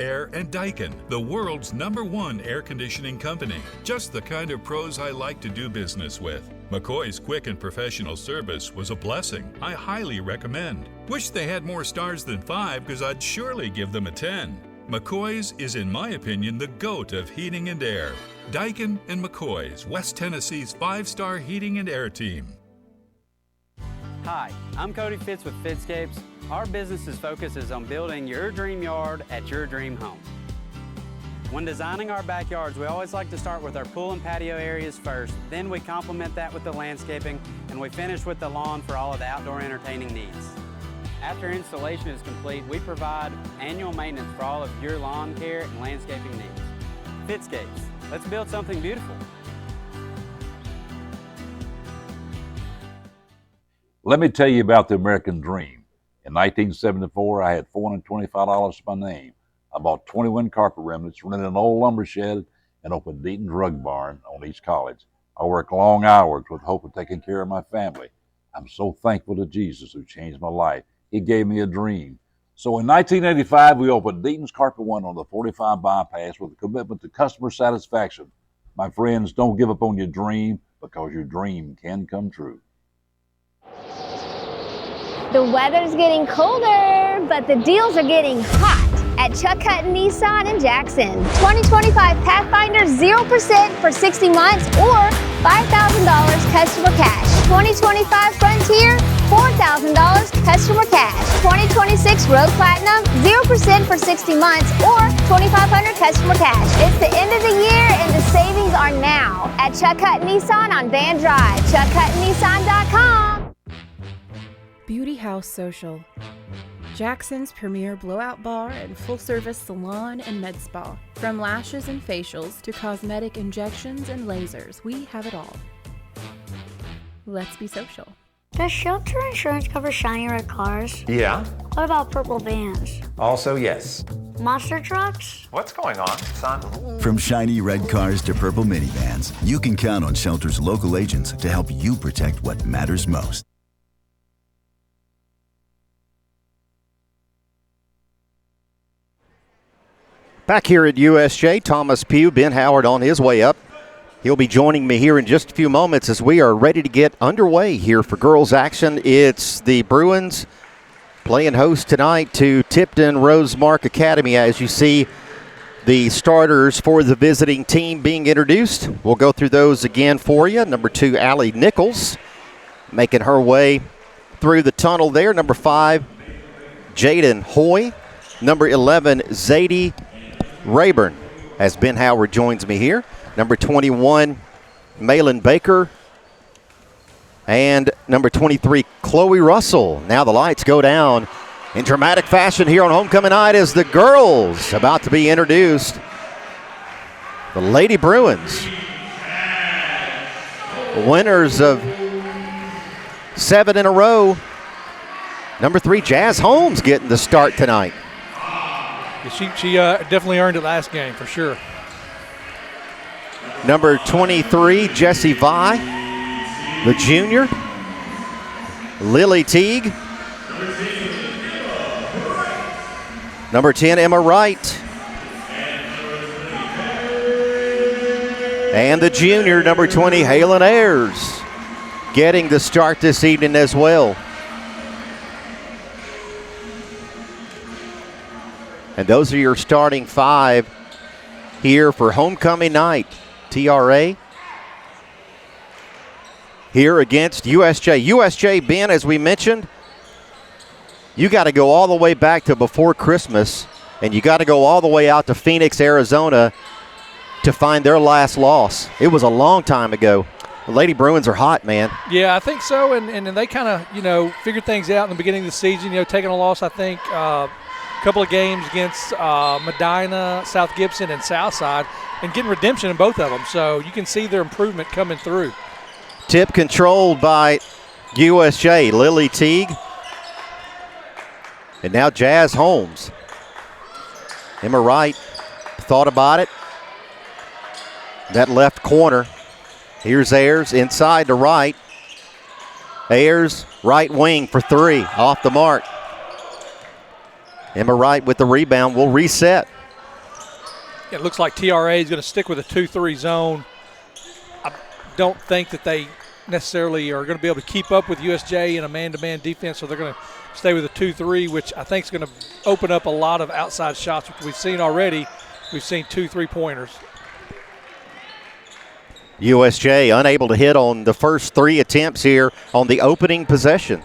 Air and Daikin, the world's #1 air conditioning company. Just the kind of pros I like to do business with. McCoy's quick and professional service was a blessing. I highly recommend. Wish they had more stars than 5 because I'd surely give them a 10. McCoy's is, in my opinion, the GOAT of heating and air. Daikin and McCoy's, West Tennessee's 5-star heating and air team. Hi, I'm Cody Fitz with Fitscapes. Our business's focus is on building your dream yard at your dream home. When designing our backyards, we always like to start with our pool and patio areas first. Then we complement that with the landscaping, and we finish with the lawn for all of the outdoor entertaining needs. After installation is complete, we provide annual maintenance for all of your lawn care and landscaping needs. Fitscapes, let's build something beautiful. Let me tell you about the American dream. In 1974, I had $425 to my name. I bought 21 carpet remnants, rented an old lumber shed, and opened Deaton's Rug Barn on East College. I worked long hours with hope of taking care of my family. I'm so thankful to Jesus who changed my life. He gave me a dream. So in 1985, we opened Deaton's Carpet One on the 45 bypass with a commitment to customer satisfaction. My friends, don't give up on your dream because your dream can come true. The weather's getting colder, but the deals are getting hot at Chuck Hutton Nissan in Jackson. 2025 Pathfinder 0% for 60 months or $5,000 customer cash. 2025 Frontier, $4,000 customer cash. 2026 Road Platinum 0% for 60 months or $2,500 customer cash. It's the end of the year and the savings are now at Chuck Hutton Nissan on Van Drive. ChuckHuttonNissan.com. Beauty House Social, Jackson's premier blowout bar and full-service salon and med spa. From lashes and facials to cosmetic injections and lasers, we have it all. Let's be social. Does shelter insurance cover shiny red cars? Yeah. What about purple vans? Also, yes. Monster trucks? What's going on, son? From shiny red cars to purple minivans, you can count on Shelter's local agents to help you protect what matters most. Back here at USJ, Thomas Pugh, Ben Howard on his way up. He'll be joining me here in just a few moments as we are ready to get underway here for girls action. It's the Bruins playing host tonight to Tipton Rosemark Academy. As you see, the starters for the visiting team being introduced. We'll go through those again for you. Number 2, Allie Nichols, making her way through the tunnel there. Number 5, Jaden Hoy. Number 11, Zadie Rayburn, as Ben Howard joins me here. Number 21, Malin Baker. And number 23, Chloe Russell. Now the lights go down in dramatic fashion here on homecoming night as the girls about to be introduced. The Lady Bruins, winners of 7 in a row. Number 3, Jazz Holmes getting the start tonight. She definitely earned it last game, for sure. Number 23, Jessie Vi, the junior. Lily Teague. Number 10, Emma Wright. And the junior, number 20, Halen Ayers, getting the start this evening as well. And those are your starting 5 here for homecoming night. TRA here against USJ. USJ, Ben, as we mentioned, you got to go all the way back to before Christmas, and you got to go all the way out to Phoenix, Arizona to find their last loss. It was a long time ago. The Lady Bruins are hot, man. Yeah, I think so, and they kind of, figured things out in the beginning of the season, taking a loss, I think, couple of games against Medina, South Gibson, and Southside, and getting redemption in both of them. So you can see their improvement coming through. Tip controlled by USJ, Lily Teague. And now Jazz Holmes. Emma Wright thought about it. That left corner. Here's Ayers inside to Wright. Ayers, right wing for 3, off the mark. Emma Wright with the rebound will reset. It looks like TRA is going to stick with a 2-3 zone. I don't think that they necessarily are going to be able to keep up with USJ in a man-to-man defense, so they're going to stay with a 2-3, which I think is going to open up a lot of outside shots, which we've seen already. We've seen 2 3-pointers. USJ unable to hit on the first 3 attempts here on the opening possession.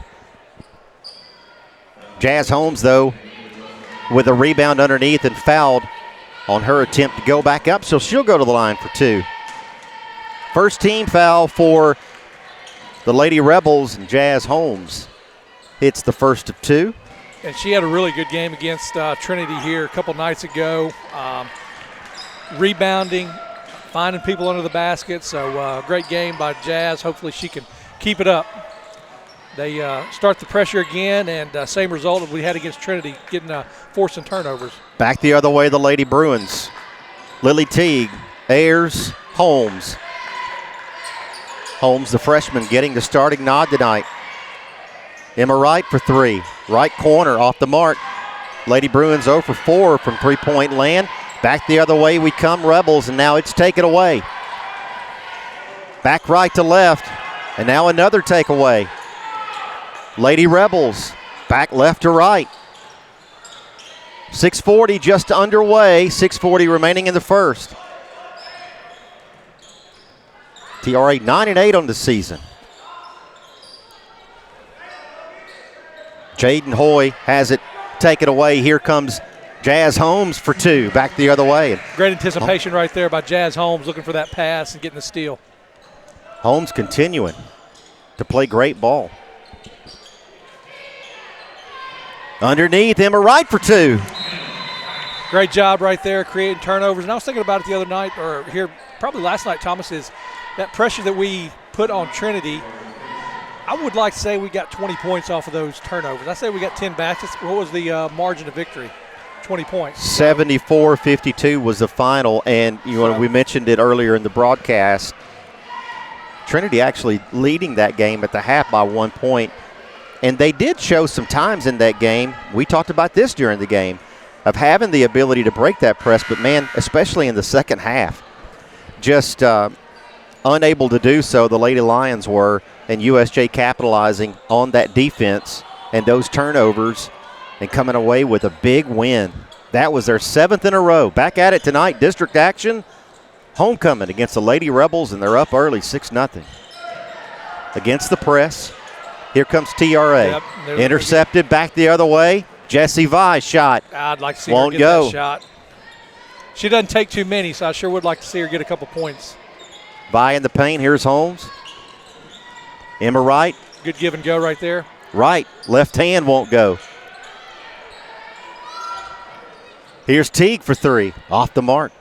Jazz Holmes, though, with a rebound underneath and fouled on her attempt to go back up, so she'll go to the line for 2. First team foul for the Lady Rebels, and Jazz Holmes hits the first of 2. And she had a really good game against Trinity here a couple nights ago. Rebounding, finding people under the basket. So great game by Jazz. Hopefully she can keep it up. They start the pressure again, and same result that we had against Trinity, getting forcing turnovers. Back the other way, the Lady Bruins. Lily Teague, Ayers, Holmes. Holmes, the freshman, getting the starting nod tonight. Emma Wright for 3. Right corner off the mark. Lady Bruins 0 for 4 from three-point land. Back the other way we come, Rebels, and now it's taken away. Back right to left, and now another takeaway. Lady Rebels, back left to right. 6:40 just underway, 6:40 remaining in the first. TRA 9-8 on the season. Jaden Hoy has it taken away. Here comes Jazz Holmes for 2, back the other way. Great anticipation right there by Jazz Holmes, looking for that pass and getting the steal. Holmes continuing to play great ball. Underneath, Emma Wright for 2. Great job right there, creating turnovers. And I was thinking about it the other night, or here probably last night, Thomas, is that pressure that we put on Trinity. I would like to say we got 20 points off of those turnovers. I say we got 10 baskets. What was the margin of victory? 20 points. 74-52 was the final, and we mentioned it earlier in the broadcast. Trinity actually leading that game at the half by 1 point, and they did show some times in that game. We talked about this during the game, of having the ability to break that press, but man, especially in the second half, just unable to do so. The Lady Lions were, and USJ capitalizing on that defense and those turnovers and coming away with a big win. That was their 7th in a row. Back at it tonight, district action, homecoming against the Lady Rebels, and they're up early 6-0. Against the press, here comes TRA. Yep, intercepted back the other way. Jessie Vi's shot. I'd like to see won't her get go. That shot. She doesn't take too many, so I sure would like to see her get a couple points. Vi in the paint. Here's Holmes. Emma Wright. Good give and go right there. Right. Left hand won't go. Here's Teague for 3. Off the mark.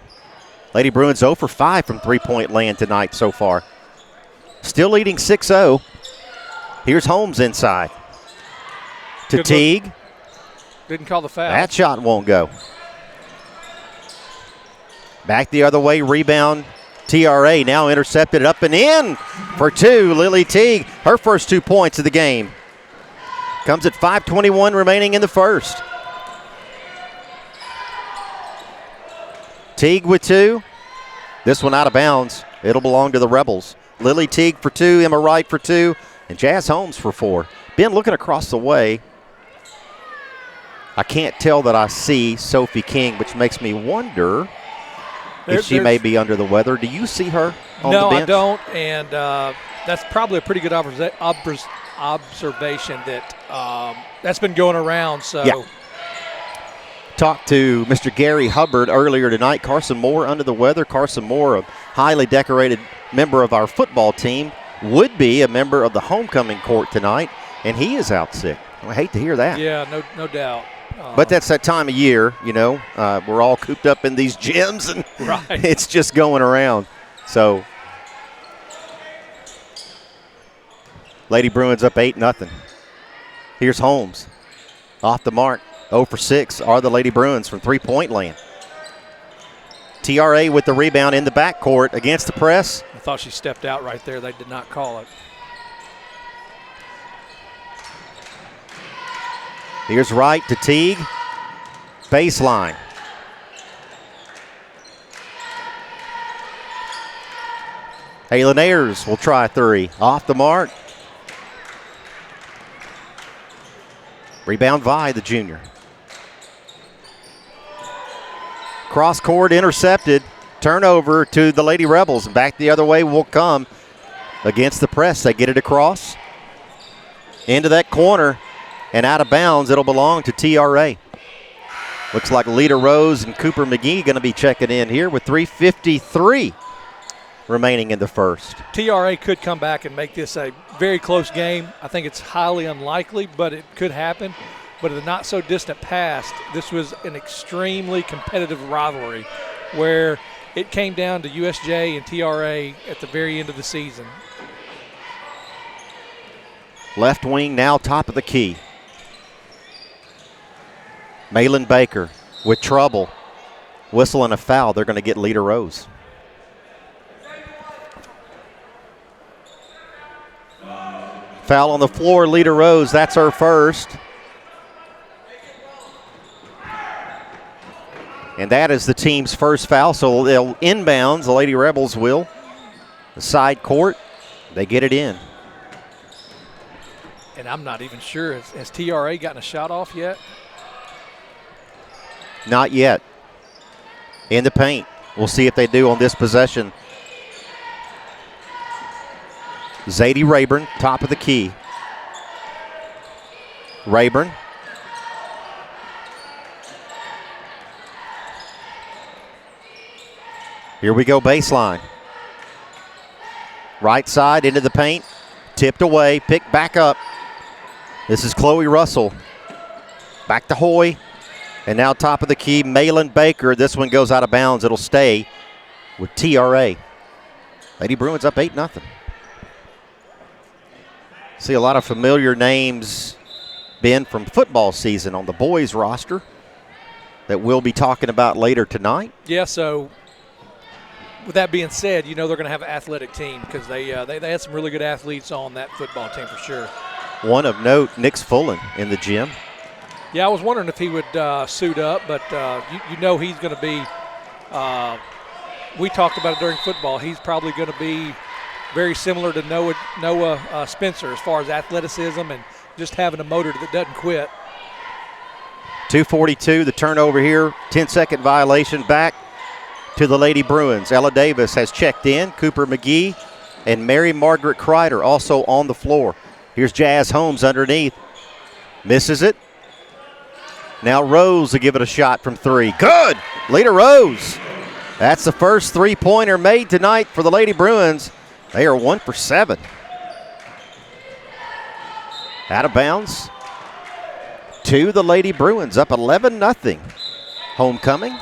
Lady Bruins 0 for 5 from three-point land tonight so far. Still leading 6-0. Here's Holmes inside. To Good Teague. Look. Didn't call the foul. That shot won't go. Back the other way, rebound. TRA now intercepted up and in for 2. Lily Teague, her first 2 points of the game. Comes at 5:21 remaining in the first. Teague with 2. This one out of bounds. It'll belong to the Rebels. Lily Teague for 2, Emma Wright for 2, and Jazz Holmes for 4. Ben, looking across the way, I can't tell that I see Sophie King, which makes me wonder if she may be under the weather. Do you see her on the bench? No, I don't, and that's probably a pretty good observation that that's been going around. So. Yeah. Talked to Mr. Gary Hubbard earlier tonight. Carson Moore under the weather. Carson Moore, a highly decorated member of our football team, would be a member of the homecoming court tonight, and he is out sick. I hate to hear that. Yeah, no doubt. But that's that time of year, we're all cooped up in these gyms, and right. It's just going around. So, Lady Bruins up 8-0. Here's Holmes. Off the mark. 0 for 6 are the Lady Bruins from three-point land. TRA with the rebound in the backcourt against the press. I thought she stepped out right there. They did not call it. Here's Wright to Teague. Baseline. Halen Ayers will try three. Off the mark. Rebound Vi, the junior. Cross court intercepted. Turnover to the Lady Rebels. Back the other way will come against the press. They get it across into that corner and out of bounds. It'll belong to TRA. Looks like Lita Rose and Cooper McGee going to be checking in here with 3:53 remaining in the first. TRA could come back and make this a very close game. I think it's highly unlikely, but it could happen. But in the not so distant past, this was an extremely competitive rivalry where it came down to USJ and TRA at the very end of the season. Left wing now top of the key. Malin Baker with trouble. Whistle and a foul. They're going to get Lita Rose. Foul on the floor, Lita Rose. That's her first. And that is the team's first foul, so they'll inbounds. The Lady Rebels will. The side court, they get it in. And I'm not even sure, has TRA gotten a shot off yet? Not yet. In the paint. We'll see if they do on this possession. Zadie Rayburn, top of the key. Rayburn. Here we go, baseline. Right side into the paint. Tipped away, picked back up. This is Chloe Russell. Back to Hoy. And now top of the key, Malin Baker. This one goes out of bounds. It'll stay with TRA. Lady Bruins up 8-0. See a lot of familiar names, Ben, from football season on the boys roster that we'll be talking about later tonight. Yeah, so with that being said, you know they're going to have an athletic team because they had some really good athletes on that football team for sure. One of note, Nick's Fullen in the gym. Yeah, I was wondering if he would suit up, but you know he's going to be we talked about it during football. He's probably going to be very similar to Noah Spencer as far as athleticism and just having a motor that doesn't quit. 2:42, the turnover here, 10-second violation back to the Lady Bruins. Ella Davis has checked in. Cooper McGee and Mary Margaret Kreider also on the floor. Here's Jazz Holmes underneath. Misses it. Now Rose will give it a shot from three. Good! Lita Rose. That's the first three-pointer made tonight for the Lady Bruins. They are 1 for 7. Out of bounds to the Lady Bruins, up 11-0. Homecoming.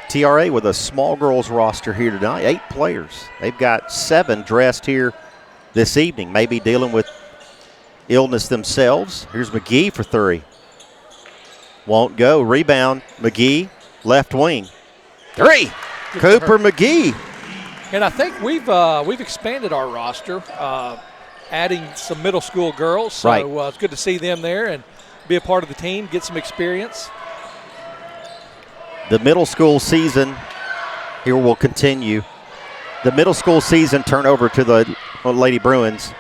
TRA with a small girls roster here tonight, 8 players. They've got 7 dressed here this evening, maybe dealing with illness themselves. Here's McGee for three. Won't go. Rebound, McGee, left wing. Three. Cooper McGee. And I think we've expanded our roster, adding some middle school girls. So right. It's good to see them there and be a part of the team, get some experience. The middle school season here will continue. The middle school season turnover to the Lady Bruins.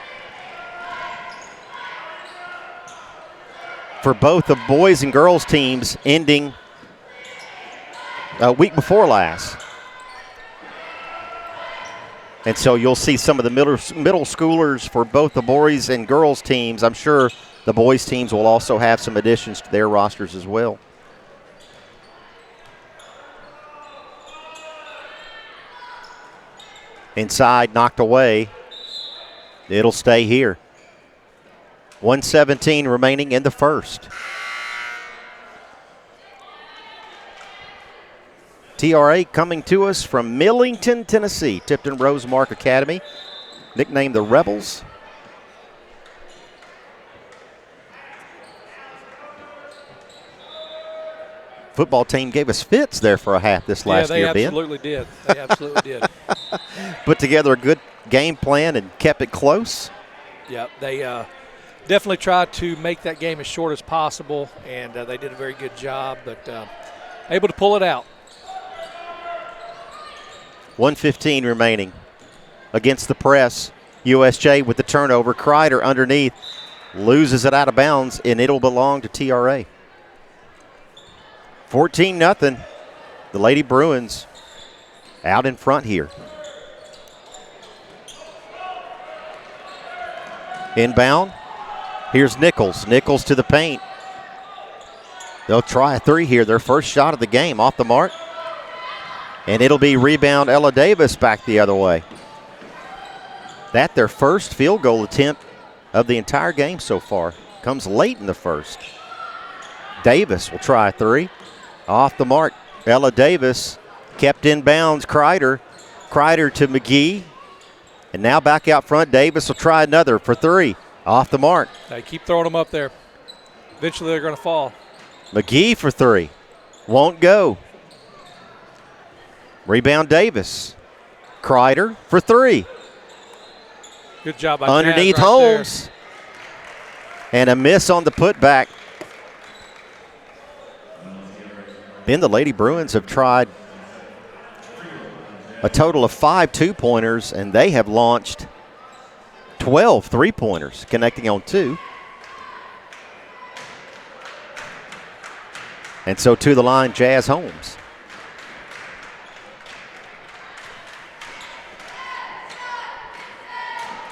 For both the boys and girls teams ending a week before last. And so you'll see some of the middle schoolers for both the boys and girls teams. I'm sure the boys teams will also have some additions to their rosters as well. Inside, knocked away. It'll stay here. 1:17 remaining in the first. TRA coming to us from Millington, Tennessee. Tipton Rosemark Academy, nicknamed the Rebels. Football team gave us fits there for a half this last year, Ben. They absolutely did. They absolutely did. Put together a good game plan and kept it close. Yeah, they definitely tried to make that game as short as possible, and they did a very good job, but able to pull it out. 1:15 remaining against the press. USJ with the turnover. Kreider underneath loses it out of bounds, and it'll belong to TRA. 14-0. The Lady Bruins out in front here. Inbound. Here's Nichols. Nichols to the paint. They'll try a three here. Their first shot of the game off the mark. And it'll be rebound Ella Davis back the other way. That their first field goal attempt of the entire game so far. Comes late in the first. Davis will try a three. Off the mark. Ella Davis kept in bounds. Kreider. Kreider to McGee. And now back out front. Davis will try another for three. Off the mark. They keep throwing them up there. Eventually they're going to fall. McGee for three. Won't go. Rebound Davis. Kreider for three. Good job by underneath Jazz right Holmes. There. And a miss on the putback. Then the Lady Bruins have tried a total of 5 2-pointers, and they have launched 12 3-pointers, connecting on 2. And so to the line, Jazz Holmes.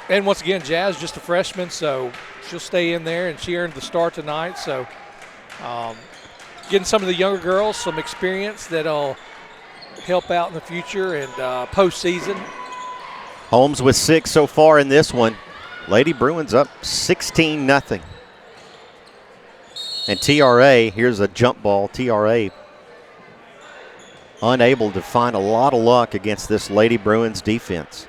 And once again, Jazz just a freshman, so she'll stay in there, and she earned the start tonight. So getting some of the younger girls some experience that'll help out in the future and postseason. Holmes with 6 so far in this one. Lady Bruins up 16-0. And TRA, here's a jump ball. TRA unable to find a lot of luck against this Lady Bruins defense.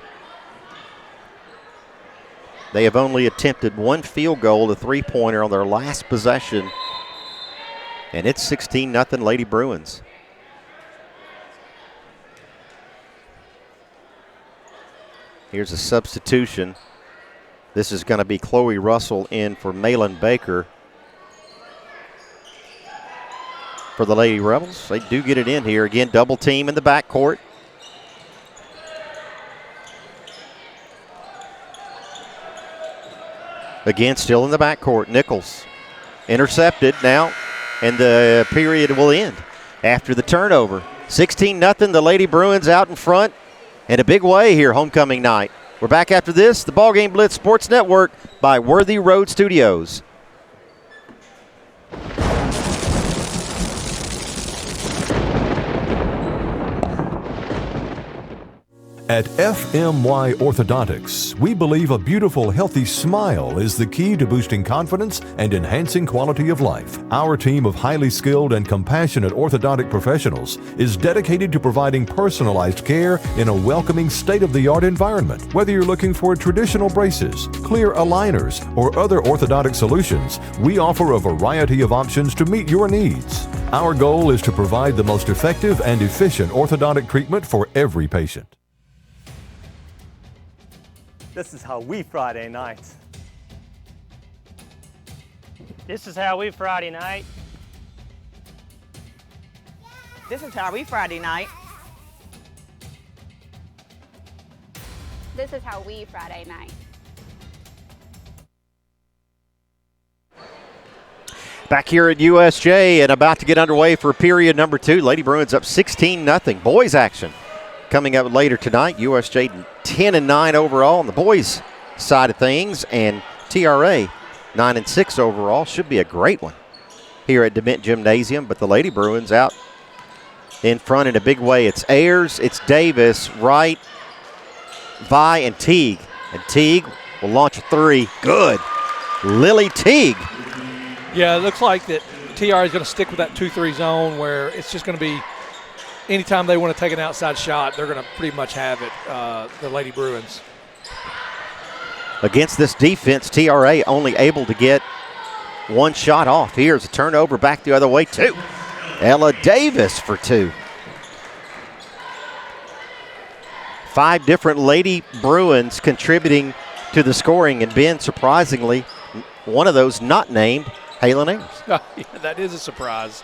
They have only attempted 1 field goal, a 3-pointer on their last possession. And it's 16-0 Lady Bruins. Here's a substitution. This is going to be Chloe Russell in for Malin Baker. For the Lady Rebels, they do get it in here. Again, double team in the backcourt. Again, still in the backcourt. Nichols intercepted now, and the period will end after the turnover. 16-0, the Lady Bruins out in front in a big way here, homecoming night. We're back after this, the Ballgame Blitz Sports Network by Worthy Road Studios. At FMY Orthodontics, we believe a beautiful, healthy smile is the key to boosting confidence and enhancing quality of life. Our team of highly skilled and compassionate orthodontic professionals is dedicated to providing personalized care in a welcoming, state-of-the-art environment. Whether you're looking for traditional braces, clear aligners, or other orthodontic solutions, we offer a variety of options to meet your needs. Our goal is to provide the most effective and efficient orthodontic treatment for every patient. This is how we Friday night. This is how we Friday night. This is how we Friday night. This is how we Friday night. Back here at USJ and about to get underway for period number 2. Lady Bruins up 16-0. Boys action coming up later tonight. USJ 10-9 overall on the boys side of things, and TRA 9-6 overall. Should be a great one here at DeMint Gymnasium, but the Lady Bruins out in front in a big way. It's Ayers, it's Davis, Wright, Vi, and Teague. And Teague will launch a three. Good. Lily Teague. Yeah, it looks like that TR is going to stick with that 2-3 zone where it's just going to be anytime they want to take an outside shot, they're going to pretty much have it, the Lady Bruins. Against this defense, TRA only able to get one shot off. Here's a turnover back the other way, 2. Ella Davis for 2. 5 different Lady Bruins contributing to the scoring, and Ben, surprisingly, one of those not named Halen Ayers. Yeah, that is a surprise.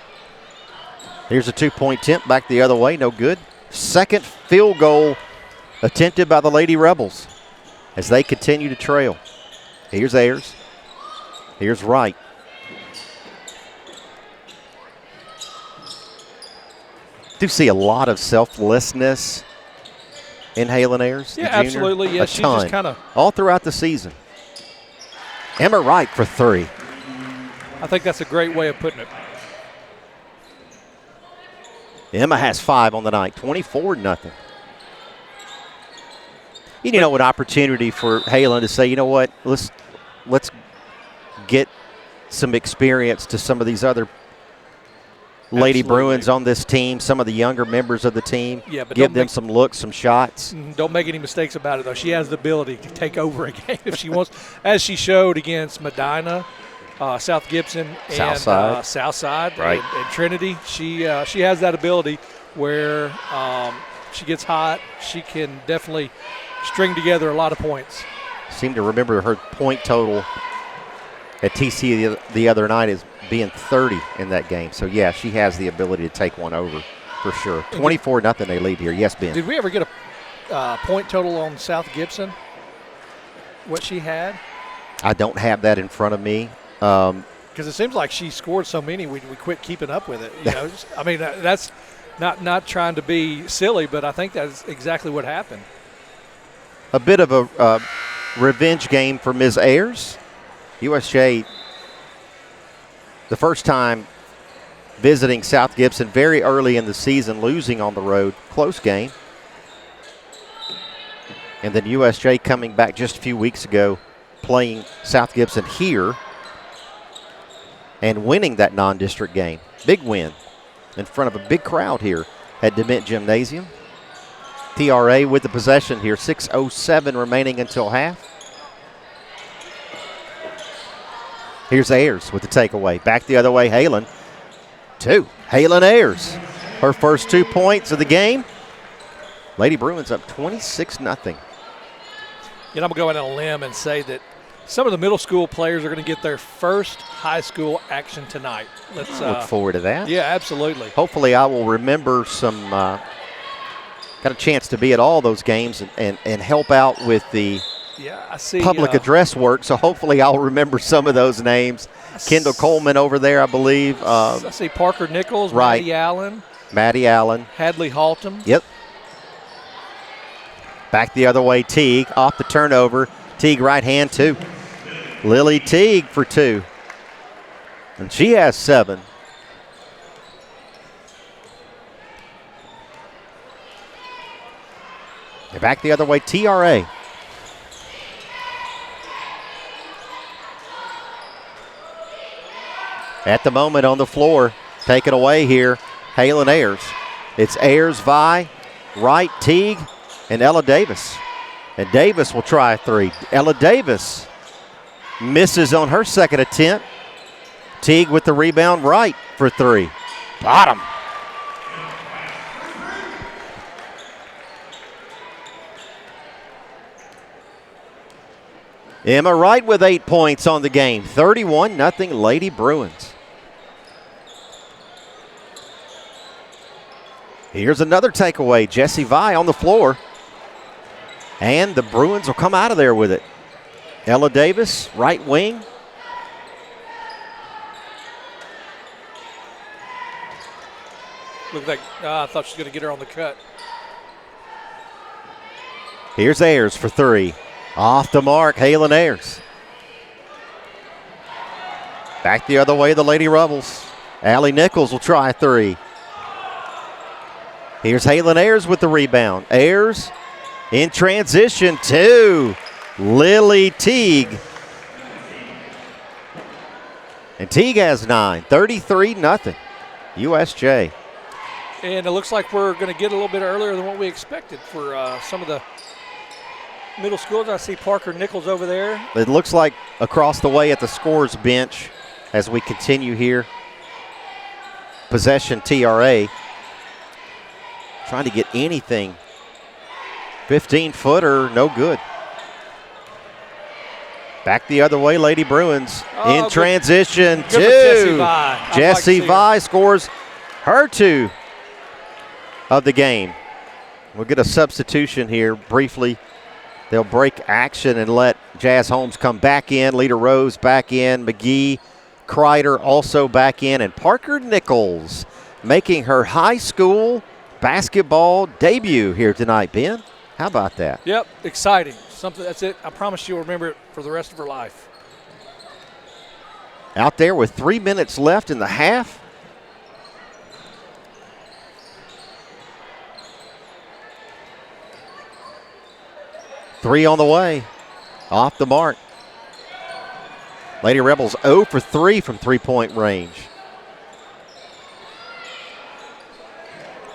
Here's a 2-point attempt back the other way, no good. Second field goal attempted by the Lady Rebels as they continue to trail. Here's Ayers. Here's Wright. Do see a lot of selflessness in Halen Ayers. Yeah, absolutely. Yeah, she just kind of all throughout the season. Emma Wright for 3. I think that's a great way of putting it. Emma has 5 on the night, 24-0. You know, an opportunity for Halen to say, you know what, let's get some experience to some of these other Lady Bruins on this team, some of the younger members of the team. Yeah, but give them some looks, some shots. Don't make any mistakes about it, though. She has the ability to take over a game if she wants, as she showed against Medina, South Gibson, and Southside, right. and Trinity. She has that ability where she gets hot. She can definitely string together a lot of points. Seem to remember her point total at TC the other night is being 30 in that game. So, yeah, she has the ability to take one over for sure. 24-0 they lead here. Yes, Ben. Did we ever get a point total on South Gibson, what she had? I don't have that in front of me. Because it seems like she scored so many, we quit keeping up with it. You know, I mean, that's not trying to be silly, but I think that's exactly what happened. A bit of a revenge game for Ms. Ayers. USJ, the first time visiting South Gibson very early in the season, losing on the road. Close game. And then USJ coming back just a few weeks ago, playing South Gibson here and winning that non-district game. Big win in front of a big crowd here at DeMint Gymnasium. TRA with the possession here, 6:07 remaining until half. Here's Ayers with the takeaway. Back the other way, Halen. 2. Halen Ayers, her first 2 points of the game. Lady Bruins up 26-0. You know, I'm going to go out on a limb and say that some of the middle school players are going to get their first high school action tonight. Let's look forward to that. Yeah, absolutely. Hopefully I will remember some, got a chance to be at all those games and help out with the I see, public address work, so hopefully I'll remember some of those names. Kendall Coleman over there, I believe. I see Parker Nichols, right. Maddie Allen. Hadley Haltom. Yep. Back the other way, Teague off the turnover. Teague right hand 2. Lily Teague for 2. And she has 7. And back the other way, TRA. At the moment on the floor, taken away here, Halen Ayers. It's Ayers, Vi, Wright, Teague, and Ella Davis. And Davis will try a 3. Ella Davis misses on her second attempt. Teague with the rebound, Wright for 3. Bottom. Emma Wright with 8 points on the game. 31-0 Lady Bruins. Here's another takeaway. Jessie Vi on the floor. And the Bruins will come out of there with it. Ella Davis, right wing. Looked like I thought she was going to get her on the cut. Here's Ayers for 3. Off the mark, Halen Ayers. Back the other way, the Lady Rebels. Allie Nichols will try a 3. Here's Halen Ayers with the rebound. Ayers in transition to Lily Teague. And Teague has 9, 33-0. USJ. And it looks like we're going to get a little bit earlier than what we expected for some of the middle schools. I see Parker Nichols over there. It looks like across the way at the scorer's bench as we continue here. Possession TRA. Trying to get anything. 15-footer, no good. Back the other way, Lady Bruins in good. transition. Good for Jessie Vi. I'd Jessie like to see her. Vi scores her 2 of the game. We'll get a substitution here briefly. They'll break action and let Jazz Holmes come back in. Lita Rose back in. McGee, Kreider also back in. And Parker Nichols making her high school basketball debut here tonight, Ben. How about that? Yep, exciting. Something that's it. I promise you'll remember it for the rest of her life. Out there with 3 minutes left in the half. Three on the way. Off the mark. Lady Rebels 0 for 3 from three-point range.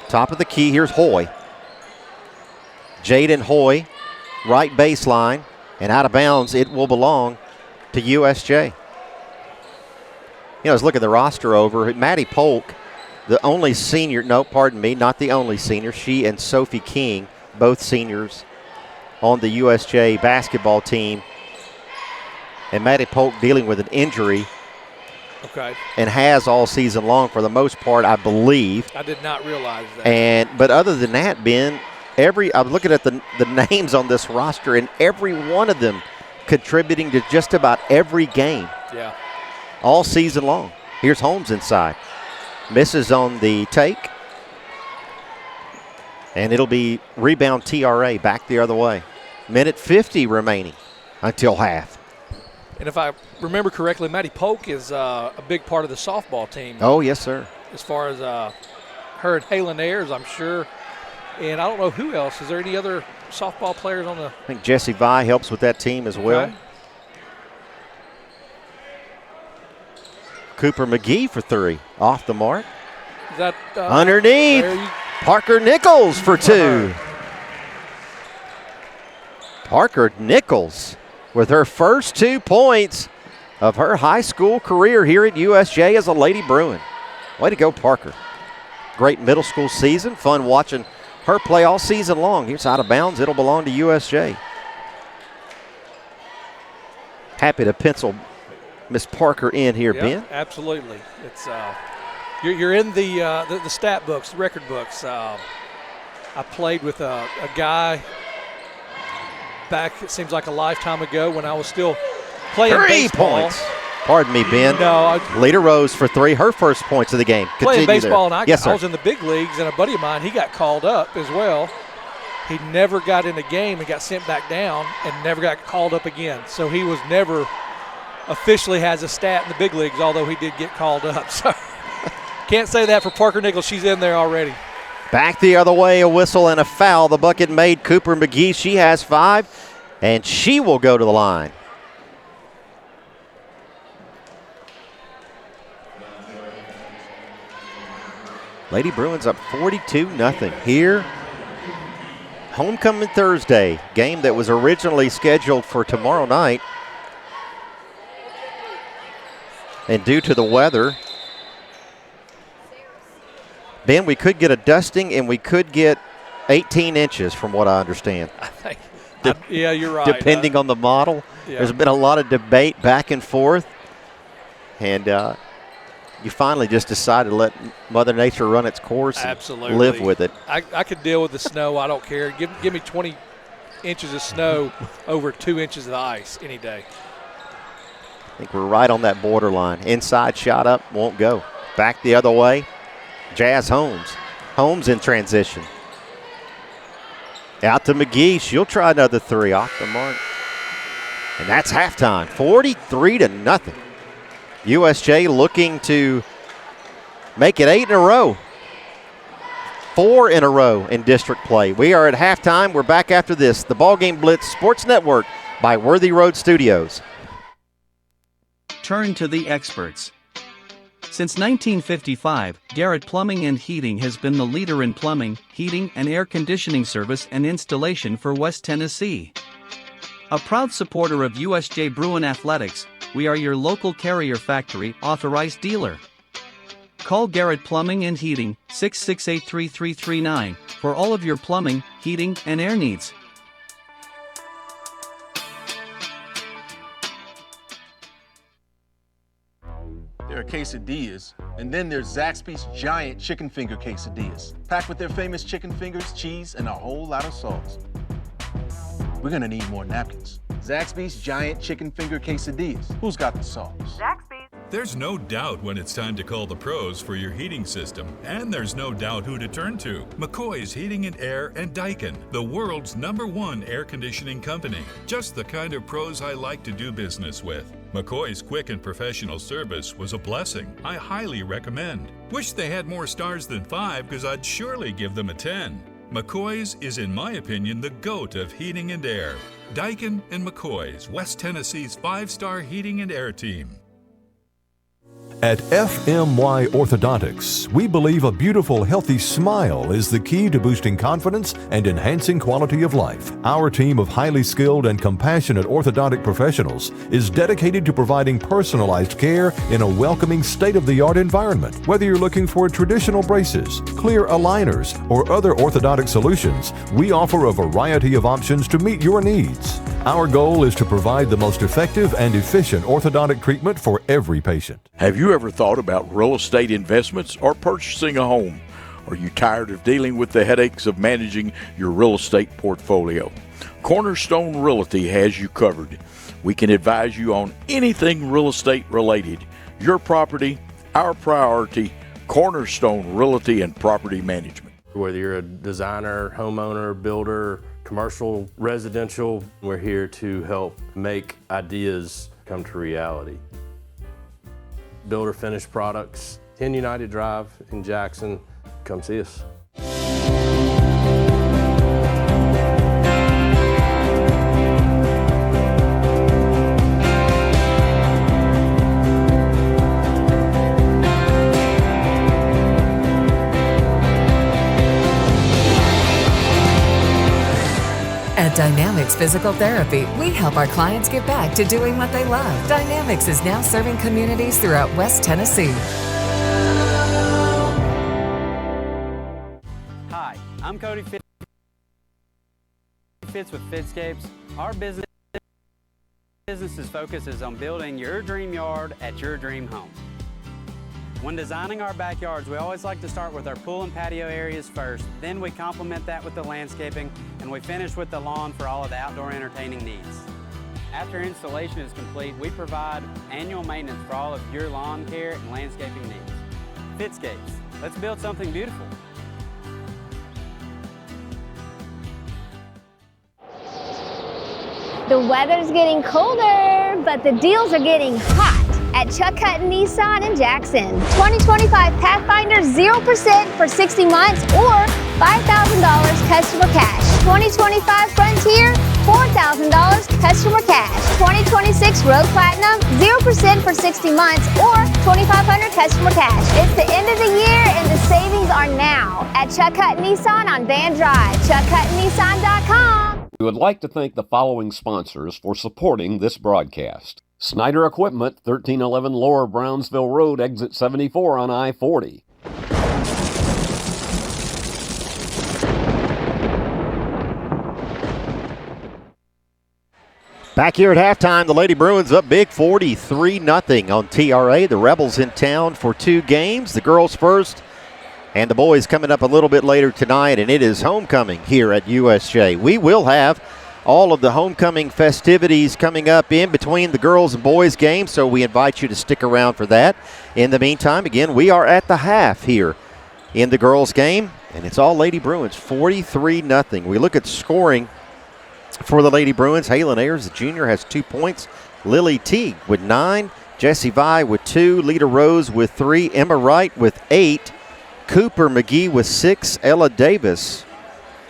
Top of the key, here's Hoy. Jaden Hoy, right baseline, and out of bounds. It will belong to USJ. You know, I was looking at the roster over. Maddie Polk, the only senior, no, pardon me, not the only senior. She and Sophie King, both seniors on the USJ basketball team. And Maddie Polk dealing with an injury. Okay. And has all season long for the most part, I believe. I did not realize that. But other than that, Ben, I was looking at the names on this roster, and every one of them contributing to just about every game. Yeah. All season long. Here's Holmes inside. Misses on the take. And it'll be rebound TRA back the other way. Minute 50 remaining until half. And if I remember correctly, Maddie Polk is a big part of the softball team. Oh, yes, sir. As far as her and Halen Ayers, I'm sure. And I don't know who else. Is there any other softball players on the? I think Jessie Vi helps with that team as well. Okay. Cooper McGee for 3. Off the mark. Is that underneath? Parker Nichols for 2. Parker Nichols with her first 2 points of her high school career here at USJ as a Lady Bruin. Way to go, Parker. Great middle school season. Fun watching her play all season long. Here's out of bounds. It'll belong to USJ. Happy to pencil Miss Parker in here, Yep, Ben. absolutely. It's you're in the stat books, the record books. I played with a guy back, it seems like a lifetime ago, when I was still playing 3 baseball. points. Pardon me, Ben. No, Lita Rose for 3, her first points of the game. Playing Continue baseball, there. and Yes, I sir. was in the big leagues, and a buddy of mine, he got called up as well. He never got in a game and got sent back down and never got called up again. So he was never officially has a stat in the big leagues, although he did get called up. So can't say that for Parker Nichols. She's in there already. Back the other way, a whistle and a foul. The bucket made Cooper McGee. She has 5, and she will go to the line. Lady Bruins up 42-0 here. Homecoming Thursday, game that was originally scheduled for tomorrow night. And due to the weather, Ben, we could get a dusting and we could get 18 inches from what I understand. I think, yeah, you're right. Depending on the model. Yeah. There's been a lot of debate back and forth. And you finally just decided to let Mother Nature run its course and Absolutely. live with it. I could deal with the snow. I don't care. Give me 20 inches of snow over 2 inches of ice any day. I think we're right on that borderline. Inside shot up, won't go. Back the other way, Jazz Holmes. Holmes in transition. Out to McGee. She'll try another 3 off the mark. And that's halftime, 43-0. USJ looking to make it 8 in a row. 4 in a row in district play. We are at halftime. We're back after this. The Ballgame Blitz Sports Network by Worthy Road Studios. Turn to the experts. Since 1955, Garrett Plumbing and Heating has been the leader in plumbing, heating, and air conditioning service and installation for West Tennessee. A proud supporter of USJ Bruin Athletics, we are your local Carrier Factory authorized dealer. Call Garrett Plumbing and Heating 668-3339 for all of your plumbing, heating, and air needs. There are quesadillas, and then there's Zaxby's giant chicken finger quesadillas, packed with their famous chicken fingers, cheese, and a whole lot of sauce. We're gonna need more napkins. Zaxby's giant chicken finger quesadillas. Who's got the sauce? Zaxby's. There's no doubt when it's time to call the pros for your heating system, and there's no doubt who to turn to. McCoy's Heating and Air and Daikin, the world's #1 air conditioning company. Just the kind of pros I like to do business with. McCoy's quick and professional service was a blessing. I highly recommend. Wish they had more stars than 5 because I'd surely give them a 10. McCoy's is, in my opinion, the GOAT of heating and air. Daikin and McCoy's, West Tennessee's 5-star heating and air team. At FMY Orthodontics, we believe a beautiful, healthy smile is the key to boosting confidence and enhancing quality of life. Our team of highly skilled and compassionate orthodontic professionals is dedicated to providing personalized care in a welcoming, state-of-the-art environment. Whether you're looking for traditional braces, clear aligners, or other orthodontic solutions, we offer a variety of options to meet your needs. Our goal is to provide the most effective and efficient orthodontic treatment for every patient. Have you ever thought about real estate investments or purchasing a home? Are you tired of dealing with the headaches of managing your real estate portfolio? Cornerstone Realty has you covered. We can advise you on anything real estate related. Your property, our priority. Cornerstone Realty and Property Management. Whether you're a designer, homeowner, builder, commercial, residential, we're here to help make ideas come to reality. Builder finished products, 10 United Drive in Jackson. Come see us. At Dynamics Physical Therapy, we help our clients get back to doing what they love. Dynamics is now serving communities throughout West Tennessee. Hi, I'm Cody Fitz with Fitscapes. Our business's focus is on building your dream yard at your dream home. When designing our backyards, we always like to start with our pool and patio areas first. Then we complement that with the landscaping, and we finish with the lawn for all of the outdoor entertaining needs. After installation is complete, we provide annual maintenance for all of your lawn care and landscaping needs. Fitscapes, let's build something beautiful. The weather's getting colder, but the deals are getting hot at Chuck Hutton Nissan in Jackson. 2025 Pathfinder 0% for 60 months or $5,000 customer cash. 2025 Frontier, $4,000 customer cash. 2026 Road Platinum, 0% for 60 months or $2,500 customer cash. It's the end of the year and the savings are now at Chuck Hutton Nissan on Van Drive. ChuckHuttonNissan.com. We would like to thank the following sponsors for supporting this broadcast. Snyder Equipment, 1311 Lower Brownsville Road, exit 74 on I-40. Back here at halftime, the Lady Bruins up big 43-0 on TRA. The Rebels in town for 2 games. The girls first and the boys coming up a little bit later tonight, and it is homecoming here at USJ. We will have all of the homecoming festivities coming up in between the girls and boys games, so we invite you to stick around for that. In the meantime, again, we are at the half here in the girls game, and it's all Lady Bruins, 43-0. We look at scoring for the Lady Bruins. Halen Ayers, the junior, has 2 points. Lily Teague with 9. Jessie Vi with 2. Lita Rose with 3. Emma Wright with 8. Cooper McGee with 6. Ella Davis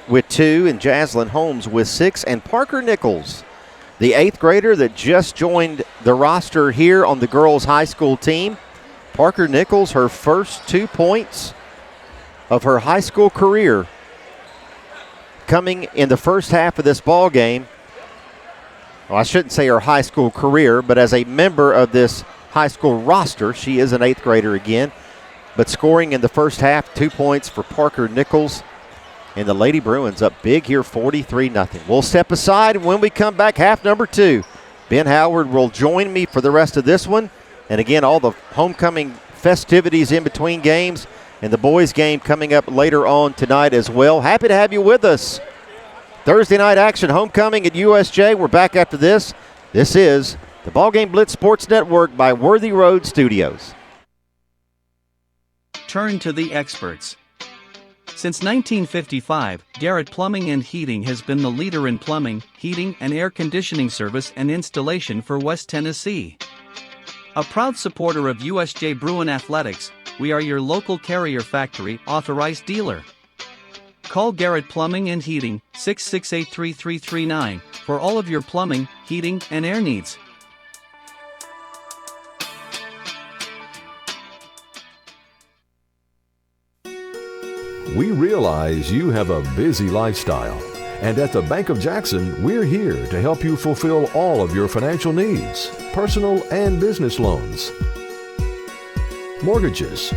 with 2. And Jaslyn Holmes with 6. And Parker Nichols, the 8th grader that just joined the roster here on the girls' high school team. Parker Nichols, her first 2 points of her high school career coming in the first half of this ball game. Well, I shouldn't say her high school career, but as a member of this high school roster, she is an 8th grader again. But scoring in the first half, 2 points for Parker Nichols. And the Lady Bruins up big here, 43-0. We'll step aside, and when we come back, half number 2, Ben Howard will join me for the rest of this one. And again, all the homecoming festivities in between games and the boys game coming up later on tonight as well. Happy to have you with us. Thursday night action, homecoming at USJ. We're back after this. This is the Ballgame Blitz Sports Network by Worthy Road Studios. Turn to the experts. Since 1955, Garrett Plumbing and Heating has been the leader in plumbing, heating, and air conditioning service and installation for West Tennessee. A proud supporter of USJ Bruin Athletics, we are your local Carrier Factory authorized dealer. Call Garrett Plumbing and Heating 668-3339 for all of your plumbing, heating, and air needs. We realize you have a busy lifestyle, and at the Bank of Jackson, we're here to help you fulfill all of your financial needs, personal and business loans, mortgages,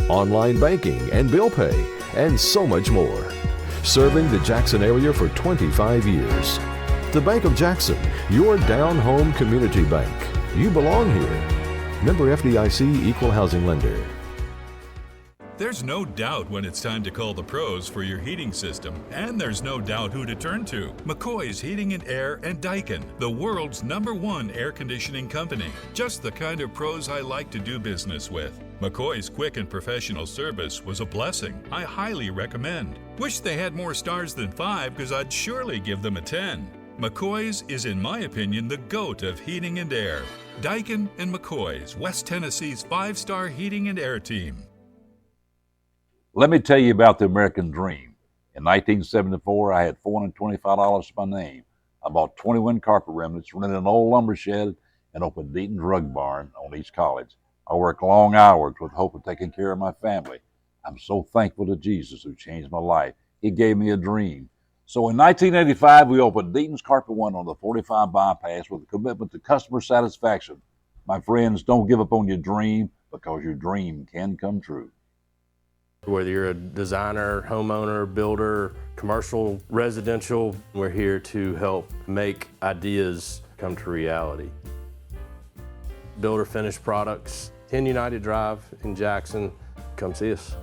online banking and bill pay, and so much more. Serving the Jackson area for 25 years. The Bank of Jackson, your down-home community bank. You belong here. Member FDIC, Equal Housing Lender. There's no doubt when it's time to call the pros for your heating system, and there's no doubt who to turn to. McCoy's Heating and Air and Daikin, the world's #1 air conditioning company. Just the kind of pros I like to do business with. McCoy's quick and professional service was a blessing. I highly recommend. Wish they had more stars than 5 because I'd surely give them a 10. McCoy's is, in my opinion, the GOAT of heating and air. Daikin and McCoy's, West Tennessee's 5-star heating and air team. Let me tell you about the American Dream. In 1974, I had $425 to my name. I bought 21 carpet remnants, rented an old lumber shed, and opened Deaton's Rug Barn on East College. I worked long hours with hope of taking care of my family. I'm so thankful to Jesus who changed my life. He gave me a dream. So in 1985, we opened Deaton's Carpet One on the 45 bypass with a commitment to customer satisfaction. My friends, don't give up on your dream because your dream can come true. Whether you're a designer, homeowner, builder, commercial, residential, we're here to help make ideas come to reality. Builder finished products, 10 United Drive in Jackson. Come see us.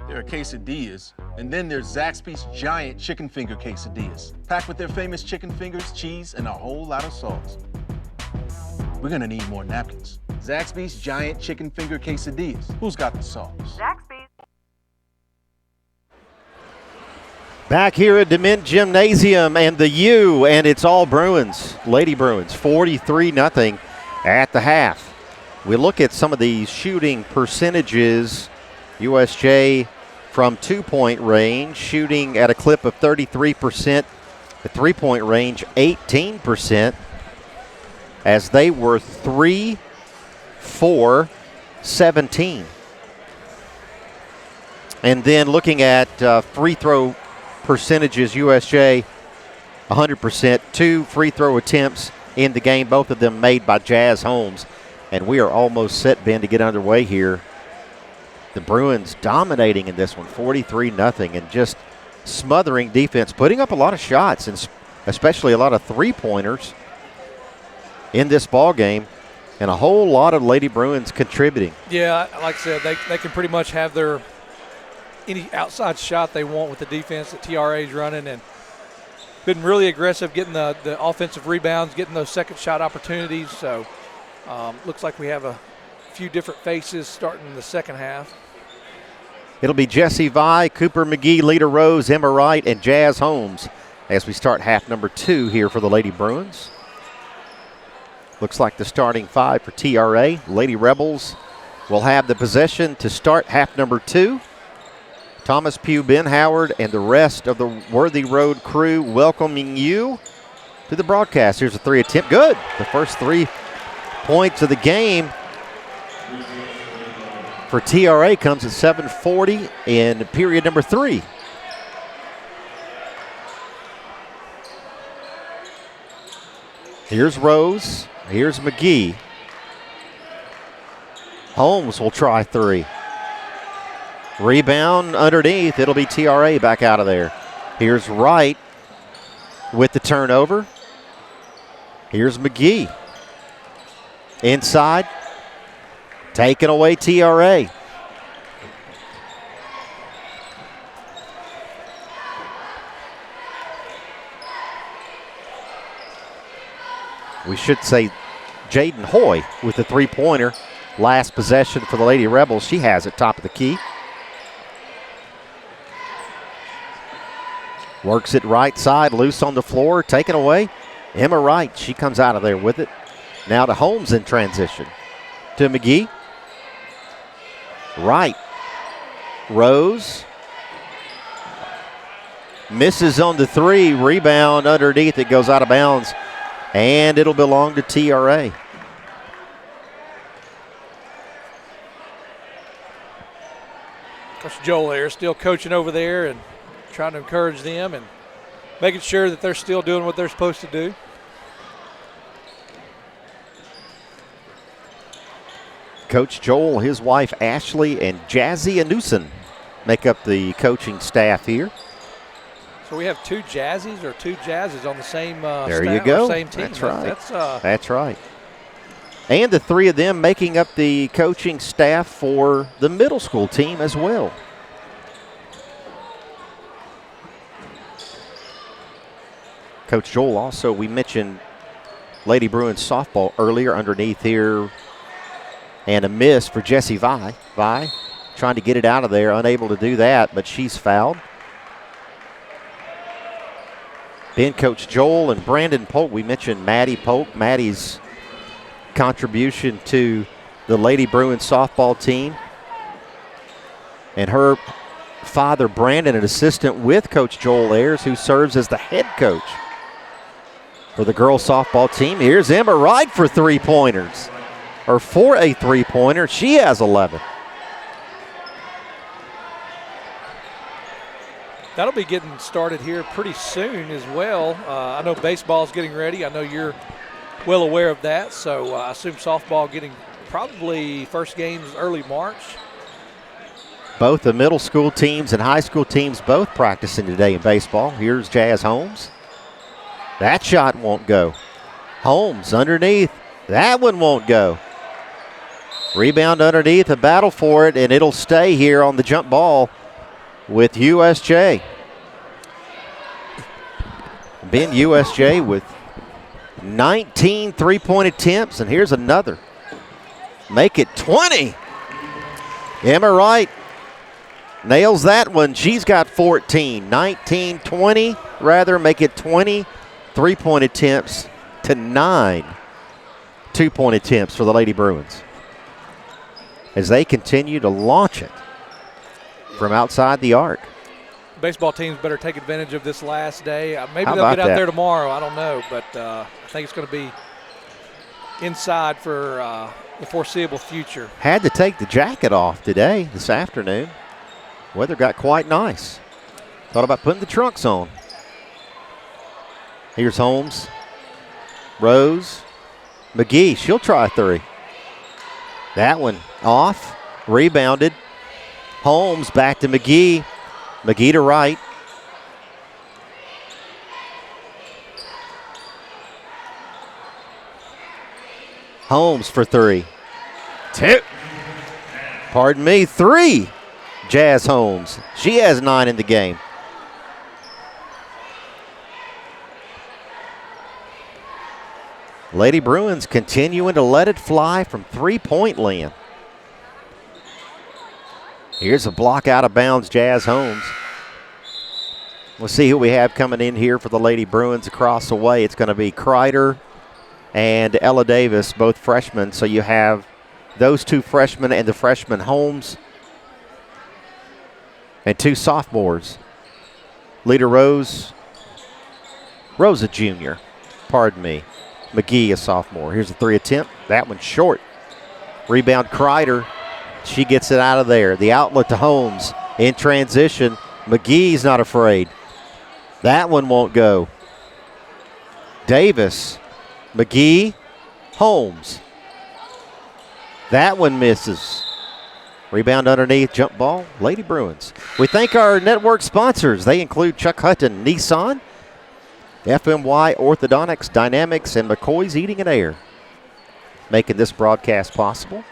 There are quesadillas, and then there's Zaxby's giant chicken finger quesadillas, packed with their famous chicken fingers, cheese, and a whole lot of sauce. We're gonna need more napkins. Zaxby's giant chicken finger quesadillas. Who's got the sauce? Zaxby's. Back here at DeMint Gymnasium and the U, and it's all Bruins, Lady Bruins, 43-0 at the half. We look at some of the shooting percentages. USJ from two-point range, shooting at a clip of 33%. The three-point range, 18%, as they were 3-4-17. And then looking at free throw percentages, USJ 100%, 2 free throw attempts in the game, both of them made by Jazz Holmes. And we are almost set, Ben, to get underway here. The Bruins dominating in this one, 43-0, and just smothering defense, putting up a lot of shots, and especially a lot of three-pointers in this ball game, and a whole lot of Lady Bruins contributing. Yeah, like I said, they can pretty much have their any outside shot they want with the defense that TRA is running, and been really aggressive getting the offensive rebounds, getting those second shot opportunities. So looks like we have a few different faces starting in the second half. It'll be Jesse Vi, Cooper McGee, Lita Rose, Emma Wright, and Jazz Holmes as we start half number 2 here for the Lady Bruins. Looks like the starting 5 for TRA. Lady Rebels will have the possession to start half number 2. Thomas Pugh, Ben Howard, and the rest of the Worthy Road crew welcoming you to the broadcast. Here's a 3 attempt. Good. The first 3 points of the game for TRA comes at 7:40 in period number 3. Here's Rose. Here's McGee. Holmes will try 3. Rebound underneath. It'll be TRA back out of there. Here's Wright with the turnover. Here's McGee. Inside. Taken away TRA. We should say Jaden Hoy with the three-pointer. Last possession for the Lady Rebels. She has it top of the key. Works it right side, loose on the floor, taken away. Emma Wright, she comes out of there with it. Now to Holmes in transition. To McGee. Wright. Rose. Misses on the three. Rebound underneath. It goes out of bounds. And it'll belong to TRA. Coach Joel there still coaching over there and trying to encourage them and making sure that they're still doing what they're supposed to do. Coach Joel, his wife Ashley, and Jazzy Anusin make up the coaching staff here. So we have two Jazzies or two Jazzes on the same there staff, you go. Same team. That's right. That's right. And the three of them making up the coaching staff for the middle school team as well. Coach Joel also, we mentioned Lady Bruins softball earlier underneath here. And a miss for Jessie Vi. Vi trying to get it out of there, unable to do that, but she's fouled. Then Coach Joel and Brandon Polk. We mentioned Maddie Polk. Maddie's contribution to the Lady Bruins softball team. And her father, Brandon, an assistant with Coach Joel Ayers, who serves as the head coach for the girls softball team. Here's Emma Wright for three-pointers, or for a three-pointer. She has 11. That'll be getting started here pretty soon as well. I know baseball's getting ready. I know you're well aware of that, so I assume softball getting probably first games early March. Both the middle school teams and high school teams both practicing today in baseball. Here's Jazz Holmes. That shot won't go. Holmes underneath. That one won't go. Rebound underneath, a battle for it, and it'll stay here on the jump ball with USJ. Ben USJ with 19 three-point attempts, and here's another. Make it 20. Emma Wright nails that one. She's got 14. 19, 20, rather, make it 20 three-point attempts to 9 two-point attempts for the Lady Bruins as they continue to launch it from outside the arc. Baseball teams better take advantage of this last day. Maybe How they'll about get out that? there tomorrow. I don't know, but I think it's going to be inside for the foreseeable future. Had to take the jacket off today, this afternoon. Weather got quite nice. Thought about putting the trunks on. Here's Holmes. Rose. McGee, she'll try a three. That one off. Rebounded. Holmes back to McGee. McGee to Wright. Holmes for three. Two. Pardon me, three. Jazz Holmes. She has 9 in the game. Lady Bruins continuing to let it fly from three-point land. Here's a block out of bounds, Jazz Holmes. We'll see who we have coming in here for the Lady Bruins across the way. It's going to be Kreider and Ella Davis, both freshmen. So you have those two freshmen and the freshman Holmes and two sophomores. Lita Rose a junior, pardon me. McGee, a sophomore. Here's a three attempt. That one's short. Rebound Kreider. She gets it out of there. The outlet to Holmes in transition. McGee's not afraid. That one won't go. Davis, McGee, Holmes. That one misses. Rebound underneath, jump ball, Lady Bruins. We thank our network sponsors. They include Chuck Hutton, Nissan, FMY Orthodontics, Dynamics, and McCoy's Heating and Air. making this broadcast possible.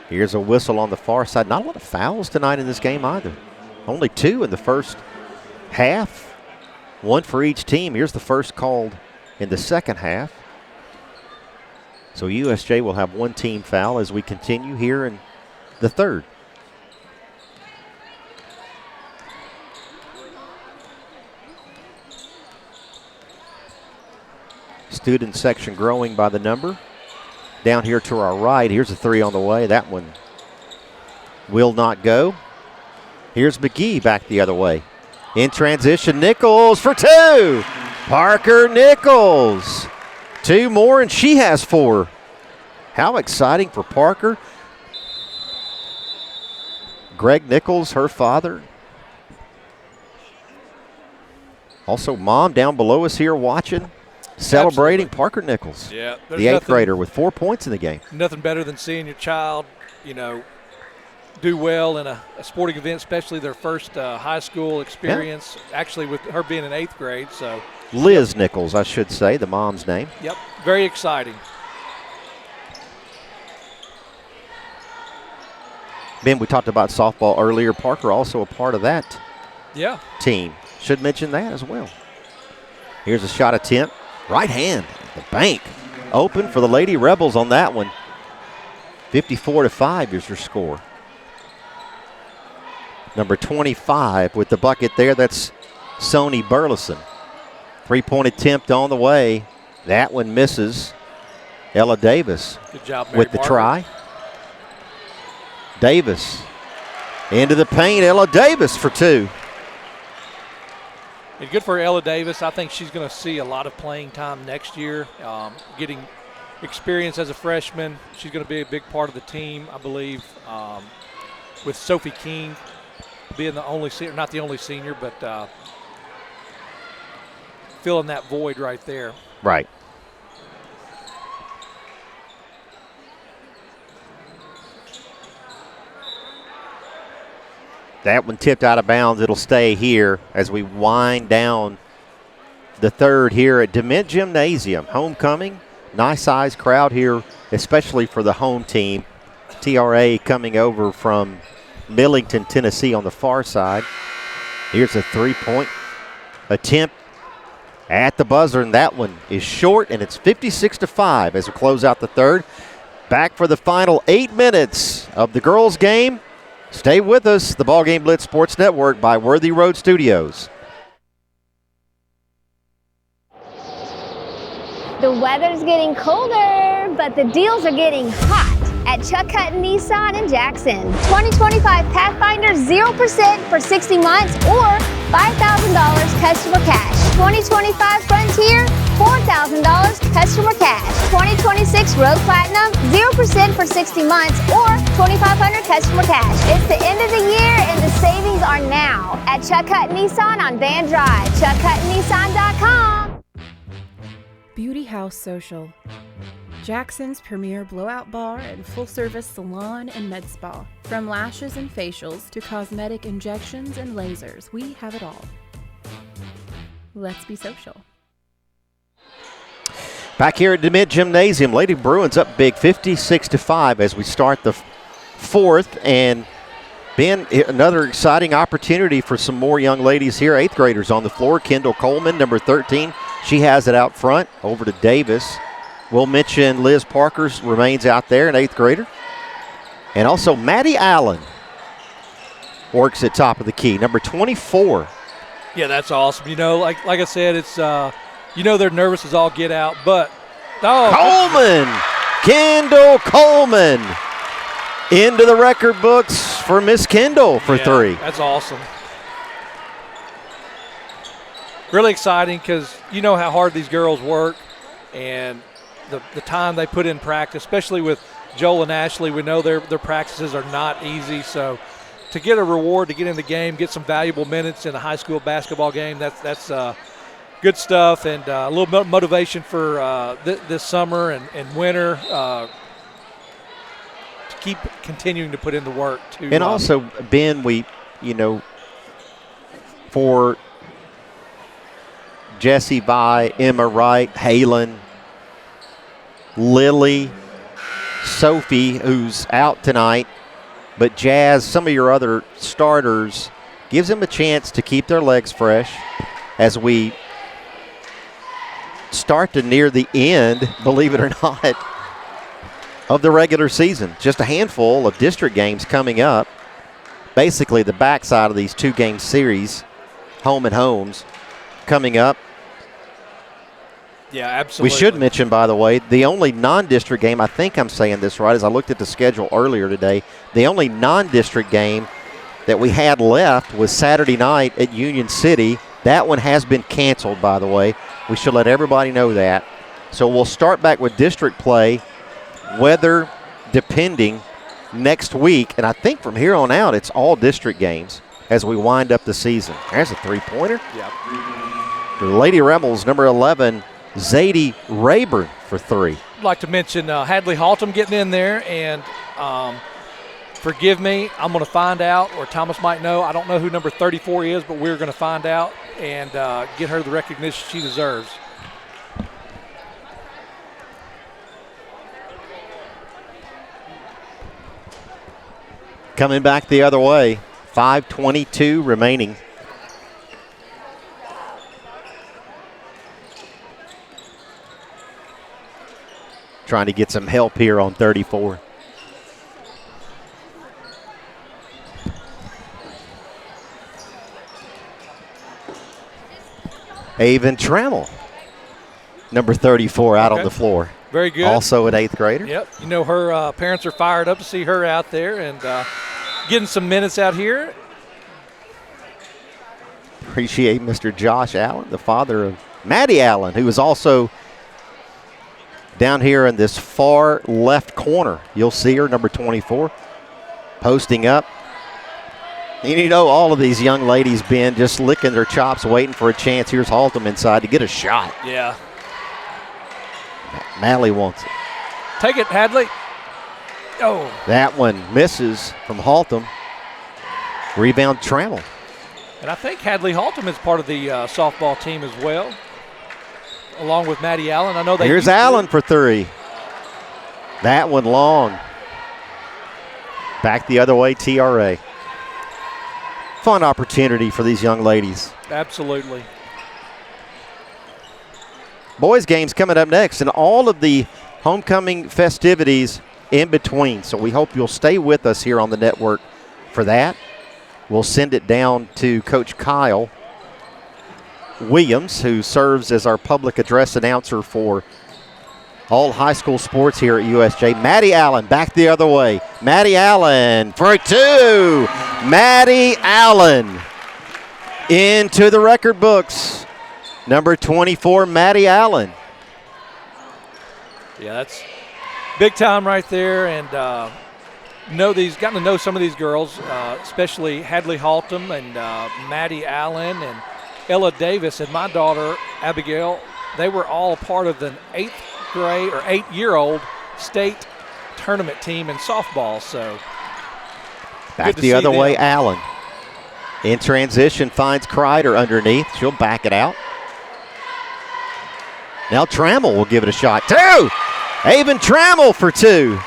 Here's a whistle on the far side. Not a lot of fouls tonight in this game either. Only 2 in the first half. 1 for each team. Here's the first called in the second half. So USJ will have 1 team foul as we continue here in the third. Student section growing by the number. Down here to our right, here's a 3 on the way. That one will not go. Here's McGee back the other way. In transition, Nichols for 2. Parker Nichols. 2 more, and she has 4. How exciting for Parker. Greg Nichols, her father. Also, mom down below us here watching. Celebrating. Absolutely. Parker Nichols, yeah, the 8th grader with 4 points in the game. Nothing better than seeing your child, do well in a sporting event, especially their first high school experience, actually with her being in 8th grade. So Liz Nichols, I should say, the mom's name. Yep, very exciting. Ben, we talked about softball earlier. Parker also a part of that team. Should mention that as well. Here's a shot attempt. Right hand, the bank. Open for the Lady Rebels on that one. 54-5 is your score. Number 25 with the bucket there, that's Sony Burleson. 3-point attempt on the way. That one misses. Ella Davis Good job, Mary with the Margaret. try. Davis into the paint. Ella Davis for 2. And good for Ella Davis. I think she's going to see a lot of playing time next year, getting experience as a freshman. She's going to be a big part of the team, I believe, with Sophie King being the only senior, not the only senior, but filling that void right there. Right. That one tipped out of bounds. It'll stay here as we wind down the third here at DeMint Gymnasium. Homecoming, nice sized crowd here, especially for the home team. TRA coming over from Millington, Tennessee on the far side. Here's a 3-point attempt at the buzzer, and that one is short, and it's 56-5 as we close out the third. Back for the final 8 minutes of the girls' game. Stay with us, the Ball Game Blitz Sports Network by Worthy Road Studios. The weather's getting colder, but the deals are getting hot at Chuck Hutton Nissan in Jackson. 2025 Pathfinder 0% for 60 months or $5,000 customer cash. 2025 Frontier, $4,000 customer cash. 2026 Road Platinum 0% for 60 months or $2,500 customer cash. It's the end of the year and the savings are now at Chuck Hutton Nissan on Van Drive. ChuckHuttonNissan.com. Beauty House Social, Jackson's premier blowout bar and full-service salon and med spa. From lashes and facials to cosmetic injections and lasers, we have it all. Let's be social. Back here at DeMint Gymnasium, Lady Bruins up big 56-5 as we start the fourth. And Ben, another exciting opportunity for some more young ladies here, 8th graders on the floor. Kendall Coleman, number 13. She has it out front over to Davis. We'll mention Liz Parker's remains out there, an 8th grader. And also Maddie Allen works at top of the key, number 24. Yeah, that's awesome. Like I said, it's they're nervous as all get out, but Coleman, Kendall Coleman, into the record books for Miss Kendall for 3. That's awesome. Really exciting because you know how hard these girls work and the time they put in practice, especially with Joel and Ashley. We know their practices are not easy, so to get a reward to get in the game, get some valuable minutes in a high school basketball game, that's good stuff, and a little bit of motivation for this summer and winter to keep continuing to put in the work. And also, Ben, for Jessie Vi, Emma Wright, Halen, Lily, Sophie, who's out tonight, but Jazz, some of your other starters, gives them a chance to keep their legs fresh as we start to near the end, believe it or not, of the regular season. Just a handful of district games coming up. Basically the backside of these 2-game series, home and homes, coming up. Yeah, absolutely. We should mention, by the way, the only non-district game, I think I'm saying this right, as I looked at the schedule earlier today, the only non-district game that we had left was Saturday night at Union City. That one has been canceled, by the way. We should let everybody know that. So we'll start back with district play, weather depending, next week. And I think from here on out, it's all district games as we wind up the season. There's a three-pointer. Yep. The Lady Rebels, number 11, Zadie Rayburn for 3. I'd like to mention Hadley Haltom getting in there, and forgive me, I'm going to find out, or Thomas might know. I don't know who number 34 is, but we're going to find out and get her the recognition she deserves. Coming back the other way, 5:22 remaining. Trying to get some help here on 34. Avon Trammell, number 34, out on the floor. Very good. Also an 8th grader. Yep. You know, her parents are fired up to see her out there and getting some minutes out here. Appreciate Mr. Josh Allen, the father of Maddie Allen, who is also down here in this far left corner. You'll see her, number 24, posting up. And you know, all of these young ladies, Ben, just licking their chops, waiting for a chance. Here's Haltom inside to get a shot. Yeah. Malley wants it. Take it, Hadley. Oh. That one misses from Haltom. Rebound Trammell. And I think Hadley Haltom is part of the softball team as well, along with Maddie Allen. I know they. Here's Allen for 3. That one long. Back the other way, TRA. Fun opportunity for these young ladies. Absolutely. Boys games coming up next, and all of the homecoming festivities in between. So we hope you'll stay with us here on the network for that. We'll send it down to Coach Kyle Williams, who serves as our public address announcer for all high school sports here at USJ. Maddie Allen back the other way. Maddie Allen for 2. Maddie Allen into the record books. Number 24, Maddie Allen. Yeah, that's big time right there. And gotten to know some of these girls, especially Hadley Haltom and Maddie Allen and Ella Davis and my daughter Abigail. They were all part of the 8th grade or 8-year-old state tournament team in softball. So back the other way, Allen. In transition, finds Kreider underneath. She'll back it out. Now Trammell will give it a shot. 2! Avon Trammell for 2.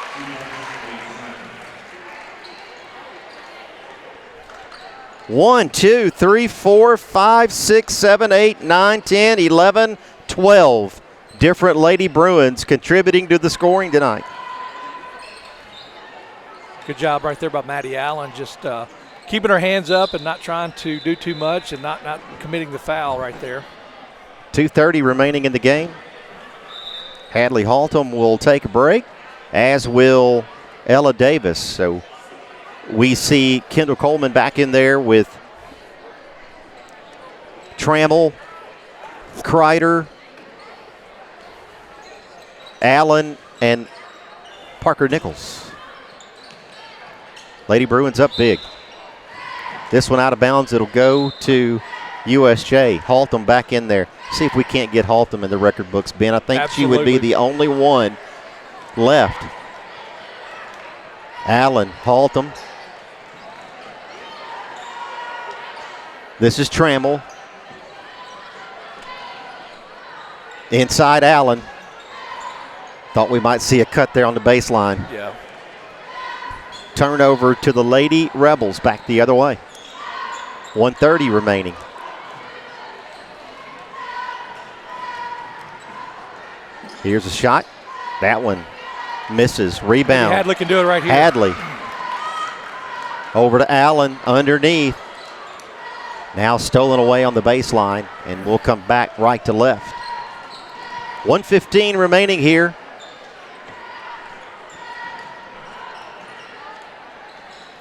One, 2, 3, 4, 5, 6, 7, 8, 9, 10, 11, 12 different Lady Bruins contributing to the scoring tonight. Good job right there by Maddie Allen, just keeping her hands up and not trying to do too much and not committing the foul right there. 2:30 remaining in the game. Hadley Haltom will take a break, as will Ella Davis. So we see Kendall Coleman back in there with Trammell, Kreider, Allen, and Parker Nichols. Lady Bruins up big. This one out of bounds. It'll go to USJ. Haltom back in there. See if we can't get Haltom in the record books, Ben. I think Absolutely. She would be the only one left. Allen, Haltom. This is Trammell. Inside Allen. Thought we might see a cut there on the baseline. Yeah. Turnover to the Lady Rebels, back the other way. 1:30 remaining. Here's a shot. That one misses. Rebound. Hadley can do it right here. Hadley. Over to Allen underneath. Now stolen away on the baseline, and we'll come back right to left. 1:15 remaining here.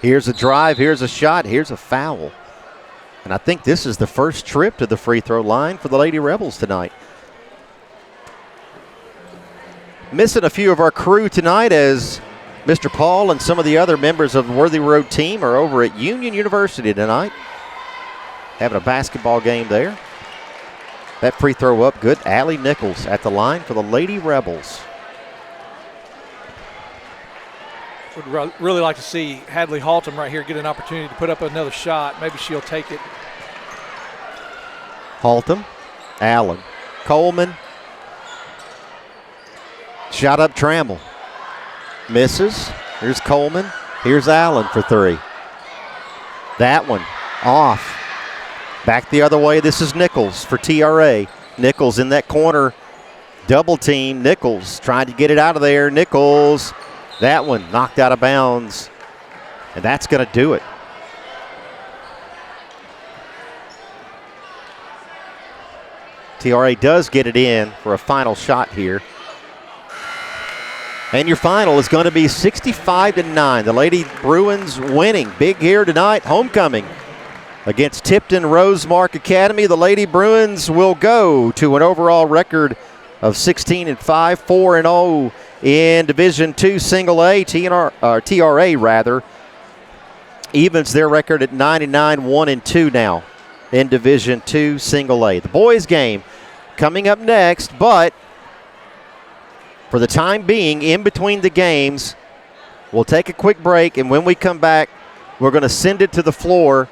Here's a drive, here's a shot, here's a foul. And I think this is the first trip to the free throw line for the Lady Rebels tonight. Missing a few of our crew tonight as Mr. Paul and some of the other members of the Worthy Road team are over at Union University tonight. Having a basketball game there. That free throw up good. Allie Nichols at the line for the Lady Rebels. Would really like to see Hadley Haltom right here get an opportunity to put up another shot. Maybe she'll take it. Haltom, Allen, Coleman. Shot up Trammell. Misses. Here's Coleman. Here's Allen for three. That one off. Back the other way. This is Nichols for TRA. Nichols in that corner. Double team. Nichols trying to get it out of there. Nichols. That one knocked out of bounds. And that's going to do it. TRA does get it in for a final shot here. And your final is going to be 65-9. The Lady Bruins winning big here tonight. Homecoming against Tipton Rosemark Academy. The Lady Bruins will go to an overall record of 16-5, 4-0 in Division II Single A. TRA rather evens their record at 99, 1-2 now in Division II Single A. The boys game coming up next, but for the time being, in between the games, we'll take a quick break, and when we come back, we're going to send it to the floor.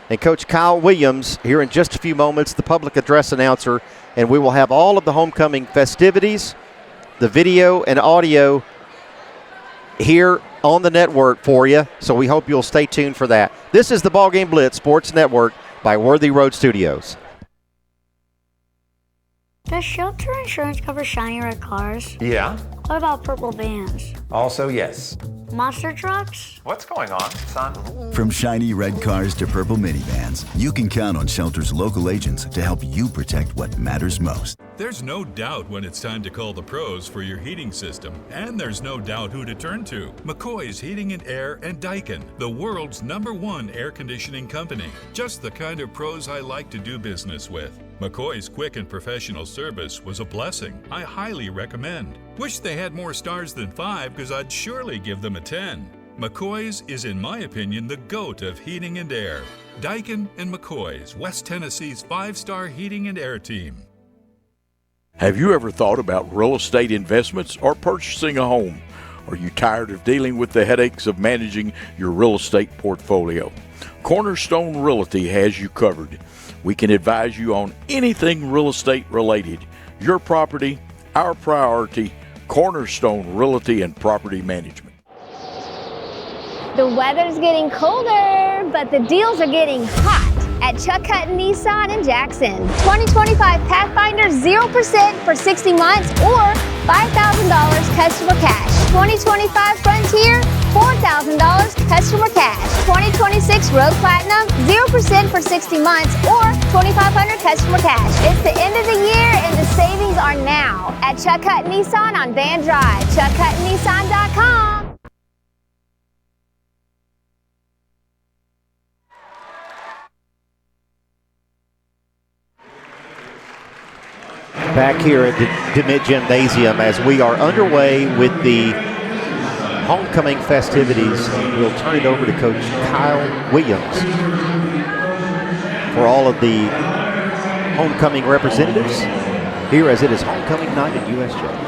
And Coach Kyle Williams, here in just a few moments, the public address announcer, and we will have all of the homecoming festivities, the video and audio here on the network for you, so we hope you'll stay tuned for that. This is the Ballgame Blitz Sports Network by Worthy Road Studios. Does Shelter Insurance cover shiny red cars? Yeah. What about purple vans? Also, yes. Monster trucks? What's going on, son? From shiny red cars to purple minivans, you can count on Shelter's local agents to help you protect what matters most. There's no doubt when it's time to call the pros for your heating system, and there's no doubt who to turn to. McCoy's Heating and Air and Daikin, the world's #1 air conditioning company. Just the kind of pros I like to do business with. McCoy's quick and professional service was a blessing. I highly recommend. Wish they had more stars than 5 because I'd surely give them a 10. McCoy's is, in my opinion, the GOAT of heating and air. Daikin and McCoy's, West Tennessee's 5-star heating and air team. Have you ever thought about real estate investments or purchasing a home? Are you tired of dealing with the headaches of managing your real estate portfolio? Cornerstone Realty has you covered. We can advise you on anything real estate related. Your property, our priority. Cornerstone Realty and Property Management. The weather's getting colder, but the deals are getting hot at Chuck Hutton Nissan in Jackson. 2025 Pathfinder 0% for 60 months or $5,000 customer cash. 2025 Frontier, $4,000 customer cash. 2026 Road Platinum, 0% for 60 months or $2,500 customer cash. It's the end of the year and the savings are now at Chuck Hutton Nissan on Van Drive. ChuckHuttonNissan.com. Back here at the DeMitt Gymnasium as we are underway with the homecoming festivities. We'll turn it over to Coach Kyle Williams for all of the homecoming representatives here as it is homecoming night at USJ.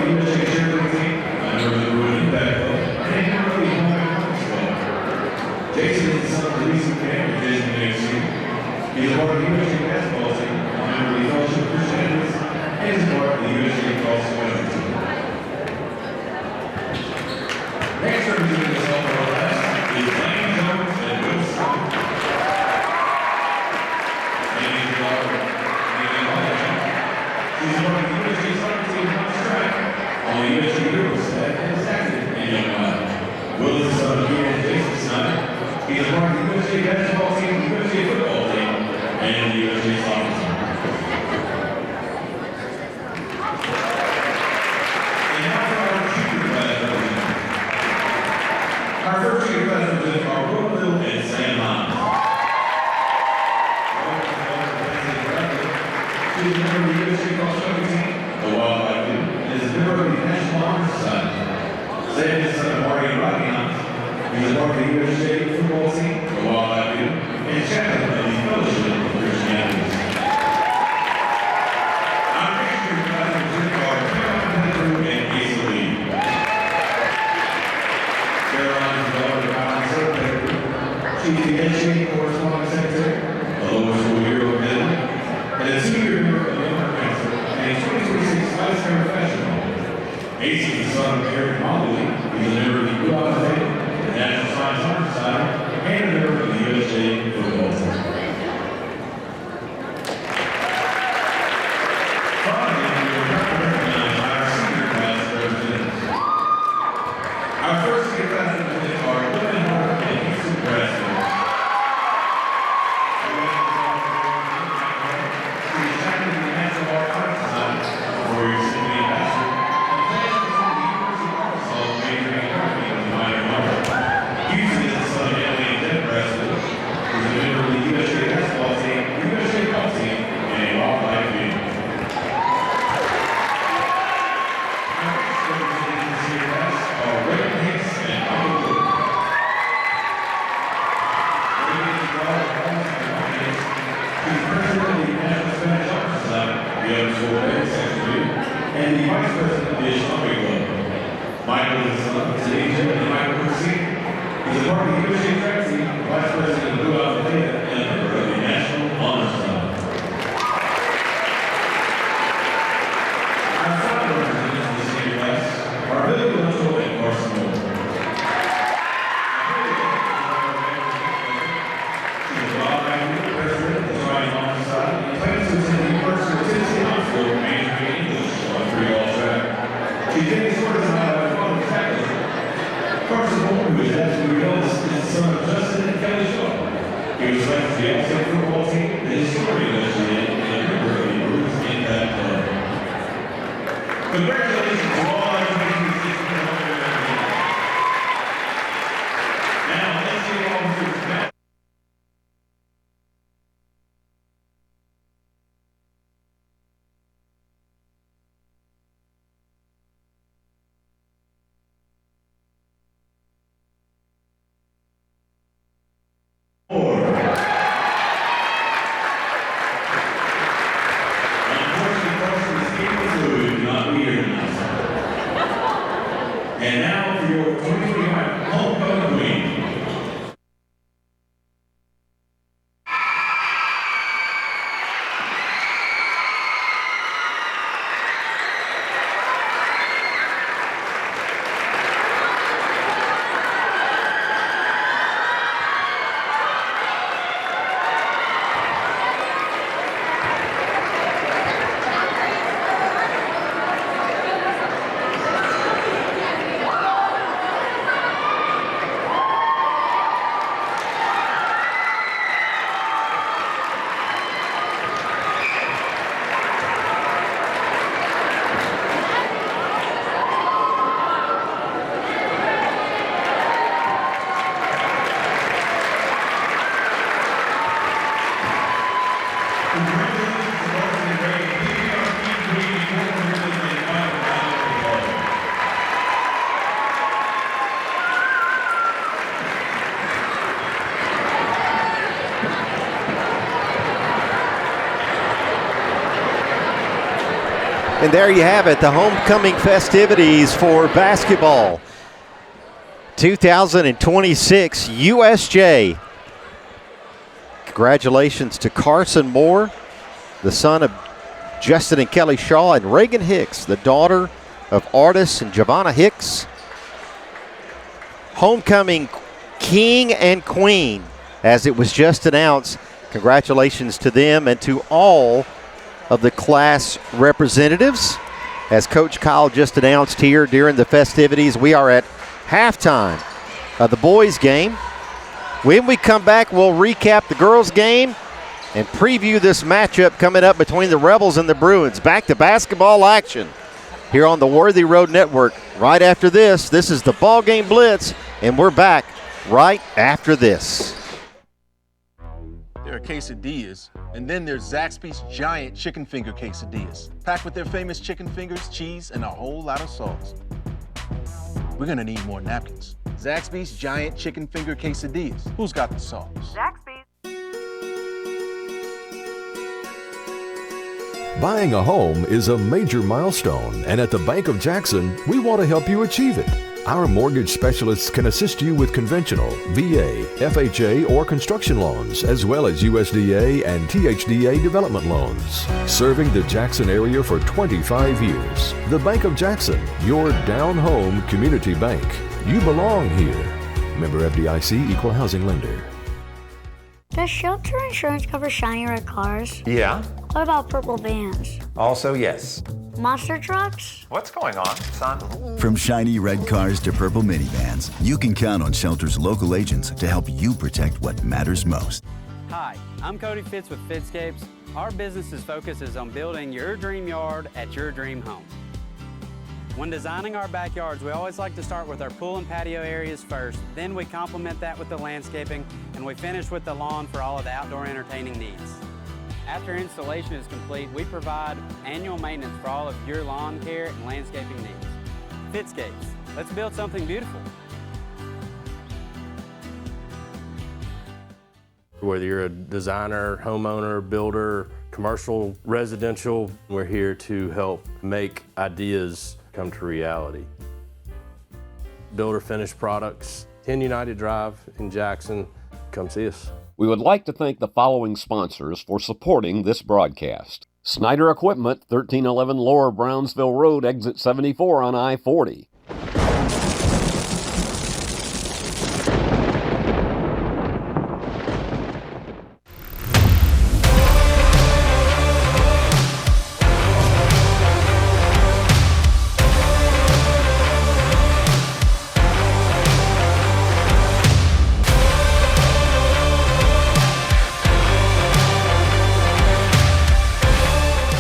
the USJ cheerleading team, member of the Bruin Impact Club, and member of the Home Economics Club. Jason is the son of the recent family Jason next year. He's a part of the USJ basketball team, a member of the Fellowship of Christianities, and is a part of the USJ cross country team. Next representing the softball class is Lane Jones and Will Scott. Lane is a She's part of the USJ soccer team on track on the USJ Heroes staff and is active in young life. Will is the son of Ian and Jason Snyder. He's a part of the USJ basketball team, the USJ football team, and the USJ soccer team. And now for our junior class representatives. Our first junior class representatives are Will and Sam Hines. She's a member of the USJ cross country team, the Wildlife Team, and is a member of the National Honor Society. Sam is the son of Marty and Rodney Hines. He's a part of the USJ football team, the Wildlife Team, and chaplain of the Fellowship of Christianities. Our next year's class representatives are Caroline Pettigrew and Asa Lee. Caroline is the daughter of Alan Sarah Pettigrew. She's the education correspondent secretary, a lower school hero of Midland, and a 2-year member of the Honor Council, and a 2026 Vice Mayor of Fashion Hall. Ace is the son of Eric Mobley. He's a member of the USJ, the National Science Honor Society, and a member of the USJ football team. Finally, we are proud to recognize our senior class representatives. Our first senior class representatives are Women Hart and Houston Brasfield. And the Vice President of the Islamic Club. Michael is the son of Tanisha and Michael Percy. He's a part of the USJ track team, Vice President of Blue Alpha Theta, and a member of the National Honor Society. Our final representatives of the senior class are Billy Winchell and Carson Moore. She's a law-abiding president of the Trident Honor Society and plans to attend the University of Tennessee Knoxville majoring in English. She takes orders out of her father's tackle. Carson Moore, who is actually the eldest, is the son of Justin and Kelly Shaw. He was selected to the All-State football team, the historian of USJ, and a member of the Bruins Impact Club. Congratulations to all our 26 Now, let's see all of this back. And there you have it, the homecoming festivities for basketball. 2026 USJ. Congratulations to Carson Moore, the son of Justin and Kelly Shaw, and Reagan Hicks, the daughter of Artis and Giovanna Hicks. Homecoming king and queen, as it was just announced. Congratulations to them and to all of the class representatives. As Coach Kyle just announced here during the festivities, we are at halftime of the boys' game. When we come back, we'll recap the girls' game and preview this matchup coming up between the Rebels and the Bruins. Back to basketball action here on the Worthy Road Network. Right after this, this is the Ball Game Blitz, and we're back right after this. There are quesadillas, and then there's Zaxby's giant chicken finger quesadillas, packed with their famous chicken fingers, cheese, and a whole lot of sauce. We're gonna need more napkins. Zaxby's giant chicken finger quesadillas. Who's got the sauce? Zaxby's. Buying a home is a major milestone, and at the Bank of Jackson, we want to help you achieve it. Our mortgage specialists can assist you with conventional, VA, FHA, or construction loans, as well as USDA and THDA development loans. Serving the Jackson area for 25 years. The Bank of Jackson, your down-home community bank. You belong here. Member FDIC, Equal Housing Lender. Does shelter insurance cover shiny red cars? Yeah. What about purple vans? Also, yes. Monster trucks? What's going on, son? From shiny red cars to purple minivans, you can count on Shelter's local agents to help you protect what matters most. Hi, I'm Cody Fitz with Fitscapes. Our business's focus is on building your dream yard at your dream home. When designing our backyards, we always like to start with our pool and patio areas first, then we complement that with the landscaping, and we finish with the lawn for all of the outdoor entertaining needs. After installation is complete, we provide annual maintenance for all of your lawn care and landscaping needs. Fitscapes, let's build something beautiful. Whether you're a designer, homeowner, builder, commercial, residential, we're here to help make ideas come to reality. Builder finished products, 10 United Drive in Jackson. Come see us. We would like to thank the following sponsors for supporting this broadcast. Snyder Equipment, 1311 Lower Brownsville Road, Exit 74 on I-40.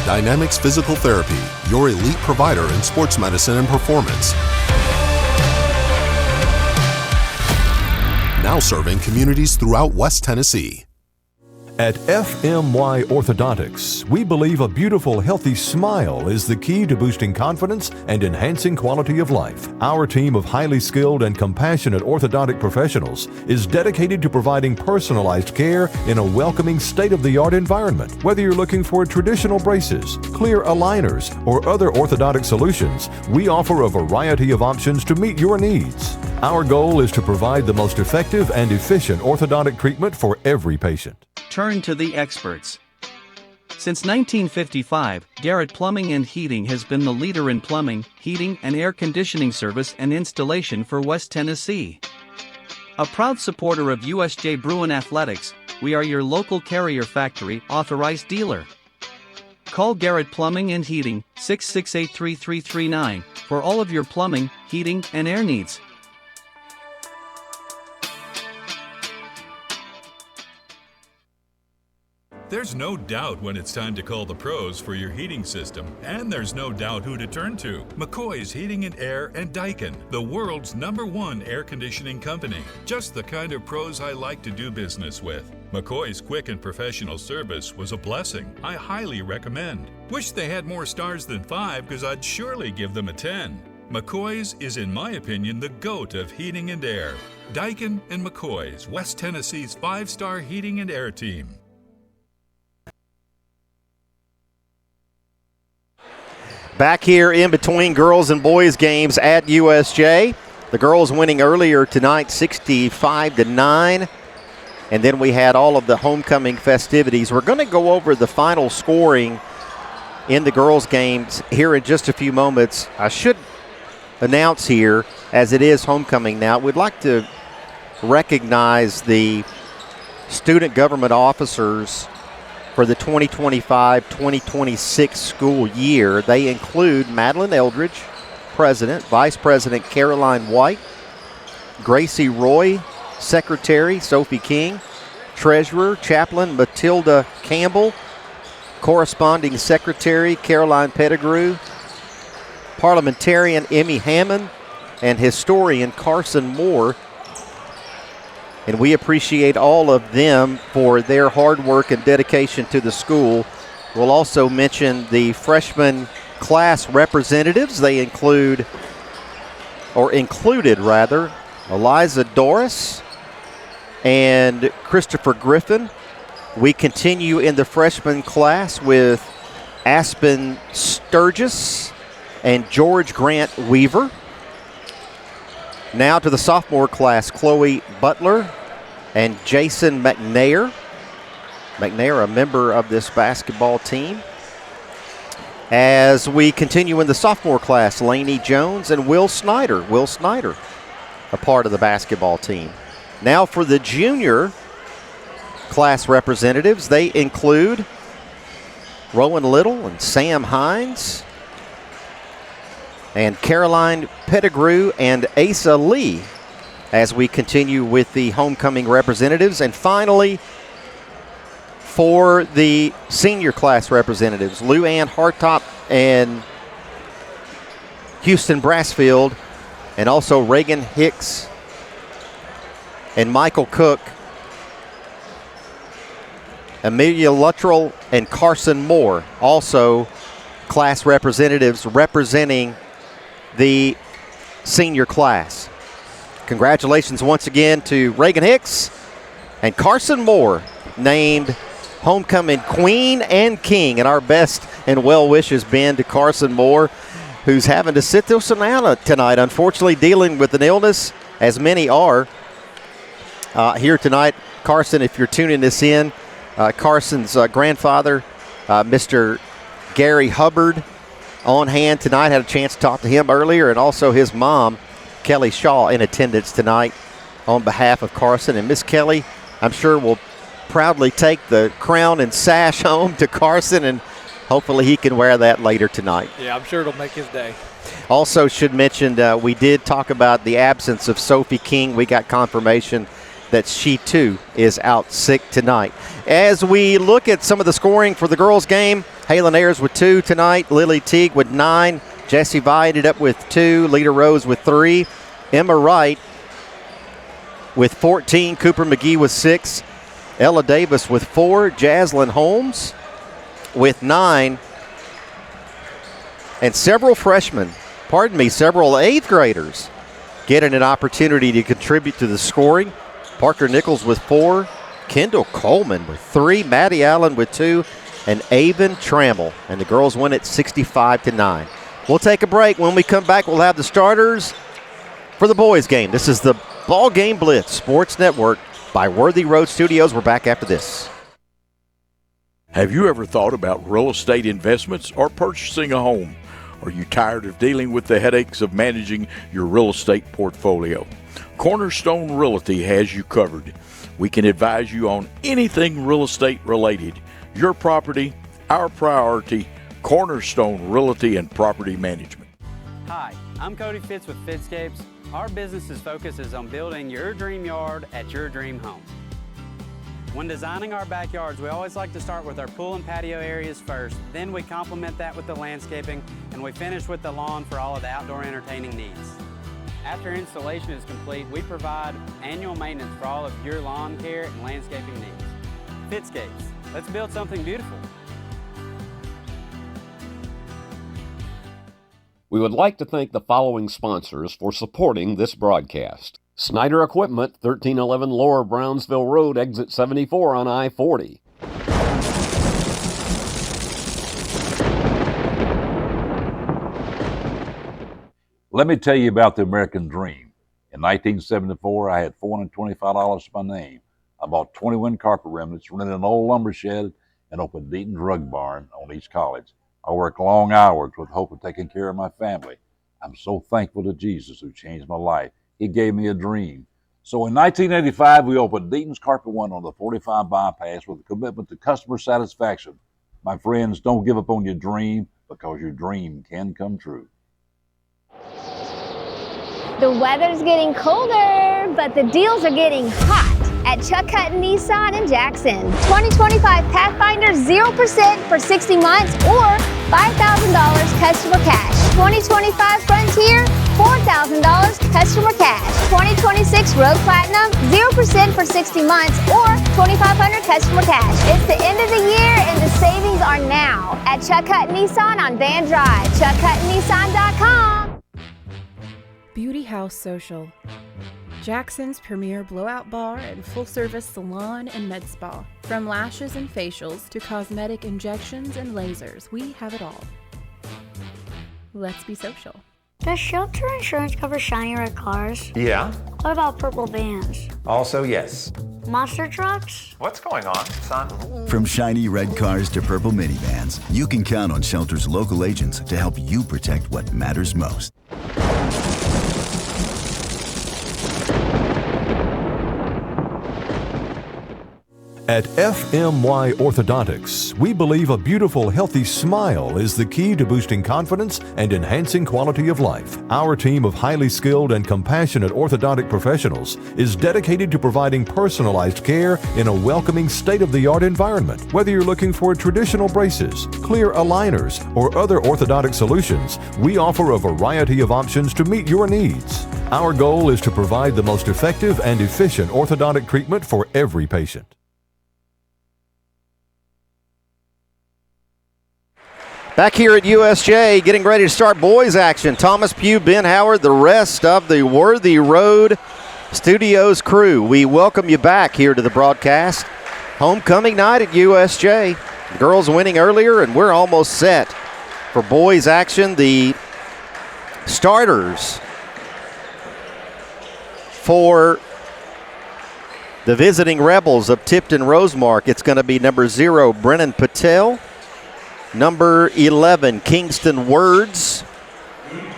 Dynamics Physical Therapy, your elite provider in sports medicine and performance. Now serving communities throughout West Tennessee. At FMY Orthodontics, we believe a beautiful, healthy smile is the key to boosting confidence and enhancing quality of life. Our team of highly skilled and compassionate orthodontic professionals is dedicated to providing personalized care in a welcoming, state-of-the-art environment. Whether you're looking for traditional braces, clear aligners, or other orthodontic solutions, we offer a variety of options to meet your needs. Our goal is to provide the most effective and efficient orthodontic treatment for every patient. Turn to the experts. Since 1955, Garrett Plumbing and Heating has been the leader in plumbing, heating, and air conditioning service and installation for West Tennessee. A proud supporter of USJ Bruin Athletics, we are your local Carrier Factory authorized dealer. Call Garrett Plumbing and Heating 668-3339 for all of your plumbing, heating, and air needs. There's no doubt when it's time to call the pros for your heating system, and there's no doubt who to turn to. McCoy's Heating and Air and Daikin, the world's #1 air conditioning company. Just the kind of pros I like to do business with. McCoy's quick and professional service was a blessing. I highly recommend. Wish they had more stars than 5 because I'd surely give them a 10. McCoy's is, in my opinion, the GOAT of heating and air. Daikin and McCoy's, West Tennessee's 5-star heating and air team. Back here in between girls and boys games at USJ. The girls winning earlier tonight 65-9. And then we had all of the homecoming festivities. We're going to go over the final scoring in the girls games here in just a few moments. I should announce here, as it is homecoming now, we'd like to recognize the student government officers for the 2025-2026 school year. They include Madeline Eldridge, President, Vice President Caroline White, Gracie Roy, Secretary Sophie King, Treasurer Chaplain Matilda Campbell, Corresponding Secretary Caroline Pettigrew, Parliamentarian Emmy Hammond, and Historian Carson Moore. And we appreciate all of them for their hard work and dedication to the school. We'll also mention the freshman class representatives. They included Eliza Doris and Christopher Griffin. We continue in the freshman class with Aspen Sturgis and George Grant Weaver. Now to the sophomore class, Chloe Butler and Jason McNair. McNair, a member of this basketball team. As we continue in the sophomore class, Lainey Jones and Will Snyder. Will Snyder, a part of the basketball team. Now for the junior class representatives, they include Rowan Little and Sam Hines, and Caroline Pettigrew and Asa Lee, as we continue with the homecoming representatives. And finally, for the senior class representatives, Lou Ann Hartop and Houston Brassfield, and also Reagan Hicks and Michael Cook, Amelia Luttrell and Carson Moore, also class representatives representing the senior class. Congratulations once again to Reagan Hicks and Carson Moore, named homecoming queen and king. And our best and well wishes, Ben, to Carson Moore, who's having to sit through Sonata tonight, unfortunately dealing with an illness, as many are here tonight. Carson, if you're tuning this in, Carson's grandfather, Mr. Gary Hubbard, on hand tonight. Had a chance to talk to him earlier, and also his mom, Kelly Shaw, in attendance tonight on behalf of Carson. And Miss Kelly, I'm sure, will proudly take the crown and sash home to Carson, and hopefully he can wear that later tonight. Yeah, I'm sure it'll make his day. Also should mention, we did talk about the absence of Sophie King. We got confirmation that she too is out sick tonight. As we look at some of the scoring for the girls' game, Halen Ayers with 2 tonight, Lily Teague with 9, Jessie Vi ended up with 2, Lita Rose with 3, Emma Wright with 14, Cooper McGee with 6, Ella Davis with 4, Jaslyn Holmes with 9, and several 8th graders getting an opportunity to contribute to the scoring. Parker Nichols with 4, Kendall Coleman with 3, Maddie Allen with 2, and Avon Trammell. And the girls win it 65-9. We'll take a break. When we come back, we'll have the starters for the boys' game. This is the Ball Game Blitz Sports Network by Worthy Road Studios. We're back after this. Have you ever thought about real estate investments or purchasing a home? Are you tired of dealing with the headaches of managing your real estate portfolio? Cornerstone Realty has you covered. We can advise you on anything real estate related. Your property, our priority. Cornerstone Realty and Property Management. Hi, I'm Cody Fitz with Fitscapes. Our business's focus is on building your dream yard at your dream home. When designing our backyards, we always like to start with our pool and patio areas first. Then we complement that with the landscaping, and we finish with the lawn for all of the outdoor entertaining needs. After installation is complete, we provide annual maintenance for all of your lawn care and landscaping needs. Fitscapes, let's build something beautiful. We would like to thank the following sponsors for supporting this broadcast. Snyder Equipment, 1311 Lower Brownsville Road, exit 74 on I-40. Let me tell you about the American dream. In 1974, I had $425 to my name. I bought 21 carpet remnants, rented an old lumber shed, and opened Deaton's Rug Barn on East College. I worked long hours with the hope of taking care of my family. I'm so thankful to Jesus who changed my life. He gave me a dream. So in 1985, we opened Deaton's Carpet One on the 45 bypass with a commitment to customer satisfaction. My friends, don't give up on your dream because your dream can come true. The weather's getting colder, but the deals are getting hot at Chuck Hutton Nissan in Jackson. 2025 Pathfinder 0% for 60 months or $5,000 customer cash. 2025 Frontier, $4,000 customer cash. 2026 Road Platinum 0% for 60 months or $2,500 customer cash. It's the end of the year and the savings are now at Chuck Hutton Nissan on Van Drive. ChuckHuttonNissan.com. Beauty House Social. Jackson's premier blowout bar and full-service salon and med spa. From lashes and facials to cosmetic injections and lasers, we have it all. Let's be social. Does shelter insurance cover shiny red cars? Yeah. What about purple vans? Also, yes. Monster trucks? What's going on, son? From shiny red cars to purple minivans, you can count on Shelter's local agents to help you protect what matters most. At FMY Orthodontics, we believe a beautiful, healthy smile is the key to boosting confidence and enhancing quality of life. Our team of highly skilled and compassionate orthodontic professionals is dedicated to providing personalized care in a welcoming, state-of-the-art environment. Whether you're looking for traditional braces, clear aligners, or other orthodontic solutions, we offer a variety of options to meet your needs. Our goal is to provide the most effective and efficient orthodontic treatment for every patient. Back here at USJ, getting ready to start boys action. Thomas Pugh, Ben Howard, the rest of the Worthy Road Studios crew. We welcome you back here to the broadcast. Homecoming night at USJ. The girls winning earlier, and we're almost set for boys action. The starters for the visiting Rebels of Tipton Rosemark. It's going to be number 0, Brennan Patel. Number 11, Kingston Words.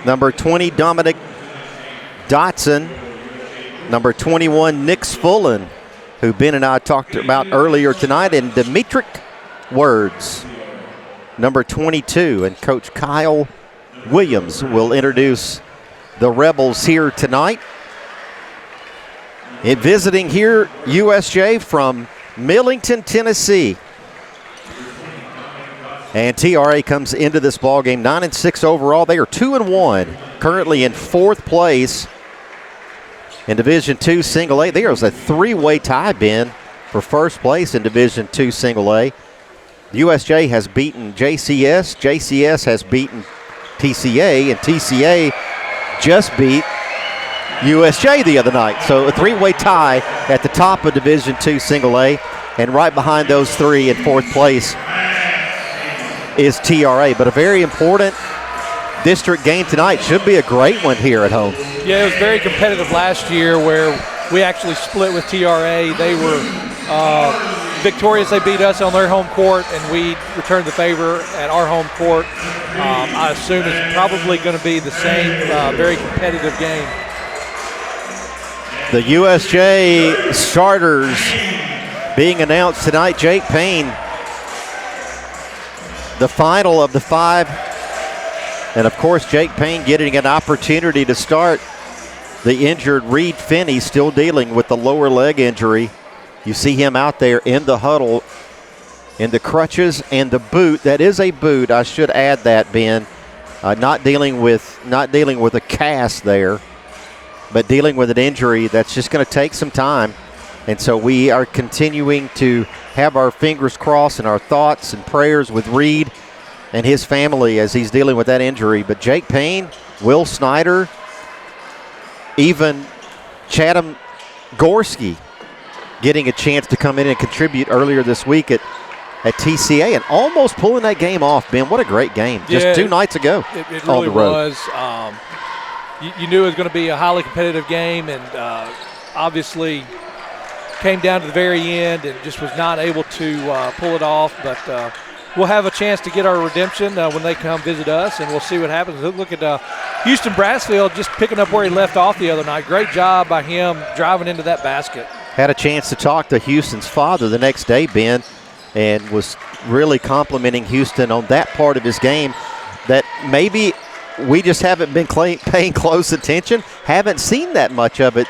Number 20, Dominic Dotson. Number 21, Nix Fullen, who Ben and I talked about earlier tonight. And Demetric Words, number 22. And Coach Kyle Williams will introduce the Rebels here tonight. And visiting here, USJ from Millington, Tennessee. And TRA comes into this ballgame 9-6 overall. They are 2-1, currently in 4th place in Division II Single A. There is a 3-way tie, Ben, for first place in Division II Single A. USJ has beaten JCS. JCS has beaten TCA, and TCA just beat USJ the other night. So a 3-way tie at the top of Division II Single A, and right behind those three in 4th place is TRA, but a very important district game tonight. Should be a great one here at home. Yeah, it was very competitive last year where we actually split with TRA. They were victorious. They beat us on their home court, and we returned the favor at our home court. I assume it's probably going to be the same very competitive game. The USJ starters being announced tonight. Jake Payne, the final of the 5. And, of course, Jake Payne getting an opportunity to start the injured Reed Finney, still dealing with the lower leg injury. You see him out there in the huddle in the crutches and the boot. That is a boot. I should add that, Ben. Not dealing with a cast there, but dealing with an injury that's just going to take some time. And so we are continuing to have our fingers crossed and our thoughts and prayers with Reed and his family as he's dealing with that injury. But Jake Payne, Will Snyder, even Chatham Gorski getting a chance to come in and contribute earlier this week at TCA and almost pulling that game off, Ben. What a great game. Just 2 nights ago it on really the road. was. you knew it was going to be a highly competitive game, and obviously came down to the very end and just was not able to pull it off. But we'll have a chance to get our redemption when they come visit us, and we'll see what happens. Look at Houston Brassfield just picking up where he left off the other night. Great job by him driving into that basket. Had a chance to talk to Houston's father the next day, Ben, and was really complimenting Houston on that part of his game that maybe we just haven't been paying close attention, haven't seen that much of it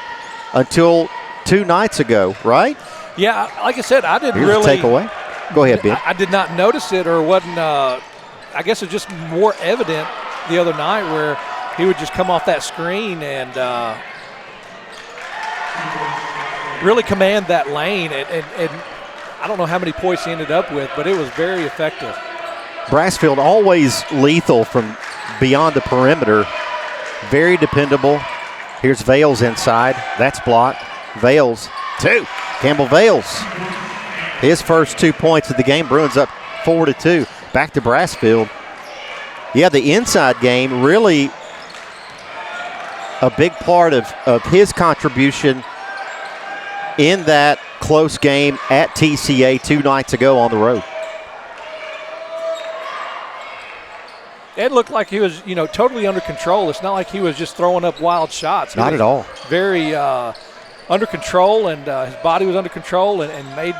until 2 nights ago, right? Yeah, like I said, I didn't Here's really. a takeaway. Go ahead, Ben. I did not notice it, or wasn't. I guess it was just more evident the other night where he would just come off that screen and really command that lane. And I don't know how many points he ended up with, but it was very effective. Brassfield always lethal from beyond the perimeter. Very dependable. Here's Vales inside. That's blocked. Vales, 2. Campbell Vales. His first 2 points of the game. Bruins up 4-2. Back to Brassfield. Yeah, the inside game really a big part of his contribution in that close game at TCA 2 nights ago on the road. It looked like he was, totally under control. It's not like he was just throwing up wild shots. Not at all. Very under control, and his body was under control and made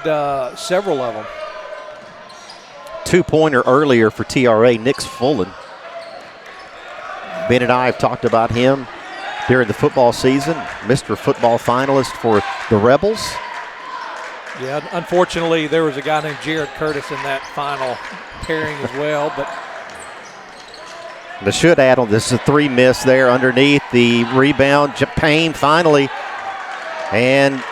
several of them. 2-pointer earlier for TRA, Nick Fullen. Ben and I have talked about him during the football season, Mr. Football finalist for the Rebels. Yeah, unfortunately, there was a guy named Jared Curtis in that final pairing as well, but I should add on, this is a 3 miss there underneath the rebound. Payne finally, and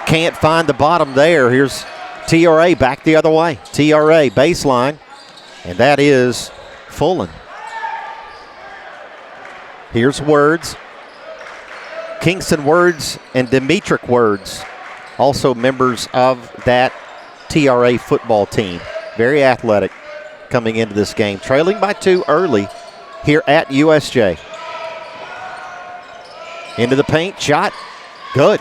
can't find the bottom there. Here's TRA back the other way. TRA baseline, and that is Fullen. Here's Words. Kingston Words and Demetric Words, also members of that TRA football team. Very athletic coming into this game. Trailing by 2 early here at USJ. Into the paint, shot, good.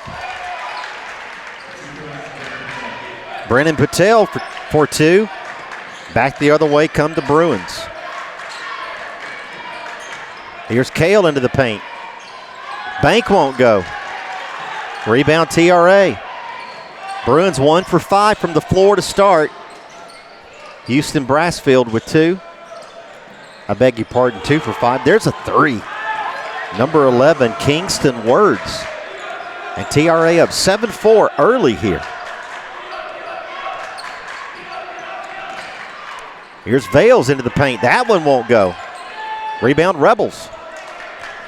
Brennan Patel for 2. Back the other way come the Bruins. Here's Cale into the paint. Bank won't go. Rebound TRA. Bruins 1 for 5 from the floor to start. Houston Brassfield with 2. I beg your pardon, 2 for 5. There's a 3. Number 11, Kingston Words. And TRA up 7-4 early here. Here's Vales into the paint. That one won't go. Rebound Rebels.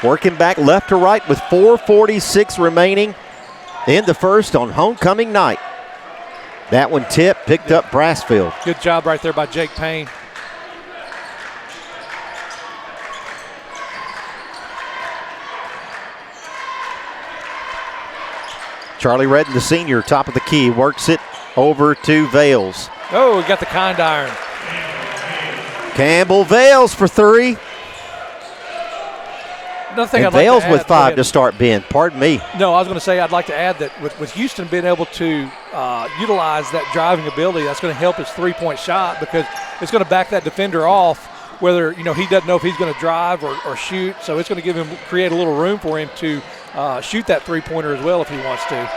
Working back left to right with 4:46 remaining in the first on homecoming night. That one tipped, picked up Brassfield. Good job right there by Jake Payne. Charlie Redden, the senior, top of the key, works it over to Vales. Oh, we got the kind iron. Campbell Vales for 3. And Vales with 5 to start, Ben. Pardon me. No, I was going to say I'd like to add that with Houston being able to utilize that driving ability, that's going to help his 3-point shot because it's going to back that defender off, whether he doesn't know if he's going to drive or shoot. So it's going to create a little room for him to shoot that 3-pointer as well if he wants to.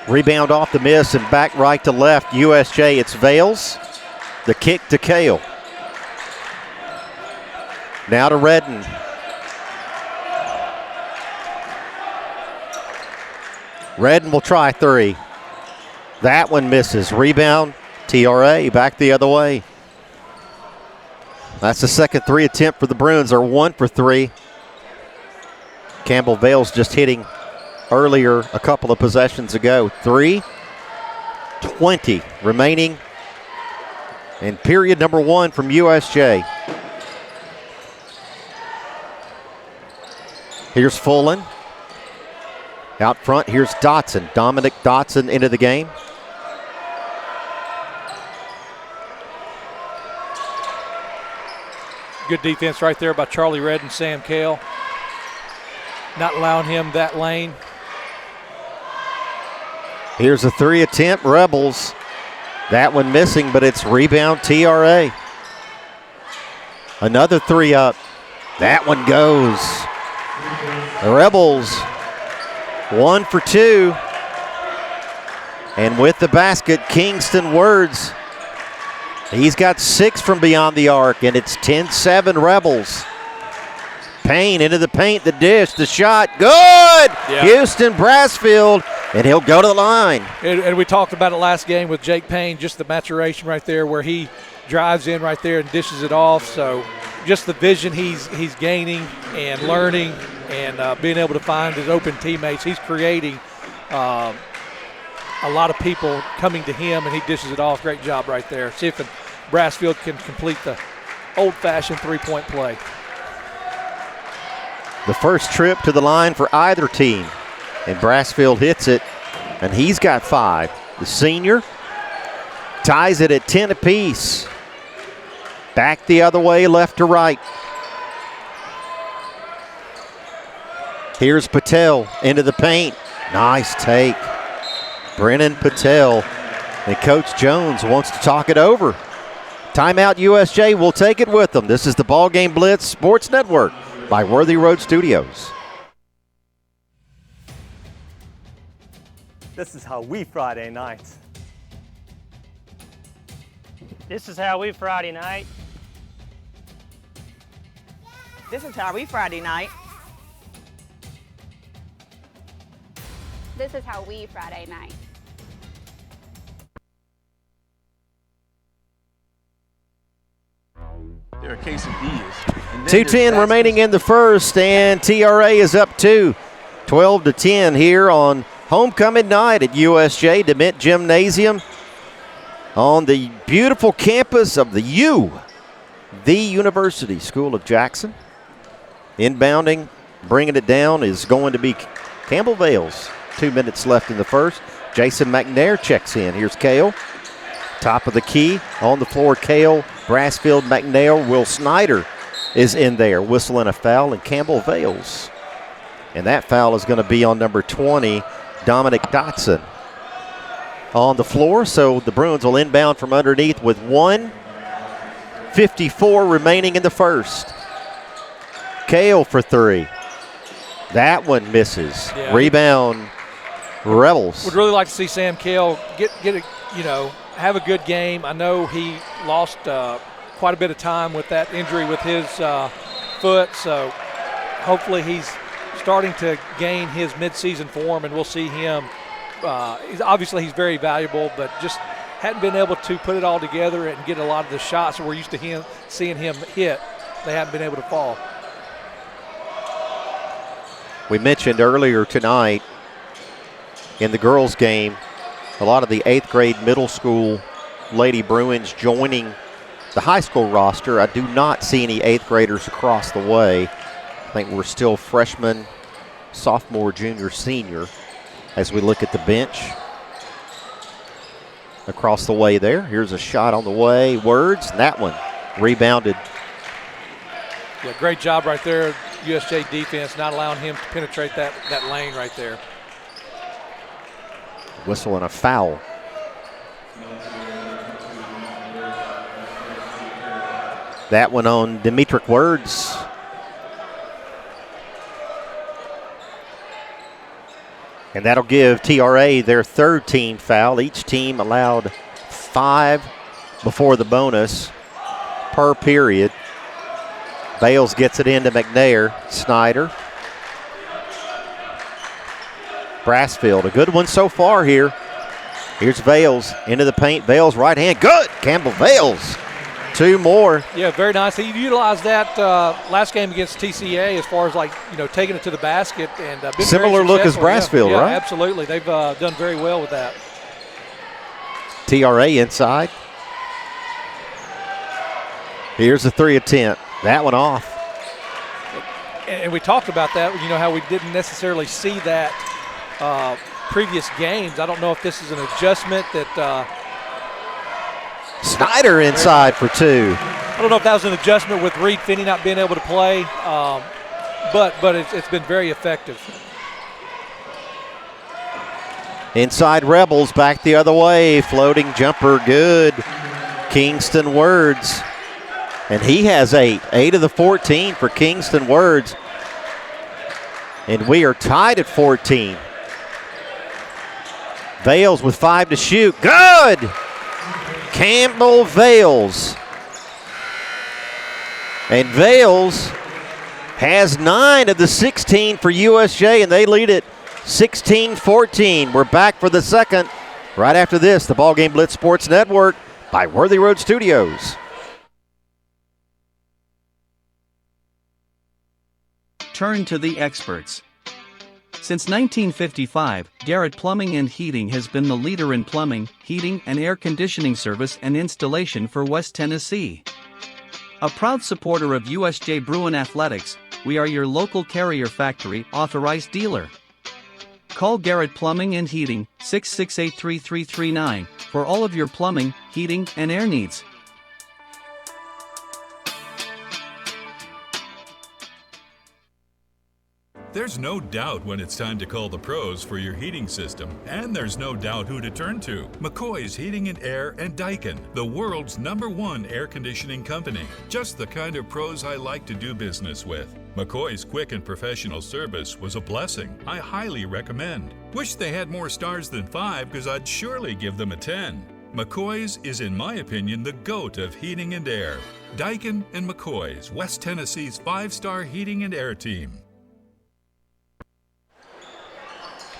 Rebound off the miss and back right to left. USJ, it's Vales. The kick to Cale. Now to Redden. Redden will try 3. That one misses. Rebound, TRA back the other way. That's the second 3 attempt for the Bruins. Are 1 for 3. Campbell Vales just hitting earlier a couple of possessions ago. 3:20 remaining in period number 1 from USJ. Here's Fullen. Out front, here's Dotson. Dominic Dotson into the game. Good defense right there by Charlie Redd and Sam Kale. Not allowing him that lane. Here's a 3 attempt, Rebels. That one missing, but it's rebound TRA. Another 3 up. That one goes. The Rebels 1 for 2. And with the basket, Kingston Words. He's got 6 from beyond the arc, and it's 10-7 Rebels. Payne into the paint, the dish, the shot, good! Yeah. Houston Brassfield, and he'll go to the line. And we talked about it last game with Jake Payne, just the maturation right there where he drives in right there and dishes it off. So just the vision he's gaining and learning and being able to find his open teammates. He's creating a lot of people coming to him, and he dishes it off. Great job right there. See if Brassfield can complete the old-fashioned three-point play. The first trip to the line for either team, and Brassfield hits it, and he's got 5. The senior ties it at 10 apiece. Back the other way, left to right. Here's Patel into the paint. Nice take. Brennan Patel, and Coach Jones wants to talk it over. Timeout USJ will take it with them. This is the Ball Game Blitz Sports Network by Worthy Road Studios. This is how we Friday night. This is how we Friday night. This is how we Friday night. This is how we Friday night. There are quesadillas. 2:10 remaining in the first, and TRA is up 12-10 here on homecoming night at USJ DeMint Gymnasium on the beautiful campus of the University School of Jackson. Inbounding, bringing it down is going to be Campbell Vales. 2 minutes left in the first. Jason McNair checks in. Here's Kale. Top of the key. On the floor, Kale, Brassfield, McNair. Will Snyder is in there, whistling a foul, and Campbell Vales. And that foul is going to be on number 20, Dominic Dotson. On the floor, so the Bruins will inbound from underneath with 1:54 remaining in the first. Kale for 3. That one misses. Yeah. Rebound, Rebels. Would really like to see Sam Kale get have a good game. I know he lost quite a bit of time with that injury with his foot, so hopefully he's starting to gain his midseason form, and we'll see him. He's very valuable, but just hadn't been able to put it all together and get a lot of the shots that we're used to seeing him hit. They haven't been able to fall. We mentioned earlier tonight in the girls' game, a lot of the 8th grade middle school Lady Bruins joining the high school roster. I do not see any 8th graders across the way. I think we're still freshman, sophomore, junior, senior as we look at the bench. Across the way there. Here's a shot on the way. Words, and that one rebounded. Yeah, great job right there. USJ defense not allowing him to penetrate that lane right there. Whistle and a foul. That one on Demetric Words. And that'll give TRA their 3rd team foul. Each team allowed 5 before the bonus per period. Bales gets it into McNair. Snyder. Brassfield, a good one so far here. Here's Vales into the paint. Vales right hand, good. Campbell Vales, 2 more. Yeah, very nice. He utilized that last game against TCA as far as taking it to the basket and been similar look as Brassfield, yeah, right? Yeah, absolutely. They've done very well with that. TRA inside. Here's the 3 attempt. That one off. And we talked about that, how we didn't necessarily see that previous games. I don't know if this is an adjustment that Snyder inside for 2. I don't know if that was an adjustment with Reed Finney not being able to play, but it's been very effective. Inside Rebels, back the other way. Floating jumper, good. Kingston Words. And he has 8. 8 of the 14 for Kingston Words. And we are tied at 14. Vales with 5 to shoot. Good! Campbell Vales. And Vales has 9 of the 16 for USJ, and they lead it 16-14. We're back for the second. Right after this, the Ballgame Blitz Sports Network by Worthy Road Studios. Turn to the experts. Since 1955, Garrett Plumbing and Heating has been the leader in plumbing, heating, and air conditioning service and installation for West Tennessee. A proud supporter of USJ Bruin Athletics, we are your local Carrier Factory authorized dealer. Call Garrett Plumbing and Heating 668-3339 for all of your plumbing, heating, and air needs. There's no doubt when it's time to call the pros for your heating system, and there's no doubt who to turn to. McCoy's Heating and Air and Daikin, the world's #1 air conditioning company. Just the kind of pros I like to do business with. McCoy's quick and professional service was a blessing. I highly recommend. Wish they had more stars than 5, because I'd surely give them a 10. McCoy's is, in my opinion, the GOAT of heating and air. Daikin and McCoy's, West Tennessee's 5-star heating and air team.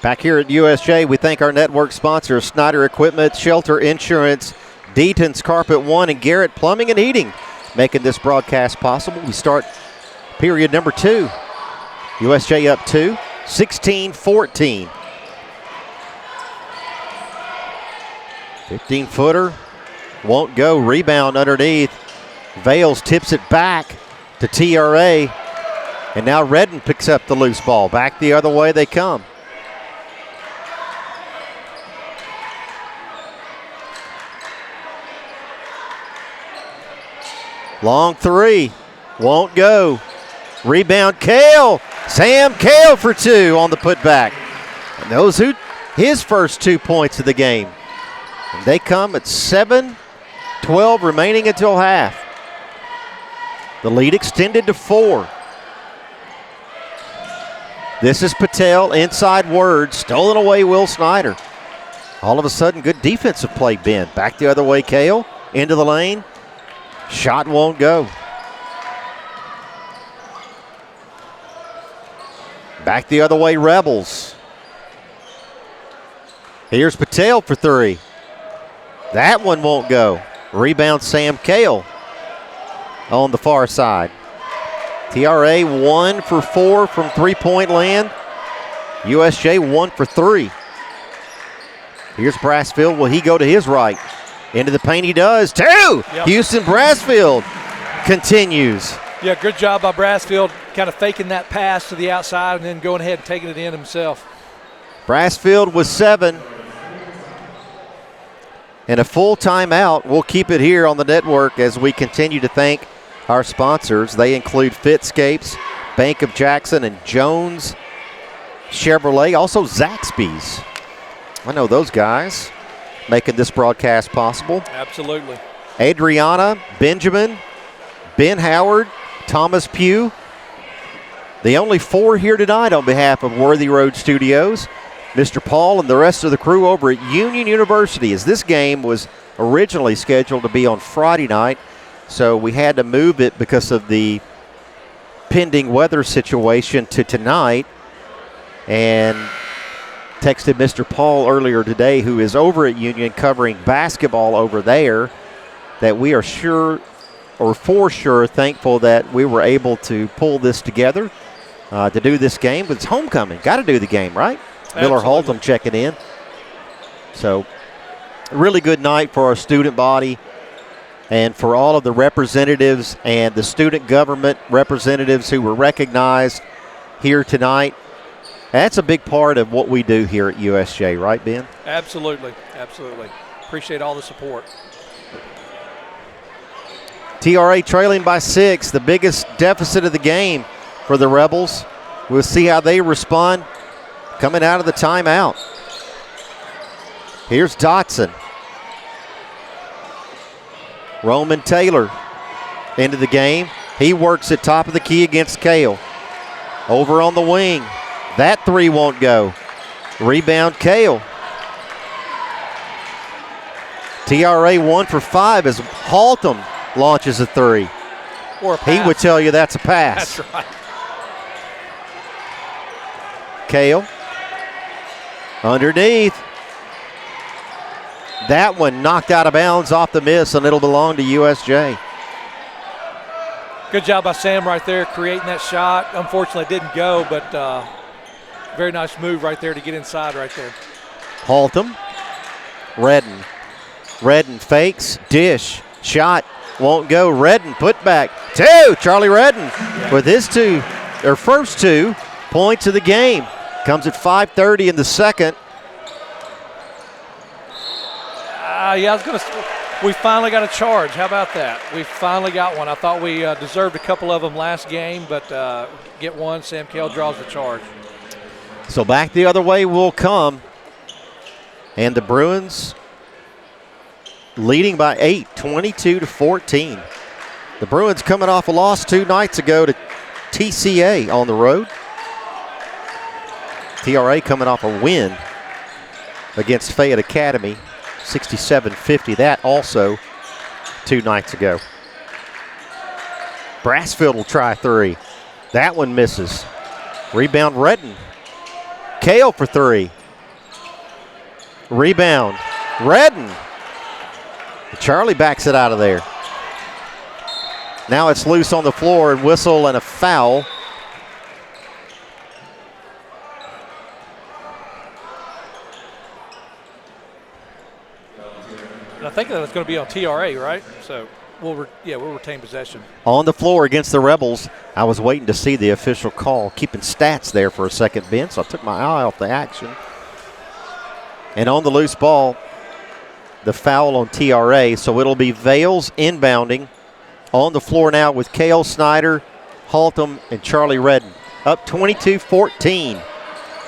Back here at USJ, we thank our network sponsors, Snyder Equipment, Shelter Insurance, Deaton's Carpet One, and Garrett Plumbing and Heating, making this broadcast possible. We start period number 2. USJ up 2, 16-14. 15-footer, won't go. Rebound underneath. Vales tips it back to TRA. And now Redden picks up the loose ball. Back the other way they come. Long 3, won't go. Rebound, Kale. Sam Kale for 2 on the putback. And those who his first 2 points of the game. And they come at 7:12 remaining until half. The lead extended to 4. This is Patel, inside Word, stolen away Will Snyder. All of a sudden, good defensive play, Ben. Back the other way, Kale, into the lane. Shot won't go. Back the other way, Rebels. Here's Patel for 3. That one won't go. Rebound Sam Kale on the far side. TRA 1 for 4 from three-point land. USJ 1 for 3. Here's Brassfield. Will he go to his right? Into the paint he does. 2! Yep. Houston Brassfield continues. Yeah, good job by Brassfield, kind of faking that pass to the outside and then going ahead and taking it in himself. Brassfield with 7. And a full timeout. We'll keep it here on the network as we continue to thank our sponsors. They include Fitscapes, Bank of Jackson, and Jones Chevrolet. Also Zaxby's. I know those guys making this broadcast possible. Absolutely. Adriana, Benjamin, Ben Howard, Thomas Pugh. The only 4 here tonight on behalf of Worthy Road Studios. Mr. Paul and the rest of the crew over at Union University, as this game was originally scheduled to be on Friday night, so we had to move it because of the pending weather situation to tonight. And texted Mr. Paul earlier today, who is over at Union covering basketball over there, that we are sure, or for sure, thankful that we were able to pull this together to do this game. But it's homecoming. Got to do the game, right? Miller Haltom checking in. So, a really good night for our student body and for all of the representatives and the student government representatives who were recognized here tonight. That's a big part of what we do here at USJ, right, Ben? Absolutely, absolutely. Appreciate all the support. TRA trailing by 6, the biggest deficit of the game for the Rebels. We'll see how they respond coming out of the timeout. Here's Dotson. Roman Taylor into the game. He works at top of the key against Kale. Over on the wing. That three won't go. Rebound Kale. TRA 1 for 5 as Haltom launches a three. Or a pass. He would tell you that's a pass. That's right. Kale. Underneath. That one knocked out of bounds off the miss, and it'll belong to USJ. Good job by Sam right there creating that shot. Unfortunately, it didn't go, but very nice move right there to get inside right there. Haltom. Redden. Redden fakes. Dish. Shot. Won't go. Redden put back. 2. Charlie Redden with his first 2 points of the game. Comes at 5:30 in the second. Yeah, I was going to. We finally got a charge. How about that? We finally got one. I thought we deserved a couple of them last game, but get one. Sam Kale draws the charge. So back the other way will come. And the Bruins leading by 8, 22-14. The Bruins coming off a loss 2 nights ago to TCA on the road. TRA coming off a win against Fayette Academy, 67-50. That also 2 nights ago. Brassfield will try 3. That one misses. Rebound Redden. Kale for 3. Rebound Redden. Charlie backs it out of there. Now it's loose on the floor, and whistle and a foul. And I think that it's going to be on TRA, right? So we'll retain possession. On the floor against the Rebels. I was waiting to see the official call, keeping stats there for a second, Ben, so I took my eye off the action. And on the loose ball, the foul on TRA, so it'll be Vales inbounding. On the floor now with Kale Snyder, Haltom, and Charlie Redden. Up 22-14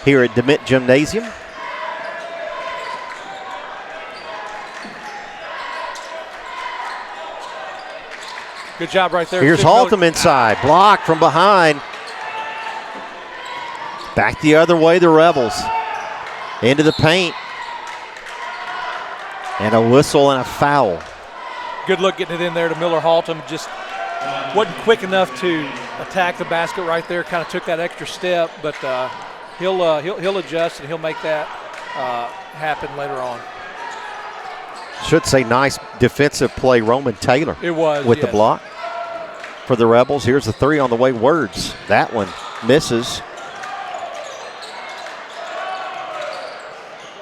here at DeMint Gymnasium. Good job right there. Here's Haltom inside. Block from behind. Back the other way, the Rebels. Into the paint. And a whistle and a foul. Good look getting it in there to Miller Haltom. Just wasn't quick enough to attack the basket right there. Kind of took that extra step, but he'll adjust and he'll make that happen later on. Should say nice defensive play, Roman Taylor. It was, with yes. the block for the Rebels. Here's the 3 on the way. Words. That one misses.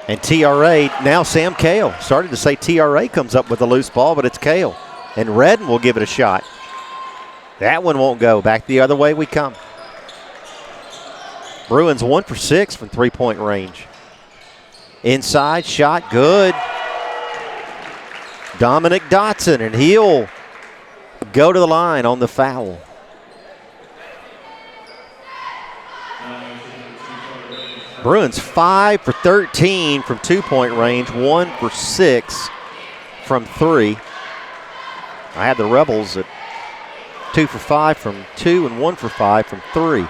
And TRA, now Sam Kale. Started to say TRA comes up with a loose ball, but it's Kale. And Redden will give it a shot. That one won't go. Back the other way we come. Bruins 1 for 6 from 3-point range. Inside shot, good. Dominic Dotson, and he'll go to the line on the foul. Bruins 5 for 13 from 2-point range, 1 for 6 from 3. I had the Rebels at 2 for 5 from 2 and 1 for 5 from 3.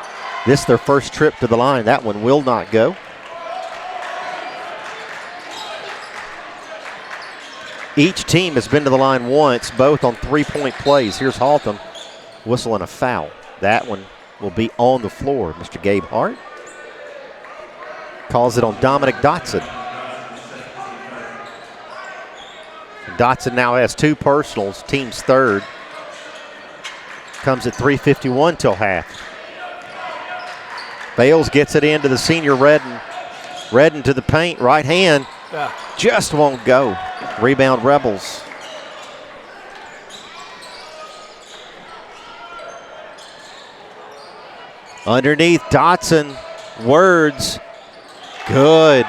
This is their first trip to the line. That one will not go. Each team has been to the line once, both on 3-point plays. Here's Haltom, whistle and a foul. That one will be on the floor. Mr. Gabe Hart calls it on Dominic Dotson. Dotson now has 2 personals, team's third. Comes at 3:51 till half. Bales gets it into the senior Redden. Redden to the paint, right hand. Just won't go. Rebound Rebels. Underneath Dotson, Words, good.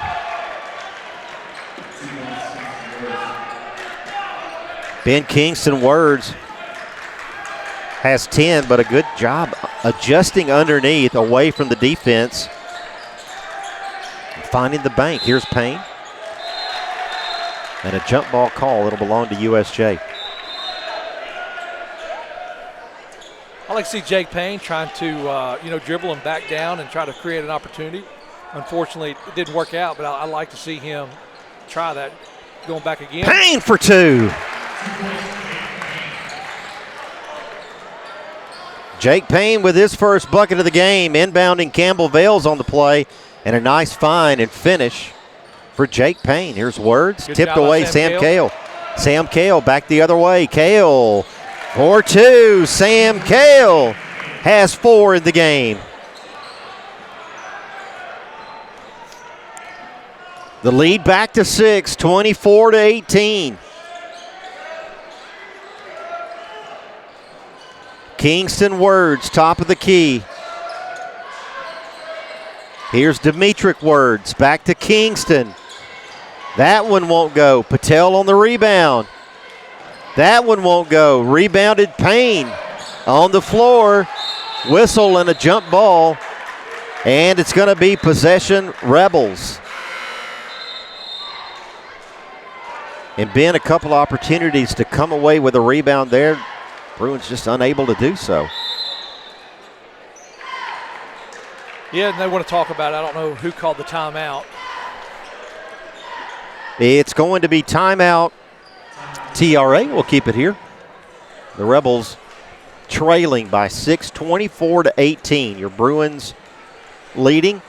Ben Kingston, Words. has 10, but a good job adjusting underneath away from the defense. Finding the bank. Here's Payne. And a jump ball call. It'll belong to USJ. I like to see Jake Payne trying to, dribble him back down and try to create an opportunity. Unfortunately, it didn't work out, but I like to see him try that going back again. Payne for 2. Jake Payne with his first bucket of the game. Inbounding Campbell Vales on the play. And a nice find and finish for Jake Payne. Here's Words. Good Tipped job away, by Sam Cale. Sam Cale back the other way. Cale for 2. Sam Cale has 4 in the game. The lead back to 6, 24-18. Kingston Words, top of the key. Here's Demetric Words, back to Kingston. That one won't go. Patel on the rebound. That one won't go. Rebounded Payne on the floor. Whistle and a jump ball. And it's going to be possession Rebels. And Ben, a couple opportunities to come away with a rebound there. Bruins just unable to do so. Yeah, and they want to talk about it. I don't know who called the timeout. It's going to be timeout. TRA will keep it here. The Rebels trailing by 6, 24-18. Your Bruins leading.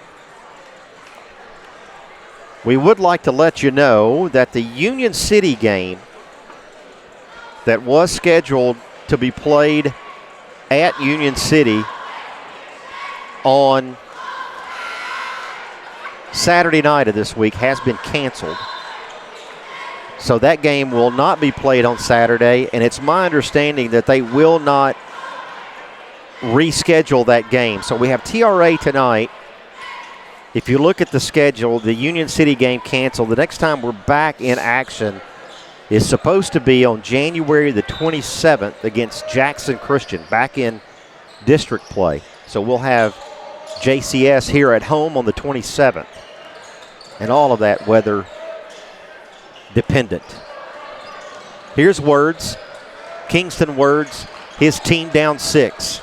We would like to let you know that the Union City game that was scheduled to be played at Union City on Saturday night of this week has been canceled. So that game will not be played on Saturday, and it's my understanding that they will not reschedule that game. So we have TRA tonight. If you look at the schedule, the Union City game canceled. The next time we're back in action is supposed to be on January the 27th against Jackson Christian, back in district play. So we'll have JCS here at home on the 27th. And all of that weather dependent. Here's Words. Kingston Words. His team down 6.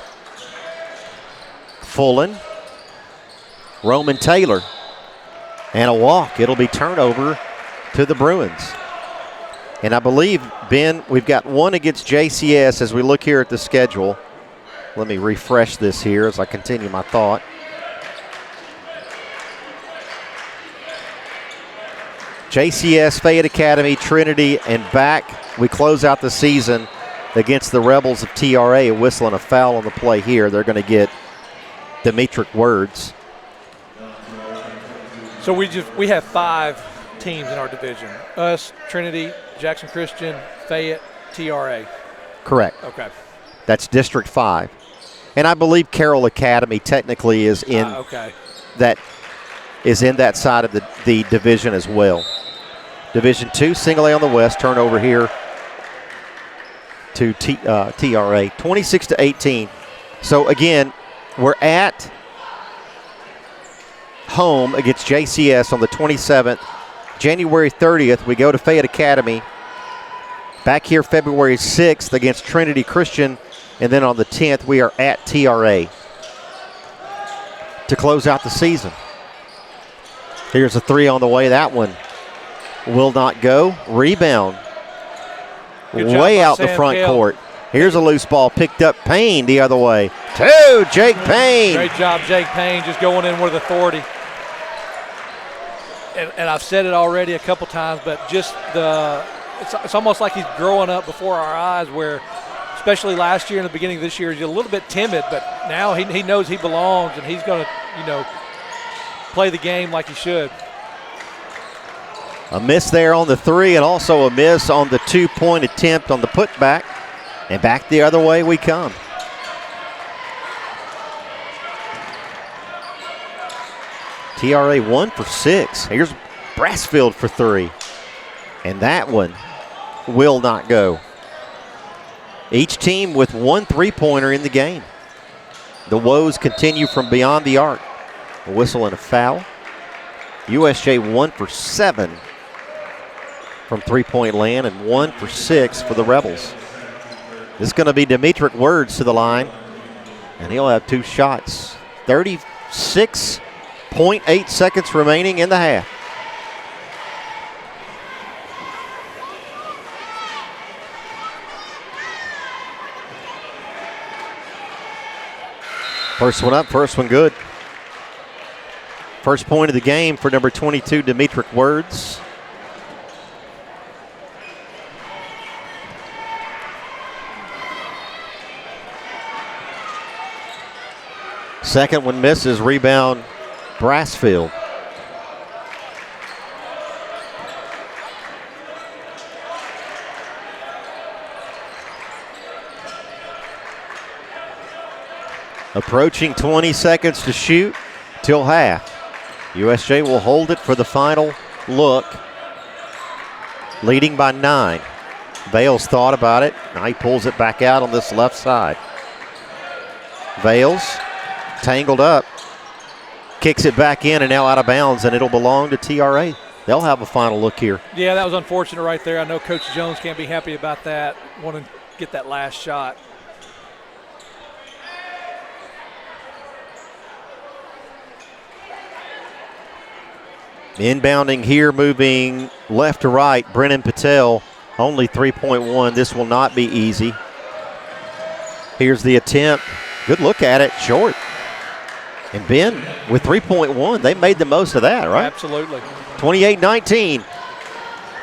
Fullen. Roman Taylor. And a walk. It'll be turnover to the Bruins. And I believe, Ben, we've got one against JCS as we look here at the schedule. Let me refresh this here as I continue my thought. JCS, Fayette Academy, Trinity, and back. We close out the season against the Rebels of TRA, whistling a foul on the play here. They're going to get Demetric Words. So we have 5 teams in our division. Us, Trinity, Jackson Christian, Fayette, TRA. Correct. Okay. That's District 5. And I believe Carroll Academy technically is in that side of the division as well. Division 2, single A on the west, turnover here to TRA, 26-18. So again, we're at home against JCS on the 27th. January 30th, we go to Fayette Academy. Back here February 6th against Trinity Christian. And then on the 10th, we are at TRA to close out the season. Here's a 3 on the way. That one will not go. Rebound. Way out the front court. Here's a loose ball picked up. Payne the other way. 2, Jake Payne. Great job, Jake Payne, just going in with authority. And I've said it already a couple times, but just it's almost like he's growing up before our eyes, where especially last year and the beginning of this year, he's a little bit timid, but now he knows he belongs, and he's going to, play the game like he should. A miss there on the 3, and also a miss on the 2-point attempt on the putback. And back the other way we come. TRA 1 for 6. Here's Brassfield for 3. And that one will not go. Each team with one three-pointer in the game. The woes continue from beyond the arc. A whistle and a foul. USJ 1 for 7 from three-point land and 1 for 6 for the Rebels. This is going to be Demetric Words to the line, and he'll have 2 shots. 36.8 seconds remaining in the half. First one up, first one good. First point of the game for number 22, Demetric Words. Second one misses, rebound Brassfield. Approaching 20 seconds to shoot till half. USJ will hold it for the final look, leading by 9. Vales thought about it. Now he pulls it back out on this left side. Vales tangled up, kicks it back in and now out of bounds, and it'll belong to TRA. They'll have a final look here. Yeah, that was unfortunate right there. I know Coach Jones can't be happy about that. Want to get that last shot. Inbounding here, moving left to right, Brennan Patel, only 3.1. This will not be easy. Here's the attempt. Good look at it, short. And Ben with 3.1, they made the most of that, right? Absolutely. 28-19.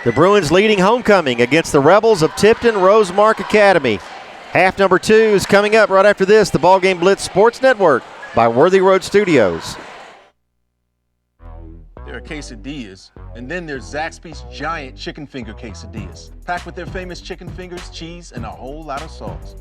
The Bruins leading homecoming against the Rebels of Tipton Rosemark Academy. Half number 2 is coming up right after this. The Ballgame Blitz Sports Network by Worthy Road Studios. There are quesadillas, and then there's Zaxby's giant chicken finger quesadillas, packed with their famous chicken fingers, cheese, and a whole lot of sauce.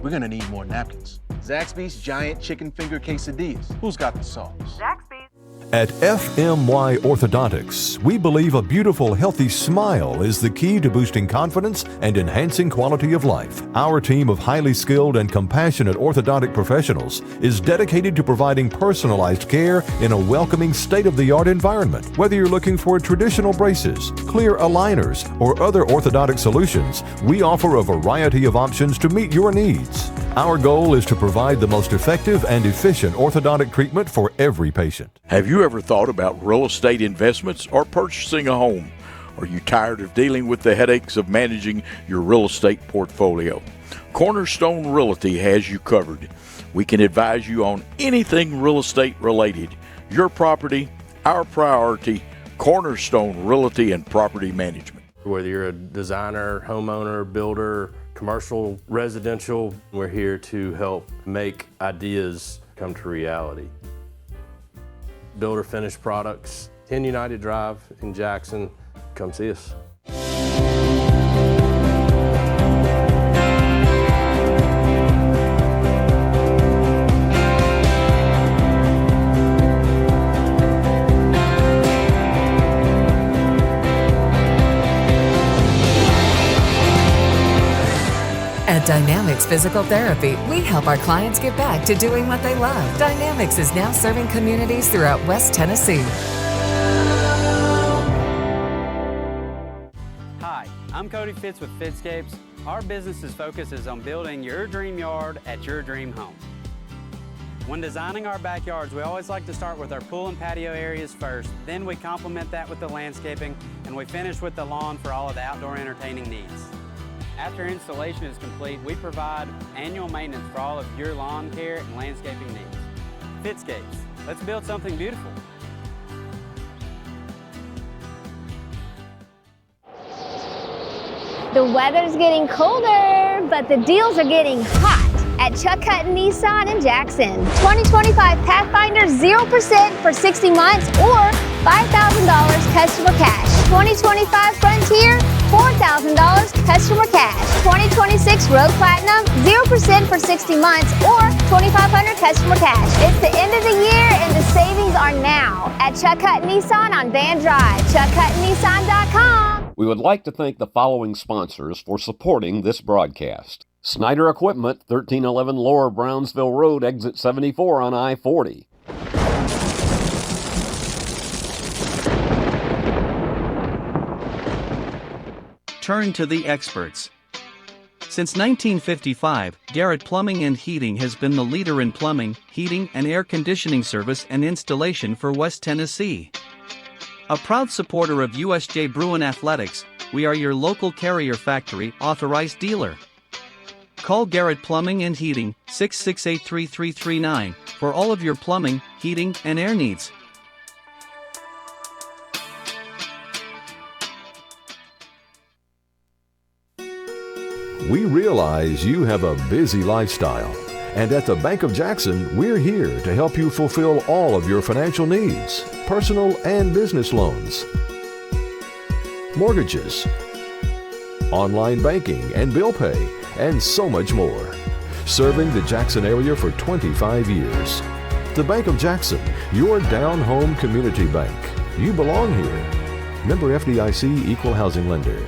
We're gonna need more napkins. Zaxby's giant chicken finger quesadillas. Who's got the sauce? Zaxby's. At FMY Orthodontics, we believe a beautiful, healthy smile is the key to boosting confidence and enhancing quality of life. Our team of highly skilled and compassionate orthodontic professionals is dedicated to providing personalized care in a welcoming, state-of-the-art environment. Whether you're looking for traditional braces, clear aligners, or other orthodontic solutions, we offer a variety of options to meet your needs. Our goal is to provide the most effective and efficient orthodontic treatment for every patient. Have you ever thought about real estate investments or purchasing a home? Are you tired of dealing with the headaches of managing your real estate portfolio? Cornerstone Realty has you covered. We can advise you on anything real estate related. Your property, our priority. Cornerstone Realty and Property Management. Whether you're a designer, homeowner, builder, commercial, residential, we're here to help make ideas come to reality. Builder finished products, 10 United Drive in Jackson. Come see us. At Dynamics Physical Therapy, we help our clients get back to doing what they love. Dynamics is now serving communities throughout West Tennessee. Hi, I'm Cody Fitz with Fitscapes. Our business's focus is on building your dream yard at your dream home. When designing our backyards, we always like to start with our pool and patio areas first. Then we complement that with the landscaping, and we finish with the lawn for all of the outdoor entertaining needs. After installation is complete, we provide annual maintenance for all of your lawn care and landscaping needs. Fitscapes, let's build something beautiful. The weather's getting colder, but the deals are getting hot at Chuck Hutton Nissan in Jackson. 2025 Pathfinder 0% for 60 months or $5,000 customer cash. 2025 Frontier, $4,000 customer cash. 2026 Road Platinum, 0% for 60 months or $2,500 customer cash. It's the end of the year and the savings are now at Chuck Hutton Nissan on Van Drive. ChuckHuttonNissan.com. We would like to thank the following sponsors for supporting this broadcast. Snyder Equipment, 1311 Lower Brownsville Road, exit 74 on I-40. Turn to the experts. Since 1955, Garrett Plumbing and Heating has been the leader in plumbing, heating, and air conditioning service and installation for West Tennessee. A proud supporter of USJ Bruin Athletics, we are your local Carrier Factory authorized dealer. Call Garrett Plumbing and Heating, 668-3339, for all of your plumbing, heating, and air needs. We realize you have a busy lifestyle, and at the Bank of Jackson, we're here to help you fulfill all of your financial needs, personal and business loans, mortgages, online banking and bill pay, and so much more. Serving the Jackson area for 25 years. The Bank of Jackson, your down-home community bank. You belong here. Member FDIC, Equal Housing Lender.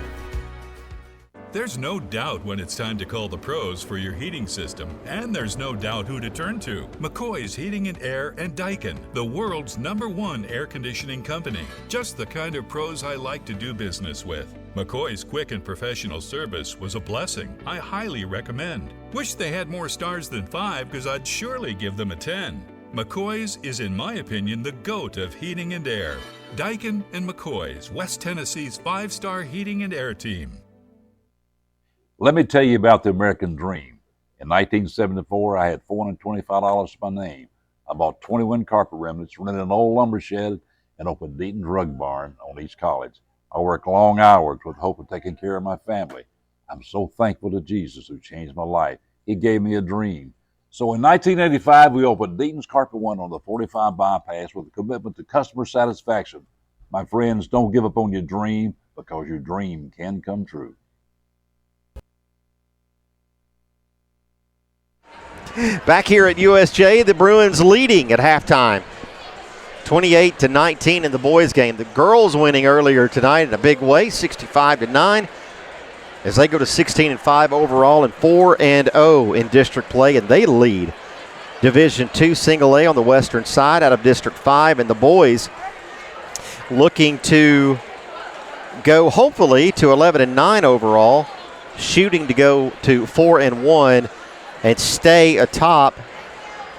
There's no doubt when it's time to call the pros for your heating system, and there's no doubt who to turn to. McCoy's Heating and Air and Daikin, the world's #1 air conditioning company. Just the kind of pros I like to do business with. McCoy's quick and professional service was a blessing. I highly recommend. Wish they had more stars than 5, because I'd surely give them a 10. McCoy's is, in my opinion, the GOAT of heating and air. Daikin and McCoy's, West Tennessee's 5-star heating and air team. Let me tell you about the American dream. In 1974, I had $425 to my name. I bought 21 carpet remnants, rented an old lumber shed, and opened Deaton's Rug Barn on East College. I worked long hours with hope of taking care of my family. I'm so thankful to Jesus who changed my life. He gave me a dream. So in 1985, we opened Deaton's Carpet One on the 45 bypass with a commitment to customer satisfaction. My friends, don't give up on your dream, because your dream can come true. Back here at USJ, the Bruins leading at halftime, 28-19 in the boys' game. The girls winning earlier tonight in a big way, 65-9, as they go to 16-5 overall and 4-0 in district play, and they lead Division II Single A on the western side out of District 5, and the boys looking to go hopefully to 11-9 overall, shooting to go to 4-1. And stay atop,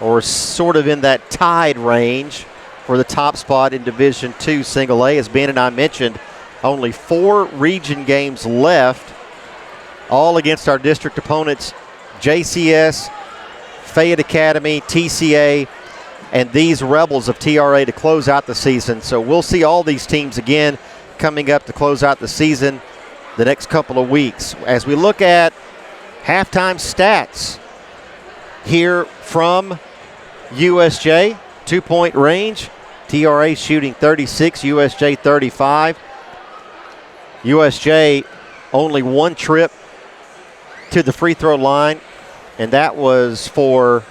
or sort of in that tied range for the top spot in Division II Single A. As Ben and I mentioned, only 4 region games left, all against our district opponents, JCS, Fayette Academy, TCA, and these Rebels of TRA to close out the season. So we'll see all these teams again coming up to close out the season the next couple of weeks. As we look at halftime stats here from USJ, 2-point range. TRA shooting 36, USJ 35. USJ only 1 trip to the free throw line, and that was for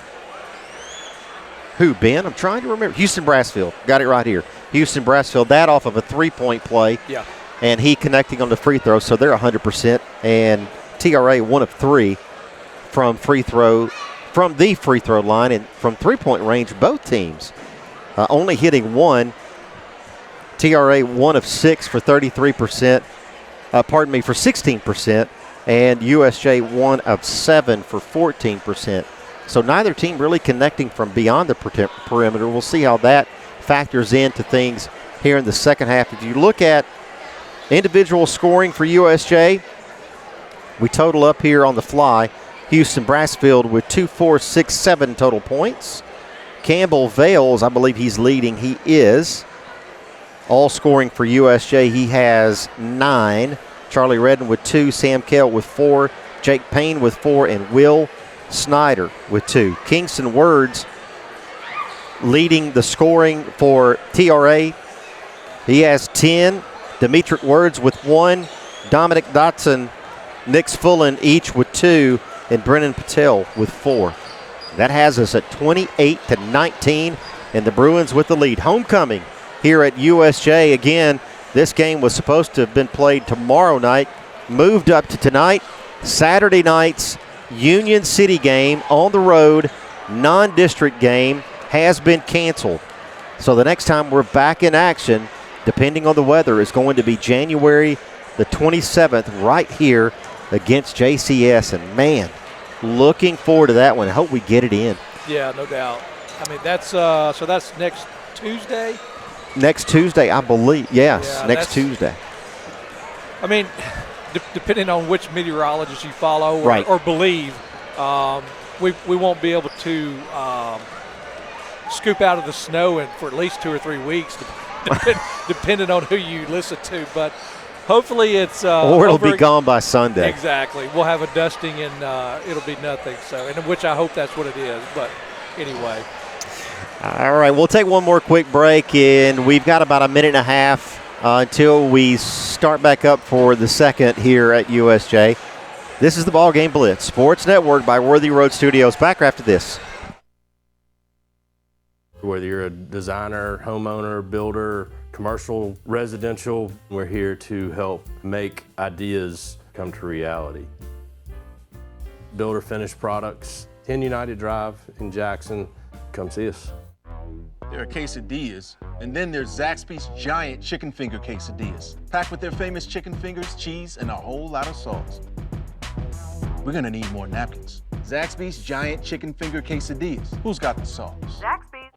who, Ben? I'm trying to remember. Houston Brassfield. Got it right here. Houston Brassfield, that off of a 3-point play. Yeah. And he connecting on the free throw, so they're 100%. And TRA 1 of 3 from the free throw line, and from 3-point range, both teams only hitting 1. TRA 1 of 6 for 33%, for 16%, and USJ 1 of 7 for 14%. So neither team really connecting from beyond the perimeter. We'll see how that factors into things here in the second half. If you look at individual scoring for USJ, we total up here on the fly. Houston Brassfield with 2, 4, 6, 7 total points. Campbell Vales, I believe he's leading. He is. All scoring for USJ, he has 9. Charlie Redden with 2, Sam Kell with 4, Jake Payne with 4, and Will Snyder with 2. Kingston Words leading the scoring for TRA. He has 10. Demetric Words with 1. Dominic Dotson, Nix Fullen each with 2. And Brennan Patel with 4. That has us at 28-19, and the Bruins with the lead. Homecoming here at USJ again This game was supposed to have been played tomorrow night, moved up to tonight. Saturday night's Union City game on the road, non-district game, has been canceled. So the next time we're back in action, depending on the weather, is going to be January the 27th right here against JCS. And, man, looking forward to that one. I hope we get it in. Yeah, no doubt. I mean, that's so that's next Tuesday? Next Tuesday, I believe. Yes, Yeah, next Tuesday. I mean, depending on which meteorologist you follow or believe, we won't be able to scoop out of the snow for at least 2 or 3 weeks, depending on who you listen to. But hopefully it's or it'll be gone by Sunday. Exactly. We'll have a dusting and it'll be nothing. So, and which I hope that's what it is. But anyway. All right, we'll take one more quick break, and we've got about a minute and a half until we start back up for the second here at USJ. This is the Ball Game Blitz Sports Network by Worthy Road Studios. Back after this. Whether you're a designer, homeowner, builder, commercial, residential, we're here to help make ideas come to reality. Builder finished products, 10 United Drive in Jackson. Come see us. There are quesadillas, and then there's Zaxby's giant chicken finger quesadillas, packed with their famous chicken fingers, cheese, and a whole lot of sauce. We're gonna need more napkins. Zaxby's giant chicken finger quesadillas. Who's got the sauce? Zaxby's.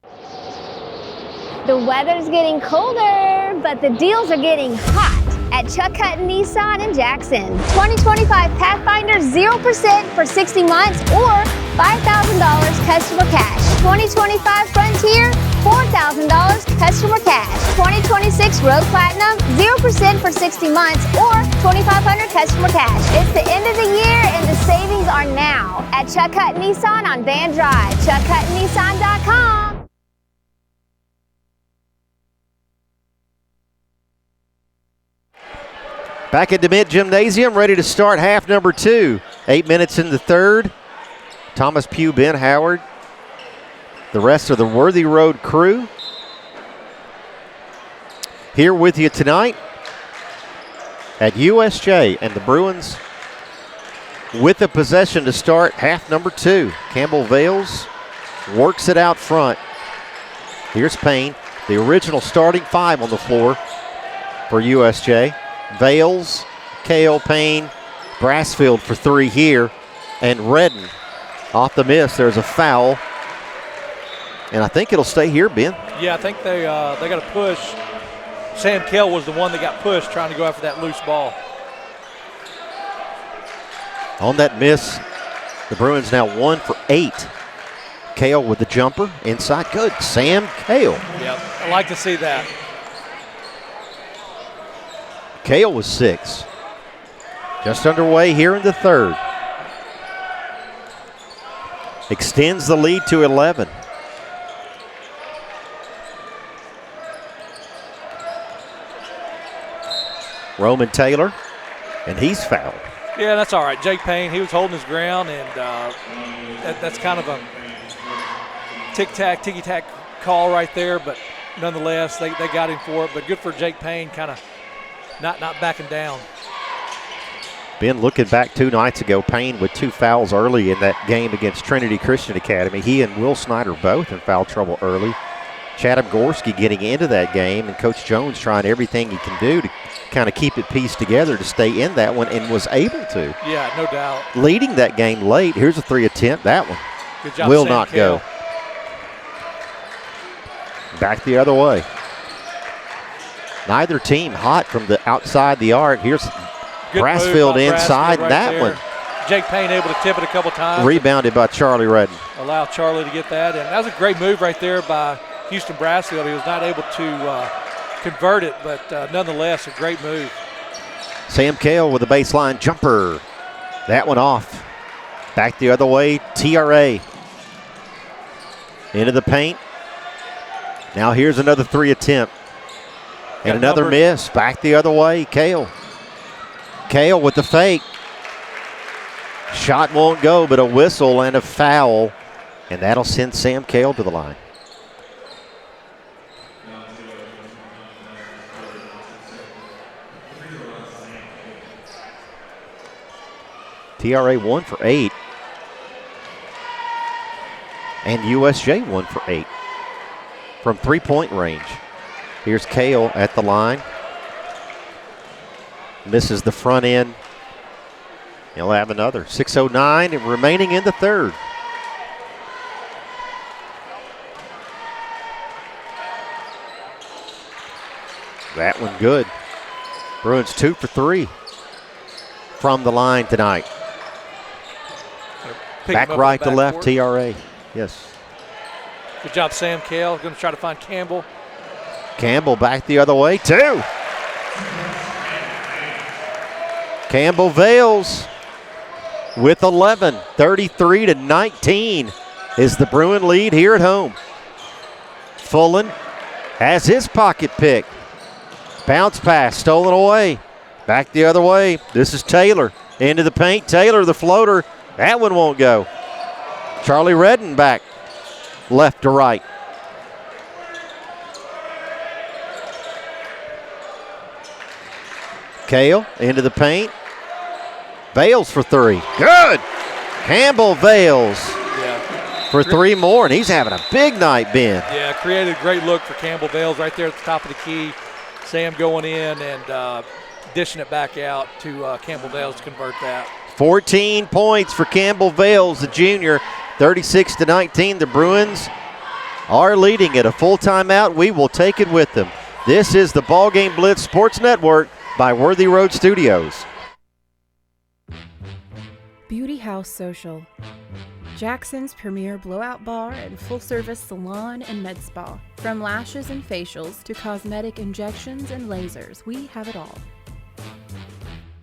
The weather's getting colder, but the deals are getting hot at Chuck Hutton Nissan in Jackson. 2025 Pathfinder 0% for 60 months or $5,000 customer cash. 2025 Frontier, $4,000 customer cash. 2026 Road Platinum, 0% for 60 months or $2,500 customer cash. It's the end of the year and the savings are now at Chuck Hutton Nissan on Van Drive. ChuckHuttonNissan.com. Back at DeMint Gymnasium, ready to start half number 2. 8 minutes in the third. Thomas Pugh, Ben Howard, the rest of the Worthy Road crew here with you tonight at USJ, and the Bruins with the possession to start half number 2. Campbell Vales works it out front. Here's Payne, the original starting 5 on the floor for USJ. Vales, Kale, Payne, Brassfield for 3 here, and Redden off the miss. There's a foul, and I think it'll stay here, Ben. Yeah, I think they got to push. Sam Kell was the one that got pushed trying to go after that loose ball. On that miss, the Bruins now 1 for 8. Kale with the jumper inside. Good. Sam Kale. Yep, I like to see that. Kale was 6. Just underway here in the third. Extends the lead to 11. Roman Taylor, and he's fouled. Yeah, that's all right. Jake Payne, he was holding his ground, and that's kind of a ticky-tack call right there, but nonetheless, they got him for it. But good for Jake Payne, kind of not backing down. Ben, looking back 2 nights ago, Payne with 2 fouls early in that game against Trinity Christian Academy. He and Will Snyder both in foul trouble early. Chadam Gorski getting into that game, and Coach Jones trying everything he can do to kind of keep it pieced together to stay in that one, and was able to. Yeah, no doubt. Leading that game late. Here's a 3 attempt. That one Good job, will Sam not Kale. go. Back the other way. Neither team hot from the outside the arc. Here's Good Brassfield move by inside. Brassfield right That there. one Jake Payne able to tip it a couple times. rebounded by Charlie Redden. Allow Charlie to get that. And that was a great move right there by Houston Brassfield. He was not able to convert it, but nonetheless, a great move. Sam Kale with a baseline jumper. That one off. Back the other way, TRA. Into the paint. Now here's another 3 attempt. And another miss. Back the other way, Kale. Kale with the fake. Shot won't go, but a whistle and a foul. And that'll send Sam Kale to the line. TRA 1 for 8. And USJ 1 for 8 from three-point range. Here's Kale at the line. Misses the front end. He'll have another. 6:09 remaining in the third. That one good. Bruins 2 for 3 from the line tonight. Back right to left, TRA. Yes. Good job, Sam. Kale going to try to find Campbell. Campbell back the other way, too. Campbell Vales with 11. 33-19 is the Bruin lead here at home. Fullen has his pocket pick. Bounce pass stolen away. Back the other way. This is Taylor into the paint. Taylor, the floater. That one won't go. Charlie Redden back left to right. Kale into the paint. Vales for 3. Good. Campbell Vales for 3 more, and he's having a big night, Ben. Yeah, created a great look for Campbell Vales right there at the top of the key. Sam going in and dishing it back out to Campbell Vales to convert that. 14 points for Campbell Vales, the junior. 36-19. The Bruins are leading at a full timeout. We will take it with them. This is the Ball Game Blitz Sports Network by Worthy Road Studios. Beauty House Social. Jackson's premier blowout bar and full-service salon and med spa. From lashes and facials to cosmetic injections and lasers, we have it all.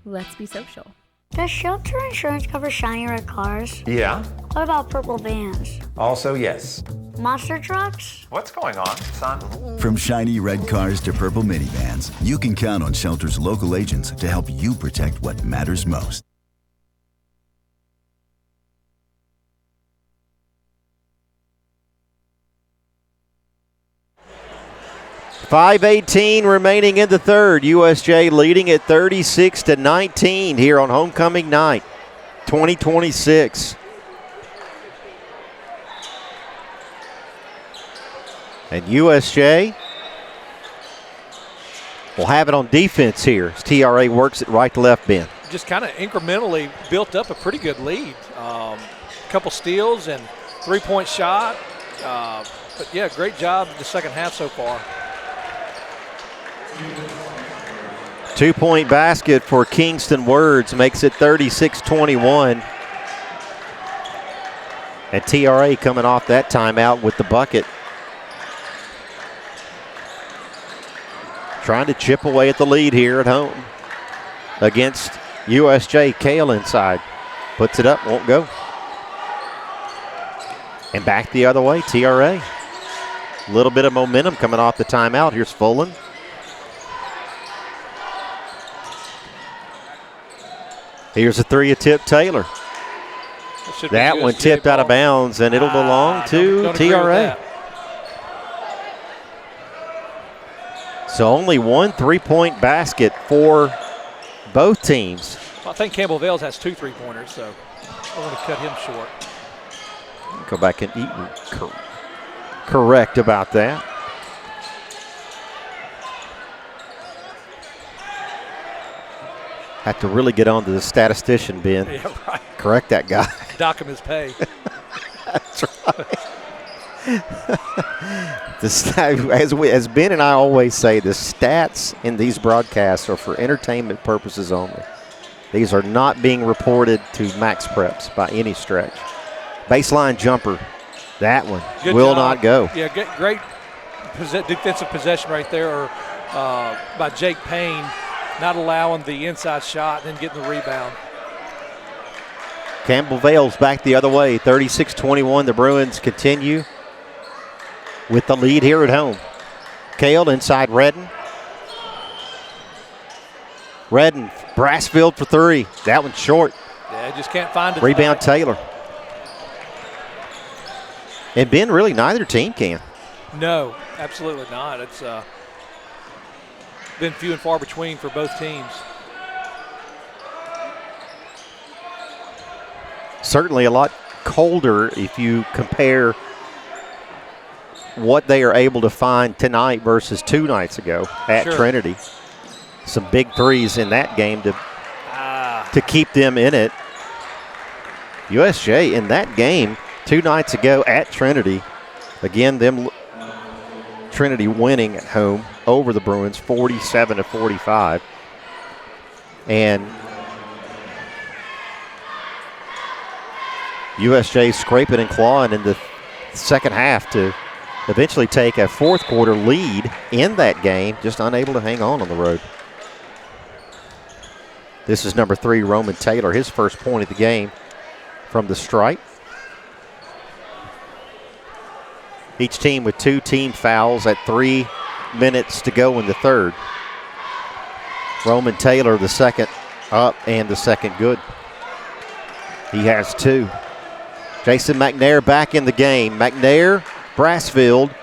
Let's be social. Does Shelter Insurance cover shiny red cars? Yeah. What about purple vans? Also, yes. Monster trucks? What's going on, son? From shiny red cars to purple minivans, you can count on Shelter's local agents to help you protect what matters most. .518 remaining in the third. USJ leading at 36-19 here on homecoming night, 2026. And USJ will have it on defense here as TRA works it right to left, Ben. Just kind of incrementally built up a pretty good lead. Couple steals and three-point shot. But, yeah, great job the second half so far. 2-point basket for Kingston Words makes it 36-21. And TRA coming off that timeout with the bucket. Trying to chip away at the lead here at home against USJ. Kale inside. Puts it up, won't go. And back the other way, TRA. A little bit of momentum coming off the timeout. Here's Fullen. Here's a three of Tip Taylor. That one tipped out of bounds, and it'll belong to TRA. So only one three-point basket for both teams. Well, I think Campbell Vales has 2 3-pointers, so I want to cut him short. Go back and correct about that. Have to really get on to the statistician, Ben. Yeah, right. Correct that guy. Dock him his pay. That's right. As Ben and I always say, the stats in these broadcasts are for entertainment purposes only. These are not being reported to Max Preps by any stretch. Baseline jumper. That one will not go. Yeah, great defensive possession right there by Jake Payne, not allowing the inside shot and then getting the rebound. Campbell Vales back the other way, 36-21. The Bruins continue with the lead here at home. Kale inside Redden. Redden, Brassfield for 3. That one's short. Yeah, just can't find it. Rebound Taylor. And Ben, really neither team can. No, absolutely not. It's been few and far between for both teams. certainly a lot colder if you compare what they are able to find tonight versus 2 nights ago at Trinity. Some big threes in that game to keep them in it. USJ in that game 2 nights ago at Trinity. Again, Trinity winning at home over the Bruins 47-45. And USJ scraping and clawing in the second half to eventually take a fourth quarter lead in that game, just unable to hang on the road. This is number 3, Roman Taylor, his first point of the game from the stripe. Each team with 2 team fouls at 3 minutes to go in the third. Roman Taylor, the second up and the second good. He has 2. Jason McNair back in the game. McNair, Brassfield,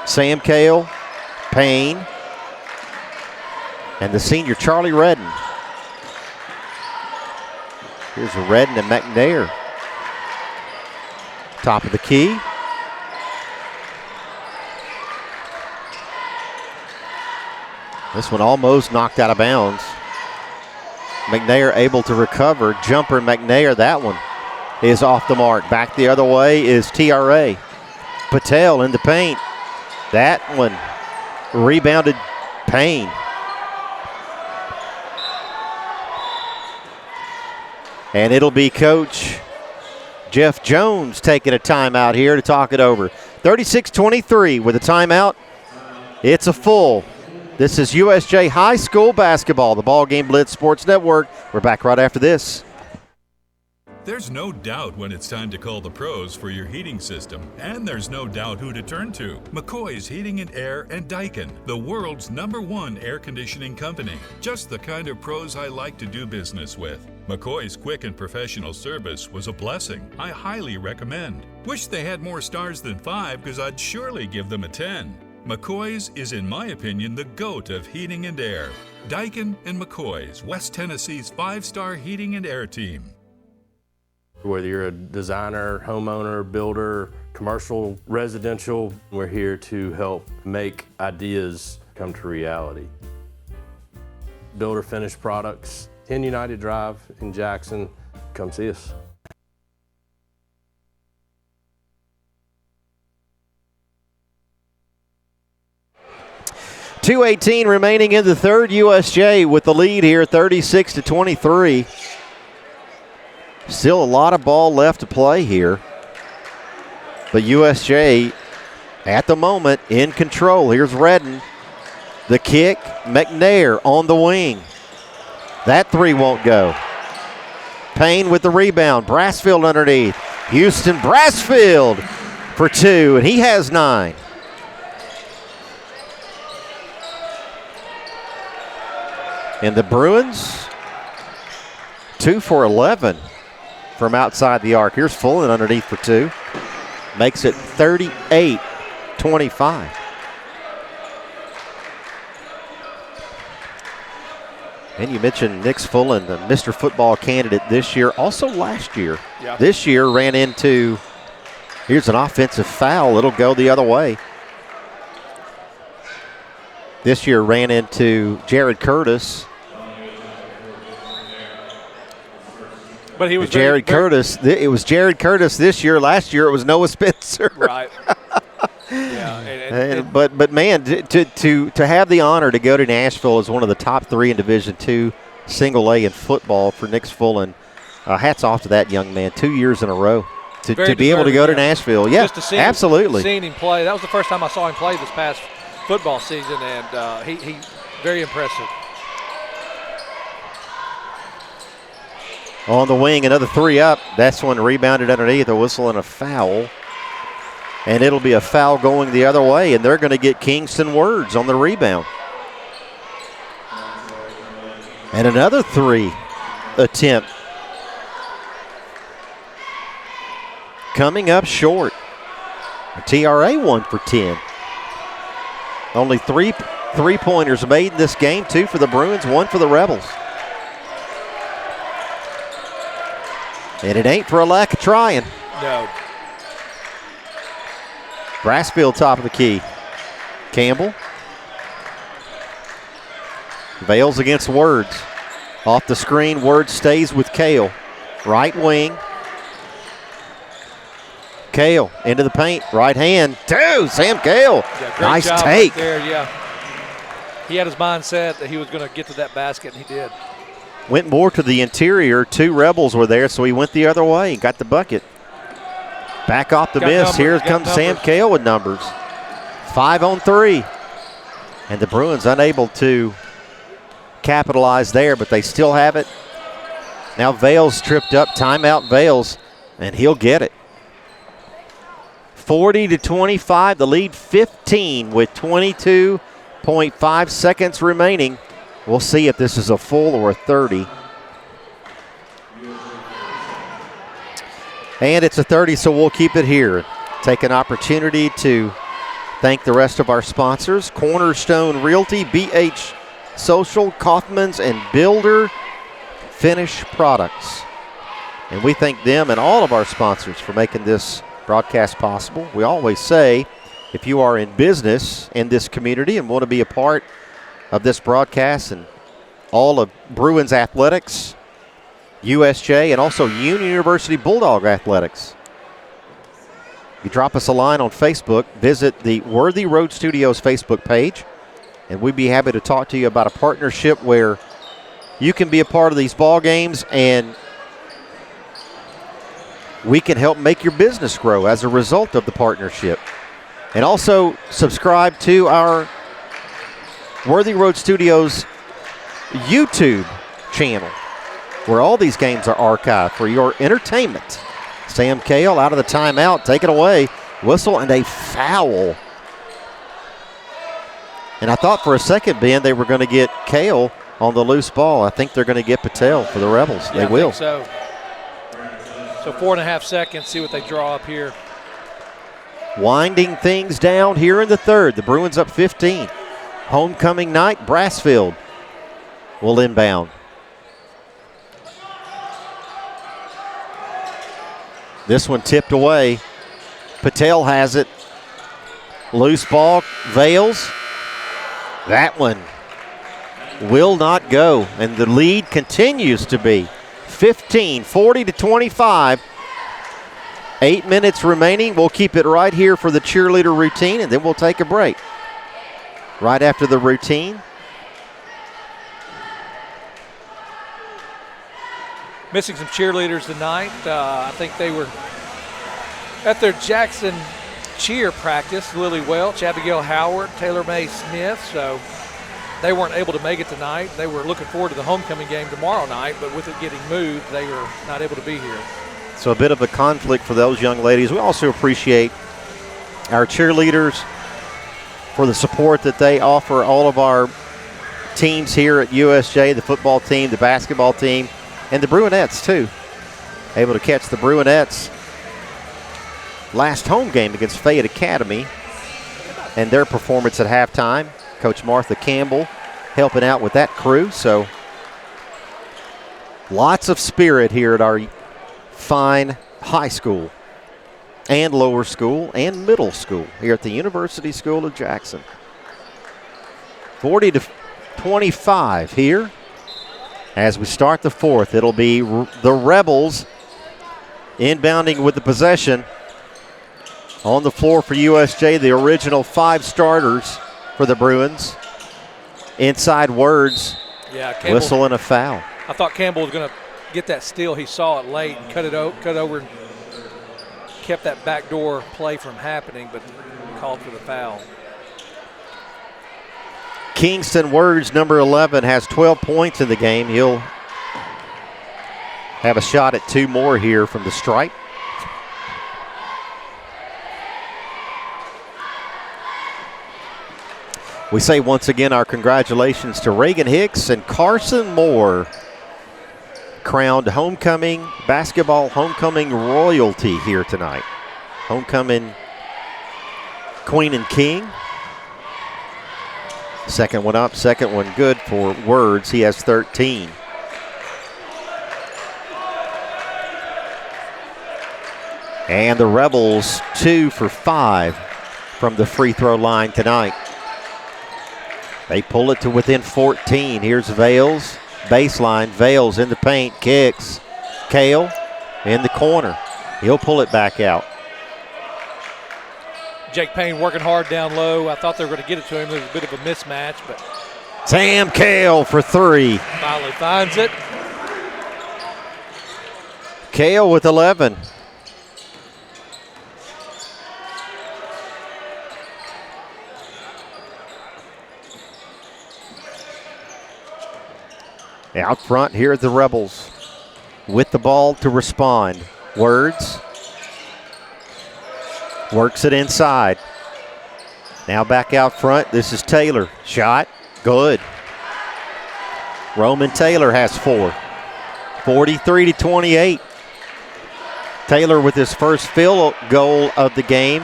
Sam Cale, Payne, and the senior Charlie Redden. Here's Redden and McNair. Top of the key. This one almost knocked out of bounds. McNair able to recover. Jumper McNair, that one is off the mark. Back the other way is TRA. Patel in the paint. That one rebounded Payne. And it'll be Coach Jeff Jones taking a timeout here to talk it over. 36-23 with a timeout. It's a full. This is USJ High School basketball, the Ball Game Blitz Sports Network. We're back right after this. There's no doubt when it's time to call the pros for your heating system, and there's no doubt who to turn to. McCoy's Heating and Air and Daikin, the world's #1 air conditioning company. Just the kind of pros I like to do business with. McCoy's quick and professional service was a blessing. I highly recommend. Wish they had more stars than 5 because I'd surely give them a 10. McCoy's is, in my opinion, the GOAT of heating and air. Daikin and McCoy's, West Tennessee's 5-star heating and air team. Whether you're a designer, homeowner, builder, commercial, residential, we're here to help make ideas come to reality. Builder finished products, 10 United Drive in Jackson. Come see us. .218 remaining in the third. USJ with the lead here, 36-23. Still a lot of ball left to play here. But USJ, at the moment, in control. Here's Redden. The kick, McNair on the wing. That 3 won't go. Payne with the rebound. Brassfield underneath. Houston Brassfield for 2, and he has 9. And the Bruins, 2 for 11 from outside the arc. Here's Fullen underneath for 2. Makes it 38-25. And you mentioned Nix Fullen, the Mr. Football candidate this year, also last year. Yeah. This year ran into, here's an offensive foul. It'll go the other way. This year ran into Jared Curtis. But he was Curtis. It was Jared Curtis this year. Last year it was Noah Spencer. Right. Yeah. But man, to have the honor to go to Nashville as one of the top 3 in Division II single A in football for Nix Fullen, hats off to that young man. 2 years in a row to be able to go to Nashville. Yeah, just to see absolutely. Seeing him play. That was the first time I saw him play this past football season, and he very impressive. On the wing, another 3 up. That's one rebounded underneath, a whistle and a foul. And it'll be a foul going the other way, and they're going to get Kingston Words on the rebound. And another 3 attempt. Coming up short. TRA 1 for 10. Only 3 3-pointers made in this game, 2 for the Bruins, 1 for the Rebels. And it ain't for a lack of trying. No. Brassfield top of the key. Campbell. Vales against Words. Off the screen, Words stays with Kale. Right wing. Kale into the paint. Right hand. Two. Sam Kale. Yeah, great nice job take. Right there, yeah. He had his mind set that he was going to get to that basket, and he did. Went more to the interior. 2 Rebels were there, so he went the other way and got the bucket. Back off the miss. Here comes Sam Kale with numbers. 5 on 3. And the Bruins unable to capitalize there, but they still have it. Now Vales tripped up. Timeout Vales, and he'll get it. 40-25, the lead 15 with 22.5 seconds remaining. We'll see if this is a full or a 30. And it's a 30, so we'll keep it here. Take an opportunity to thank the rest of our sponsors: Cornerstone Realty, BH Social, Kaufman's, and Builder Finish Products. And we thank them and all of our sponsors for making this broadcast possible. We always say, if you are in business in this community and want to be a part of this broadcast and all of Bruins athletics, USJ, and also Union University Bulldog athletics, you drop us a line on Facebook. Visit the Worthy Road Studios Facebook page, and we'd be happy to talk to you about a partnership where you can be a part of these ball games and we can help make your business grow as a result of the partnership. And also subscribe to our Worthy Road Studios YouTube channel, where all these games are archived for your entertainment. Sam Kale out of the timeout, take it away. Whistle and a foul. And I thought for a second, Ben, they were going to get Kale on the loose ball. I think they're going to get Patel for the Rebels. Yeah, they will. So 4.5 seconds, see what they draw up here. Winding things down here in the third. The Bruins up 15. Homecoming night, Brassfield will inbound. This one tipped away. Patel has it. Loose ball, Vales. That one will not go, and the lead continues to be 15, 40-25. 8 minutes remaining. We'll keep it right here for the cheerleader routine, and then we'll take a break. Right after the routine. Missing some cheerleaders tonight. I think they were at their Jackson cheer practice. Lily Welch, Abigail Howard, Taylor Mae Smith. So they weren't able to make it tonight. They were looking forward to the homecoming game tomorrow night, but with it getting moved, they were not able to be here. So a bit of a conflict for those young ladies. We also appreciate our cheerleaders for the support that they offer all of our teams here at USJ, the football team, the basketball team, and the Bruinettes too. Able to catch the Bruinettes last home game against Fayette Academy and their performance at halftime. Coach Martha Campbell helping out with that crew. So lots of spirit here at our fine high school and lower school and middle school here at the University School of Jackson. 40-25 here as we start the fourth. It'll be the Rebels inbounding with the possession. On the floor for USJ, the original 5 starters for the Bruins. Inside Words, Yeah, whistle and a foul. I thought Campbell was going to get that steal. He saw it late and cut over and kept that backdoor play from happening, but called for the foul. Kingston Words, number 11, has 12 points in the game. He'll have a shot at 2 more here from the stripe. We say once again our congratulations to Reagan Hicks and Carson Moore, crowned homecoming basketball homecoming royalty here tonight. Homecoming queen and king. Second one up, second one good for Words. He has 13. And the Rebels 2 for 5 from the free throw line tonight. They pull it to within 14. Here's Vales, baseline. Vales in the paint, kicks. Kale in the corner. He'll pull it back out. Jake Payne working hard down low. I thought they were going to get it to him. There was a bit of a mismatch, but Sam Kale for 3. finally finds it. Kale with 11. Out front, here are the Rebels with the ball to respond. Words works it inside. Now back out front. This is Taylor. Shot. Good. Roman Taylor has 4. 43-28. Taylor with his first field goal of the game.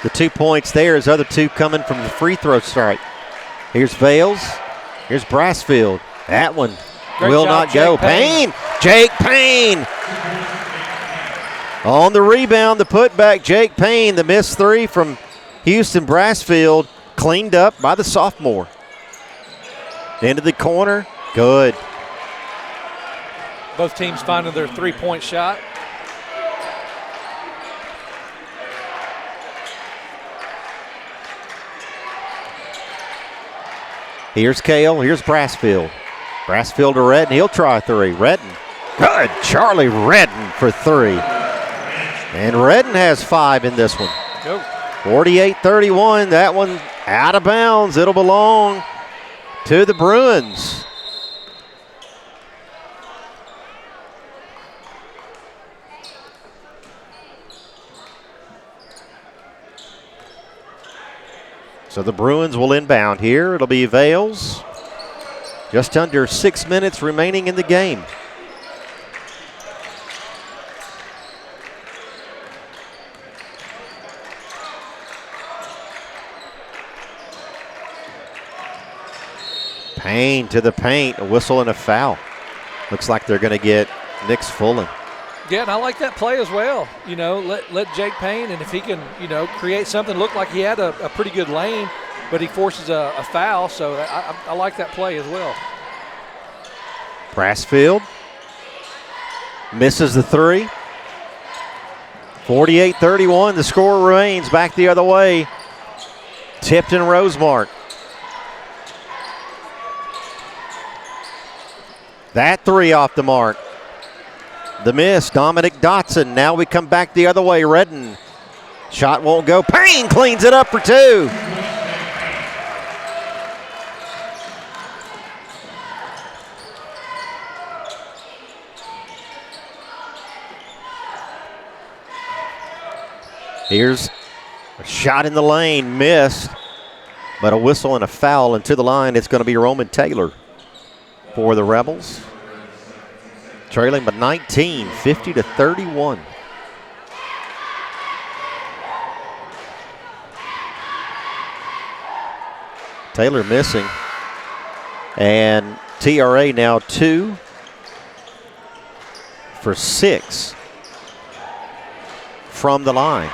The 2 points there. His other 2 coming from the free throw strike. Here's Vales. Here's Brassfield. That one will not go. Payne. Jake Payne. On the rebound, the putback, Jake Payne. The missed 3 from Houston Brassfield. Cleaned up by the sophomore. Into the corner. Good. Both teams finding their three-point shot. Here's Kale. Here's Brassfield. Brassfield to Redden. He'll try 3. Redden. Good. Charlie Redden for 3. And Redden has 5 in this one. Go. 48-31. That one out of bounds. It'll belong to the Bruins. So the Bruins will inbound here. It'll be Vales. Just under 6 minutes remaining in the game. Payne to the paint, a whistle and a foul. Looks like they're going to get Nick's Fullen. Yeah, and I like that play as well. You know, let Jake Payne, and if he can, you know, create something, look like he had a pretty good lane, but he forces a foul, so I like that play as well. Brassfield misses the 3. 48-31, the score remains back the other way. Tipton Rosemark. That 3 off the mark. The miss, Dominic Dotson. Now we come back the other way. Redden. Shot won't go. Payne cleans it up for 2. Here's a shot in the lane, missed, but a whistle and a foul, and to the line it's going to be Roman Taylor for the Rebels. Trailing by 19, 50-31. Taylor missing. And TRA now 2 for 6 from the line.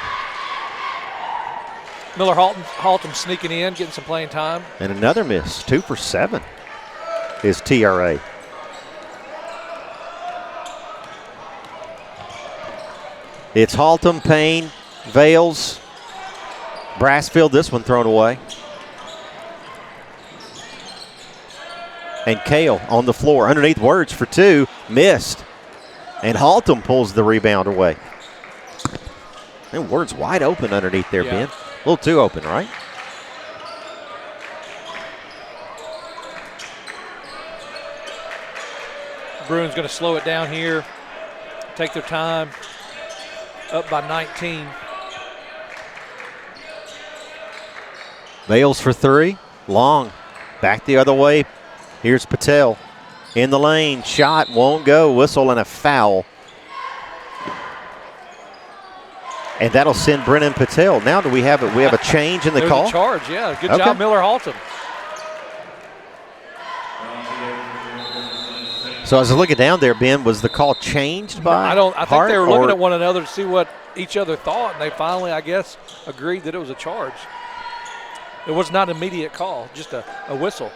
Miller Haltom sneaking in, getting some playing time. And another miss, 2 for 7 is TRA. It's Haltom, Payne, Vales, Brassfield, this one thrown away. And Kale on the floor, underneath Words for 2, missed. And Haltom pulls the rebound away. And Words wide open underneath there, Ben. A little too open, right? Bruins going to slow it down here, take their time. Up by 19. Vales for 3. Long. Back the other way. Here's Patel. In the lane. Shot won't go. Whistle and a foul. And that'll send Brennan Patel. Now do we have it? We have a change in the There's call? a charge, yeah. Good job, Miller Haltom. So as I was looking down there, Ben, was the call changed by I think they were looking at one another to see what each other thought, and they finally, I guess, agreed that it was a charge. It was not an immediate call, just a whistle.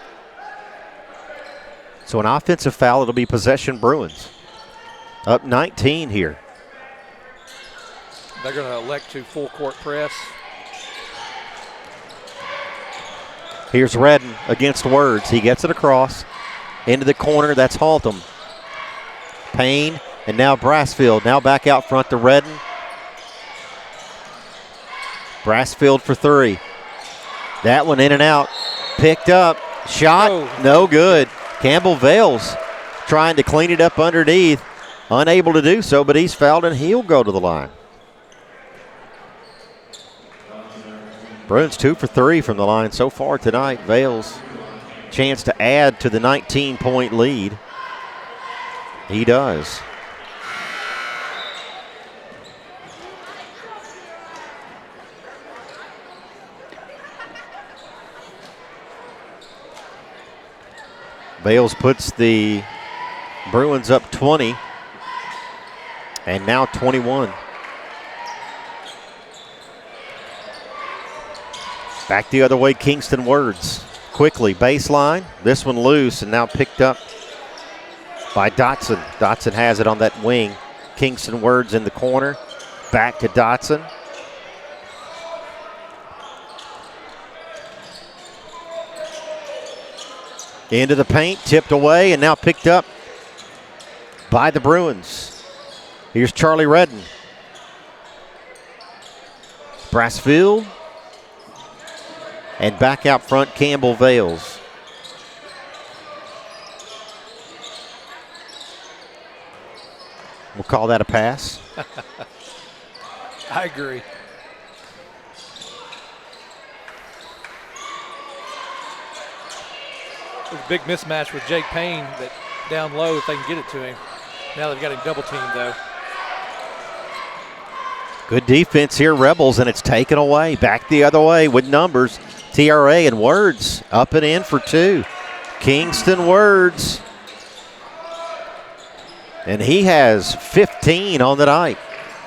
So an offensive foul, it'll be possession Bruins. Up 19 here. They're going to elect to full court press. Here's Redden against Words. He gets it across into the corner. That's Haltom. Payne, and now Brassfield. Now back out front to Redden. Brassfield for three. That one in and out. Picked up. Shot. No good. Campbell Vales trying to clean it up underneath. Unable to do so, but he's fouled and he'll go to the line. Bruins 2 for 3 from the line so far tonight. Vales chance to add to the 19-point lead. He does. Vales puts the Bruins up 20 and now 21. Back the other way, Kingston Words. Quickly, baseline. This one loose and now picked up by Dotson. Dotson has it on that wing. Kingston Words in the corner. Back to Dotson. Into the paint, tipped away, and now picked up by the Bruins. Here's Charlie Redden. Brassfield. And back out front, Campbell Vales. We'll call that a pass. I agree. It was a big mismatch with Jake Payne that down low if they can get it to him. Now they've got him double teamed though. Good defense here, Rebels, and it's taken away. Back the other way with numbers. TRA and Words up and in for two. Kingston Words. And he has 15 on the night.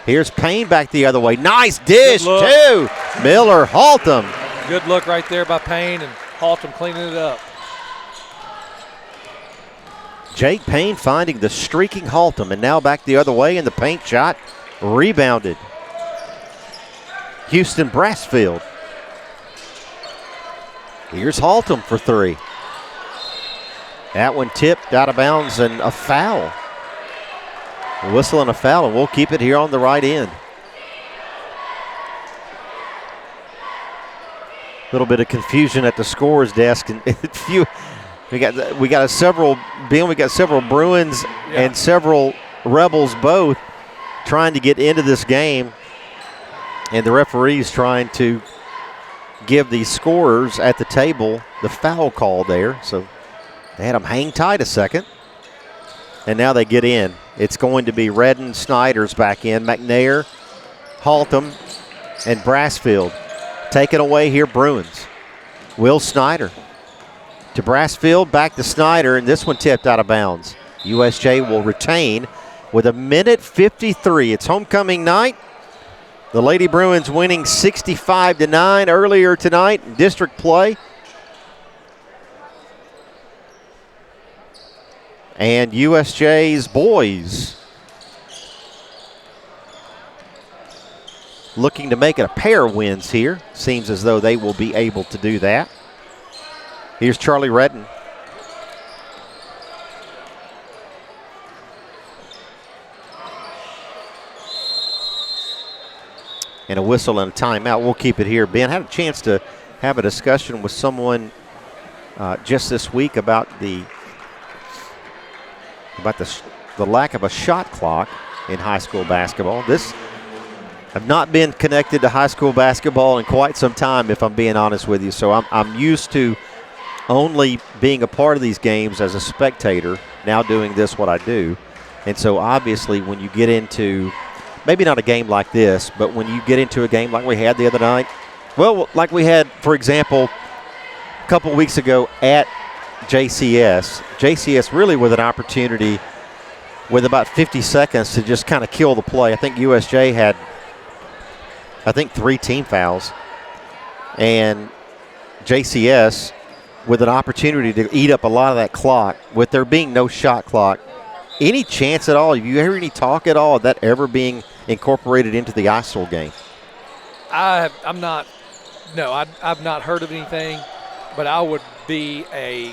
Here's Payne back the other way. Nice dish, too. Miller, Haltom. Good look right there by Payne, and Haltom cleaning it up. Jake Payne finding the streaking Haltom, and now back the other way, and the paint shot rebounded. Houston Brassfield. Here's Haltom for three. That one tipped out of bounds and a foul. A whistle and a foul, and we'll keep it here on the right end. A little bit of confusion at the scorer's desk, and we got several Bruins and several Rebels both trying to get into this game, and the referees trying to give the scorers at the table the foul call there. So they had them hang tight a second, and now they get in. It's going to be Redden, Snyder's back in, McNair, Haltom, and Brassfield. Taken away here, Bruins. Will Snyder to Brassfield, back to Snyder, and this one tipped out of bounds. USJ will retain with 1:53. It's homecoming night. The Lady Bruins winning 65-9 earlier tonight in district play. And USJ's boys looking to make it a pair of wins here. Seems as though they will be able to do that. Here's Charlie Redden. And a whistle and a timeout. We'll keep it here. Ben, had a chance to have a discussion with someone just this week about the lack of a shot clock in high school basketball. I've not been connected to high school basketball in quite some time, if I'm being honest with you. So I'm used to only being a part of these games as a spectator, now doing this what I do. And so obviously when you get into maybe not a game like this, but when you get into a game like we had the other night, well, like we had, for example, a couple weeks ago at JCS really with an opportunity with about 50 seconds to just kind of kill the play. I think USJ had I think 3 team fouls. And JCS with an opportunity to eat up a lot of that clock, with there being no shot clock. Any chance at all, have you heard any talk at all of that ever being incorporated into the ISOL game? I've not heard of anything, but I would be a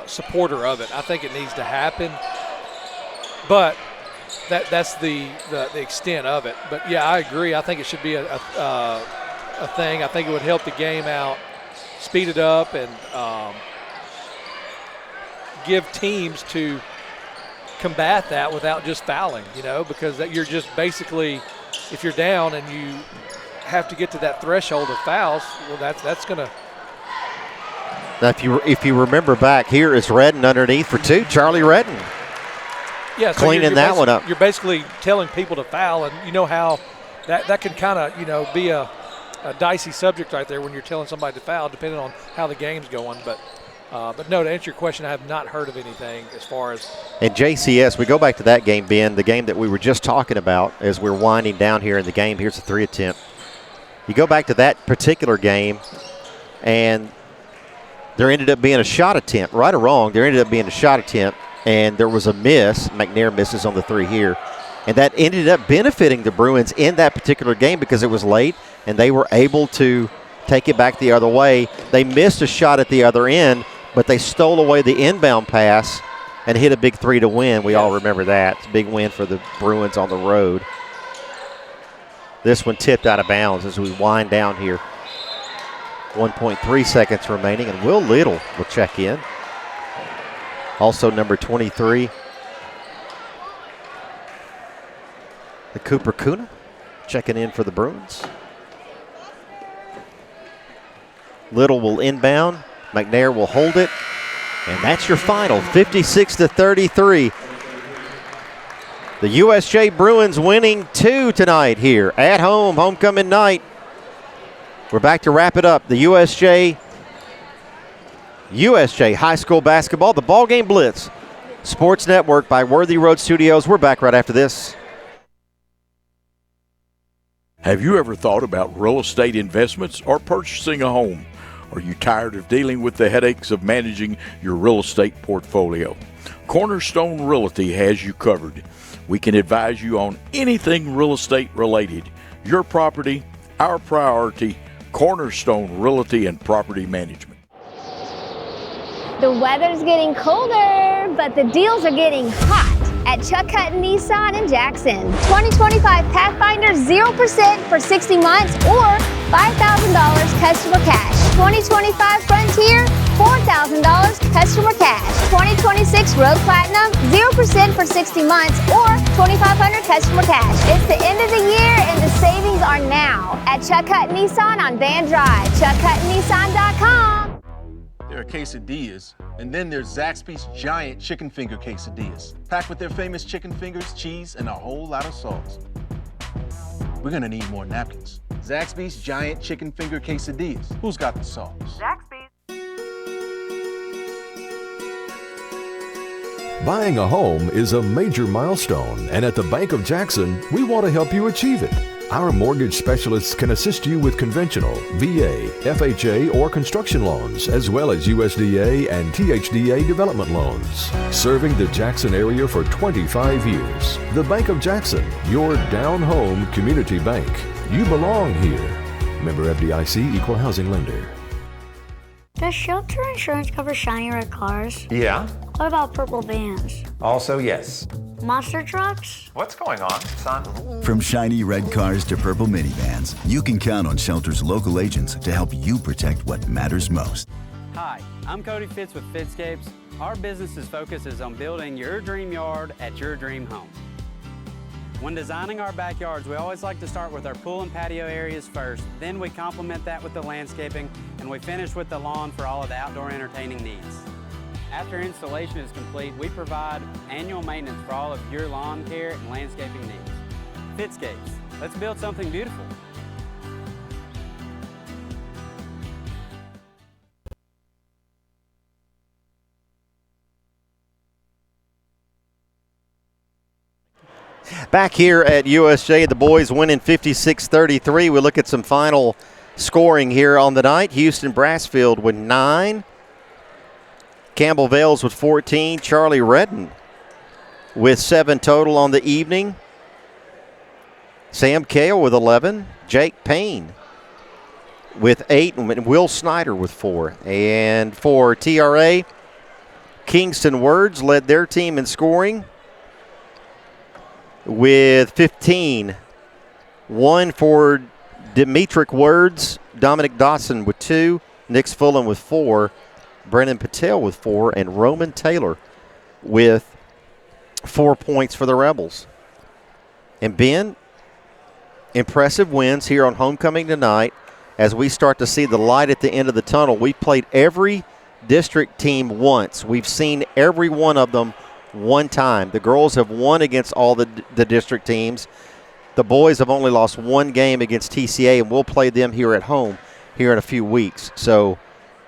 supporter of it. I think it needs to happen, but that's the extent of it. But yeah, I agree. I think it should be a thing. I think it would help the game out, speed it up, and give teams to combat that without just fouling, because you're just basically, if you're down and you have to get to that threshold of fouls, well, that's going to. Now, if you remember back, here is Redden underneath for 2. Charlie Redden. Yeah, so cleaning that one up. You're basically telling people to foul, and you know how that can kind of be a dicey subject right there when you're telling somebody to foul, depending on how the game's going. But no, to answer your question, I have not heard of anything as far as. And JCS, we go back to that game, Ben, the game that we were just talking about as we're winding down here in the game. Here's a 3 attempt. You go back to that particular game, and there ended up being a shot attempt, right or wrong. There ended up being a shot attempt, and there was a miss. McNair misses on the 3 here. And that ended up benefiting the Bruins in that particular game because it was late, and they were able to take it back the other way. They missed a shot at the other end, but they stole away the inbound pass and hit a big 3 to win. We all remember that. It's a big win for the Bruins on the road. This one tipped out of bounds as we wind down here. 1.3 seconds remaining, and Will Little will check in. Also number 23, the Cooper Kuna checking in for the Bruins. Little will inbound. McNair will hold it. And that's your final, 56-33. The USJ Bruins winning 2 tonight here at home, homecoming night. We're back to wrap it up. The USJ High School Basketball, the Ball Game Blitz Sports Network by Worthy Road Studios. We're back right after this. Have you ever thought about real estate investments or purchasing a home? Are you tired of dealing with the headaches of managing your real estate portfolio? Cornerstone Realty has you covered. We can advise you on anything real estate related. Your property, our priority. Cornerstone Realty and Property Management. The weather's getting colder, but the deals are getting hot at Chuck Hutton Nissan in Jackson. 2025 Pathfinder 0% for 60 months or $5,000 customer cash. 2025 Frontier, $4,000 customer cash. 2026 Road Platinum, 0% for 60 months or $2,500 customer cash. It's the end of the year and the savings are now at Chuck Hutton Nissan on Van Drive. ChuckHuttonNissan.com. There are quesadillas, and then there's Zaxby's giant chicken finger quesadillas, packed with their famous chicken fingers, cheese, and a whole lot of sauce. We're gonna need more napkins. Zaxby's giant chicken finger quesadillas. Who's got the sauce? Zaxby's. Buying a home is a major milestone, and at the Bank of Jackson, we want to help you achieve it. Our mortgage specialists can assist you with conventional, VA, FHA, or construction loans, as well as USDA and THDA development loans. Serving the Jackson area for 25 years. The Bank of Jackson, your down-home community bank. You belong here. Member FDIC, Equal Housing Lender. Does shelter insurance cover shiny red cars? Yeah. What about purple vans? Also, yes. Monster trucks? What's going on, son? From shiny red cars to purple minivans, you can count on Shelter's local agents to help you protect what matters most. Hi, I'm Cody Fitz with Fitscapes. Our business's focus is on building your dream yard at your dream home. When designing our backyards, we always like to start with our pool and patio areas first. Then we complement that with the landscaping, and we finish with the lawn for all of the outdoor entertaining needs. After installation is complete, we provide annual maintenance for all of your lawn care and landscaping needs. Fitscapes, let's build something beautiful. Back here at USJ, the boys winning 56-33. We look at some final scoring here on the night. Houston Brassfield with 9. Campbell Vales with 14. Charlie Redden with 7 total on the evening. Sam Kale with 11. Jake Payne with 8. And Will Snyder with 4. And for TRA, Kingston Words led their team in scoring with 15. 1 for Demetric Words, Dominic Dawson with 2, Nix Fulham with 4, Brennan Patel with 4, and Roman Taylor with 4 points for the Rebels. And Ben, impressive wins here on homecoming tonight as we start to see the light at the end of the tunnel. We played every district team once. We've seen every one of them one time. The girls have won against all the district teams. The boys have only lost 1 game against TCA, and we'll play them here at home here in a few weeks. So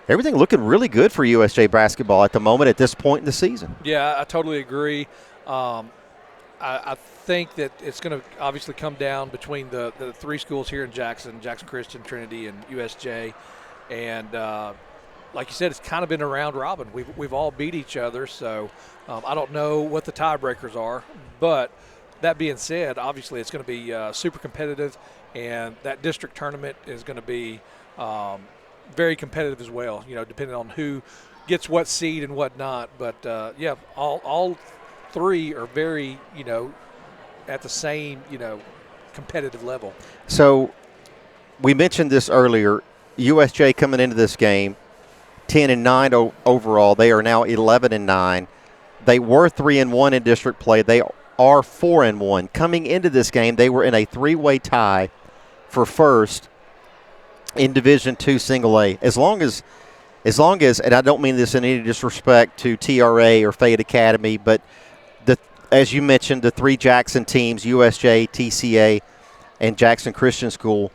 everything looking really good for USJ basketball at the moment at this point in the season. Yeah, I totally agree. I think that it's going to obviously come down between the 3 schools here in Jackson Christian, Trinity, and USJ. And like you said, it's kind of been a round robin. We've all beat each other, so I don't know what the tiebreakers are. But that being said, obviously it's going to be super competitive, and that district tournament is going to be very competitive as well, depending on who gets what seed and what not. But, yeah, all 3 are very, at the same, competitive level. So we mentioned this earlier. USJ coming into this game, 10-9 overall. They are now 11-9. They were 3-1 in district play. They are 4-1. Coming into this game, they were in a 3-way tie for first in Division II Single A. As long as, and I don't mean this in any disrespect to TRA or Fayette Academy, but as you mentioned, the 3 Jackson teams, USJ, TCA, and Jackson Christian School,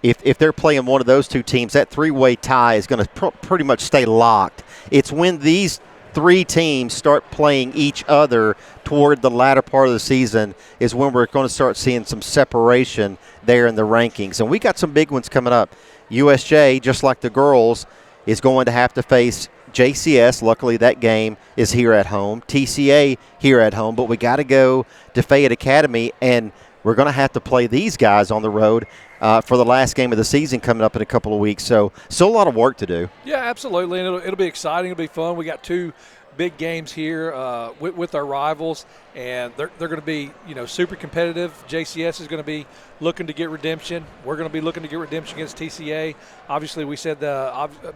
if they're playing one of those 2 teams, that 3-way tie is going to pretty much stay locked. It's when these 3 teams start playing each other toward the latter part of the season is when we're going to start seeing some separation there in the rankings. And we got some big ones coming up. USJ, just like the girls, is going to have to face JCS. Luckily, that game is here at home. TCA here at home. But we got to go to Fayette Academy, and we're going to have to play these guys on the road for the last game of the season coming up in a couple of weeks. So still a lot of work to do. Yeah, absolutely. And it'll be exciting. It'll be fun. We got 2 big games here with our rivals, and they're going to be super competitive. JCS is going to be looking to get redemption. We're going to be looking to get redemption against TCA. Obviously, we said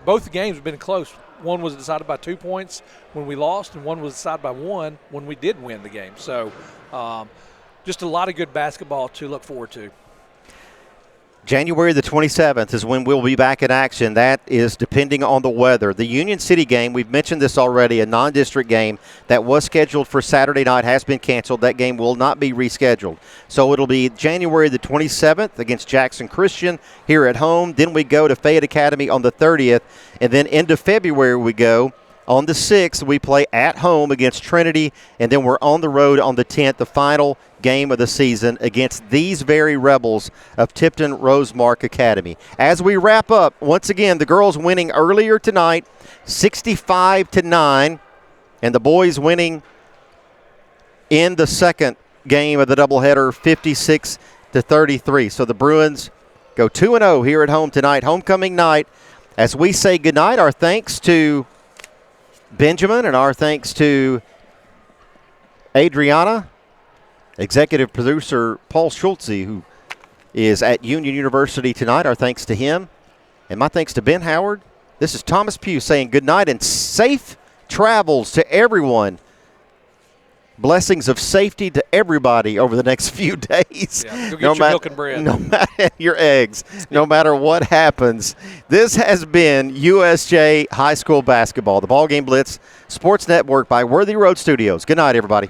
both the games have been close. One was decided by 2 points when we lost, and one was decided by 1 when we did win the game. So just a lot of good basketball to look forward to. January the 27th is when we'll be back in action. That is depending on the weather. The Union City game, we've mentioned this already, a non-district game that was scheduled for Saturday night has been canceled. That game will not be rescheduled. So it'll be January the 27th against Jackson Christian here at home. Then we go to Fayette Academy on the 30th. And then into February we go. On the 6th, we play at home against Trinity, and then we're on the road on the 10th, the final game of the season against these very Rebels of Tipton Rosemark Academy. As we wrap up, once again, the girls winning earlier tonight, 65-9, and the boys winning in the second game of the doubleheader, 56-33. So the Bruins go 2-0 here at home tonight, homecoming night. As we say goodnight, our thanks to Benjamin, and our thanks to Adriana, executive producer Paul Schultze, who is at Union University tonight. Our thanks to him, and my thanks to Ben Howard. This is Thomas Pugh saying good night and safe travels to everyone. Blessings of safety to everybody over the next few days. Yeah, go get your milk and bread. No matter your eggs. No matter what happens. This has been USJ High School Basketball, the Ball Game Blitz Sports Network by Worthy Road Studios. Good night, everybody.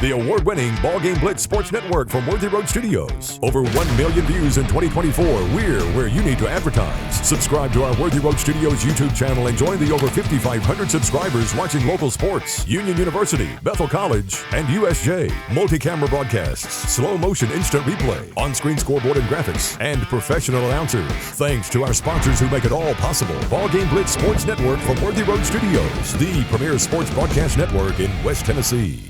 the award-winning Ball Game Blitz Sports Network from Worthy Road Studios. Over 1 million views in 2024. We're where you need to advertise. Subscribe to our Worthy Road Studios YouTube channel and join the over 5,500 subscribers watching local sports, Union University, Bethel College, and USJ. Multi-camera broadcasts, slow motion instant replay, on-screen scoreboard and graphics, and professional announcers. Thanks to our sponsors who make it all possible. Ball Game Blitz Sports Network from Worthy Road Studios, the premier sports broadcast network in West Tennessee.